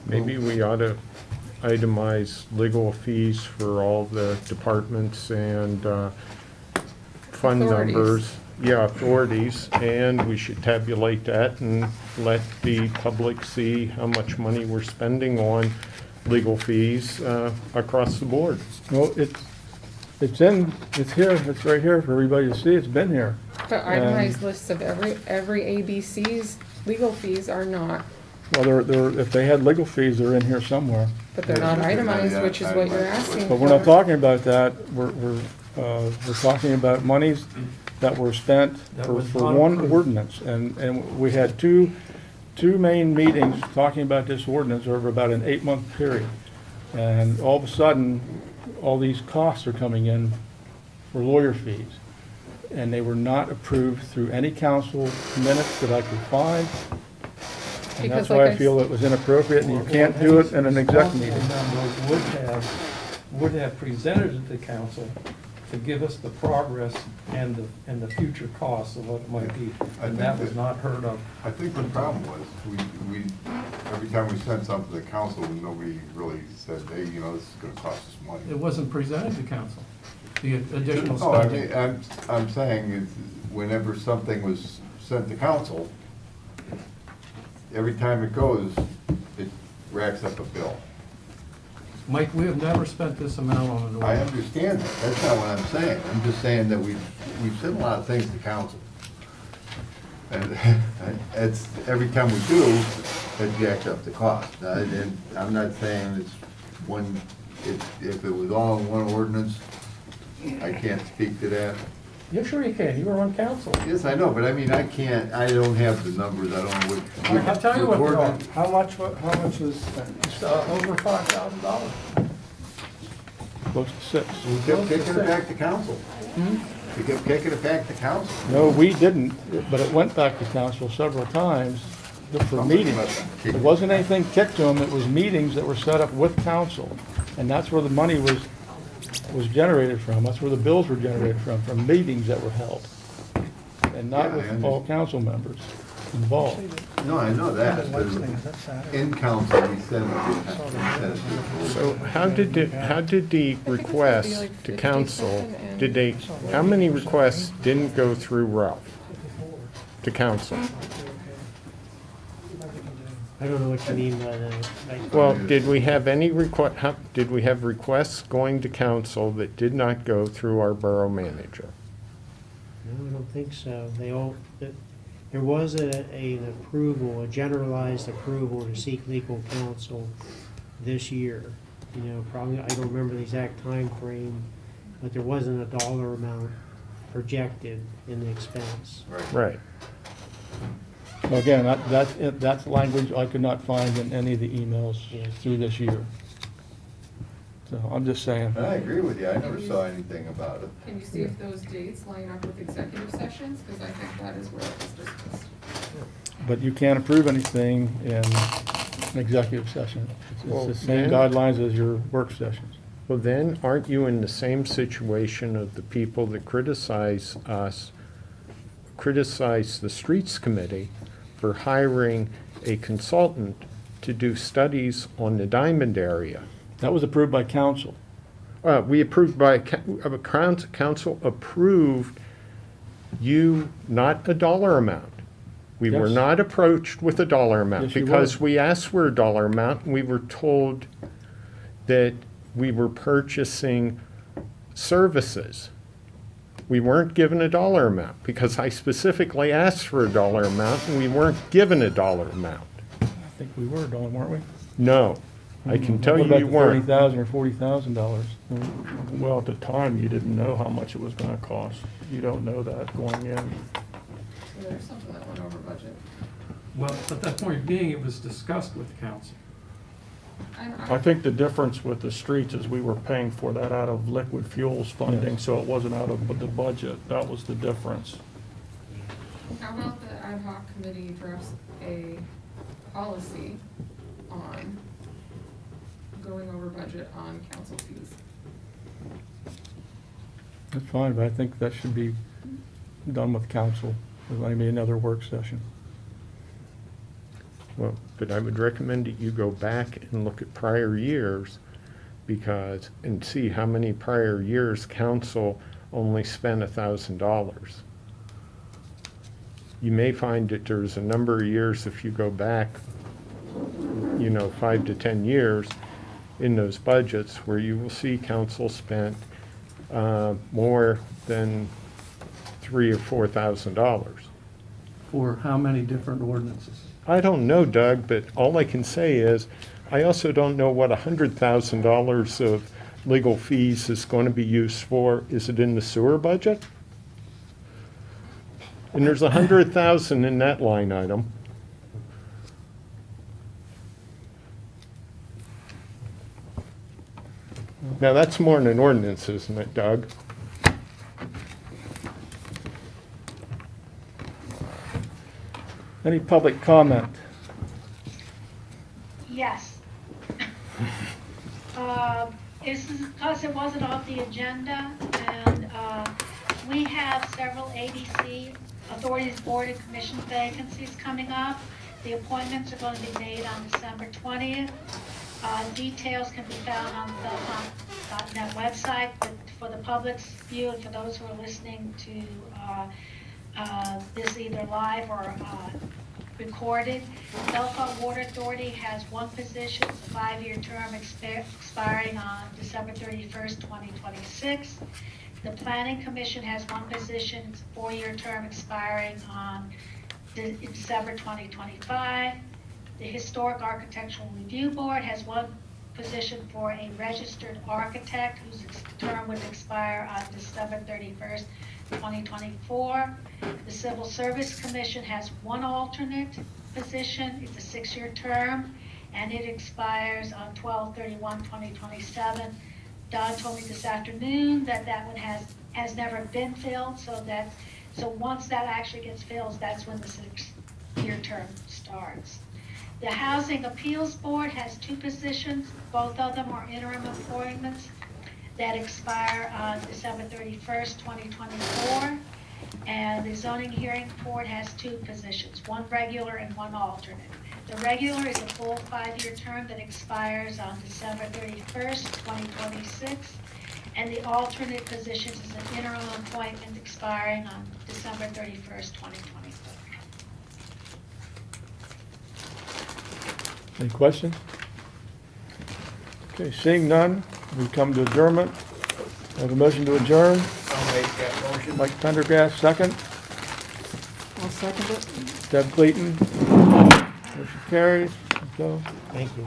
S14: Maybe we ought to itemize legal fees for all the departments and fund
S5: Authorities.
S14: numbers. Yeah, authorities, and we should tabulate that and let the public see how much money we're spending on legal fees across the board.
S11: Well, it's here, it's right here for everybody to see, it's been here.
S5: But itemized lists of every ABC's legal fees are not,
S11: Well, if they had legal fees, they're in here somewhere.
S5: but they're not itemized, which is what you're asking
S11: But we're not
S5: for.
S11: talking about that, we're talking about monies that were spent
S8: That
S11: for
S8: was
S11: one
S8: unapproved.
S11: ordinance. And we had two main meetings talking about this ordinance over about an 8-month period. And all of a sudden, all these costs are coming in for lawyer fees. And they were not approved through any council minutes that I could find. And
S5: Because
S11: that's why
S5: like
S11: I feel it was inappropriate, and you can't do it in an exec meeting.
S8: Responsible members would have presented it to council to give us the progress and the future costs of what it might be. And that was not heard of.
S4: I think the problem was, we, every time we sent something to the council, nobody really said, hey, you know, this is gonna cost us money.
S8: It wasn't presented to council, the additional
S4: No, I
S8: spending.
S4: mean, I'm saying, whenever something was sent to council, every time it goes, it racks up a bill.
S8: Mike, we have never spent this amount on an
S4: I
S8: ordinance.
S4: understand that, that's not what I'm saying, I'm just saying that we've sent a lot of things to council. And it's, every time we do, it jacks up the cost. And I'm not saying it's one if it was all in one ordinance, I can't speak to that.
S8: Yeah, sure you can, you were on council.
S4: Yes, I know, but I mean, I don't have the numbers, I don't know what.
S8: I'll tell you what,
S4: which
S8: they are.
S4: ordinance-
S8: How much was spent? Just, over $5,000.
S11: Close to 6.
S4: We kept kicking it back to council. We kept kicking it back to council.
S11: No, we didn't, but it went back to council several times for meetings. It wasn't anything kicked to them, it was meetings that were set up with council. And that's where the money was generated from, that's where the bills were generated from meetings that were held. And not
S4: Yeah, I
S11: with all council members involved.
S4: No, I know that, but in council, we sent it.
S14: So how did the request to council, how many requests didn't go through Ralph to council?
S3: I don't know what you mean by that.
S14: Well, did we have did we have requests going to council that did not go through our borough manager?
S3: No, I don't think so. There was an approval, a generalized approval to seek legal counsel this year. You know, probably, I don't remember the exact time frame, but there wasn't a dollar amount projected in the expense.
S14: Right.
S11: Again, that's language I could not find in any of the emails through this year. So I'm just saying.
S4: I agree with you, I never saw anything about it.
S5: Can you see if those dates line up with executive sessions? Because I think that is where it was discussed.
S11: But you can't approve anything in an executive session.
S14: Well,
S11: It's the same
S14: then-
S11: guidelines as your work sessions.
S14: Well, then, aren't you in the same situation of the people that criticize the streets committee for hiring a consultant to do studies on the Diamond area?
S11: That was approved by council.
S14: We approved council approved you, not a dollar amount. We were
S11: Yes.
S14: not approached with a dollar amount
S11: Yes, you
S14: because
S11: were.
S14: we asked for a dollar amount and we were told that we were purchasing services. We weren't given a dollar amount because I specifically asked for a dollar amount and we weren't given a dollar amount.
S11: I think we were, Dawn, weren't we?
S14: No, I can tell you you weren't.
S11: $30,000 or $40,000.
S1: Well, at the time, you didn't know how much it was gonna cost. You don't know that going in.
S5: So there's something that went over budget.
S8: Well, but the point being, it was discussed with council.
S1: I think the difference with the streets is we were paying for that out of liquid fuels funding, so it wasn't out of the budget. That was the difference.
S5: How about the ad hoc committee drafts a policy on going over budget on council fees?
S11: That's fine, but I think that should be done with council. Maybe another work session.
S14: Well, but I would recommend that you go back and look at prior years and see how many prior years council only spent $1,000. You may find that there's a number of years, if you go back, 5 to 10 years in those budgets where you will see council spent more than $3,000 or $4,000.
S8: For how many different ordinances?
S14: I don't know, Doug, but all I can say is, I also don't know what $100,000 of legal fees is going to be used for. Is it in the sewer budget? And there's $100,000 in that line item. Now, that's more than an ordinance, isn't it, Doug?
S11: Any public comment?
S7: Yes. This is because it wasn't off the agenda, and we have several ABC, Authorities Board and Commission vacancies coming up. The appointments are going to be made on December 20th. Details can be found on the Bellefonte.net website, but for the public's view and for those who are listening to this either live or recorded, Bellefonte Water Authority has one position, it's a 5-year term expiring on December 31st, 2026. The Planning Commission has one position, it's a 4-year term expiring on December 2025. The Historic Architectural Review Board has one position for a registered architect whose term would expire on December 31st, 2024. The Civil Service Commission has one alternate position. It's a 6-year term, and it expires on 12/31/2027. Don told me this afternoon that that one has never been filled, so once that actually gets filled, that's when the 6-year term starts. The Housing Appeals Board has 2 positions. Both of them are interim appointments that expire on December 31st, 2024. And the Zoning Hearing Board has 2 positions, one regular and one alternate. The regular is a full 5-year term that expires on December 31st, 2026. And the alternate position is an interim appointment expiring on December 31st, 2024.
S11: Any questions? Okay, seeing none, we come to adjournment. I have a motion to adjourn.
S4: I'll make that motion.
S11: Mike Pendergast, second.
S2: I'll second it.
S11: Deb Clayton. Motion carries. Let's go.
S3: Thank you.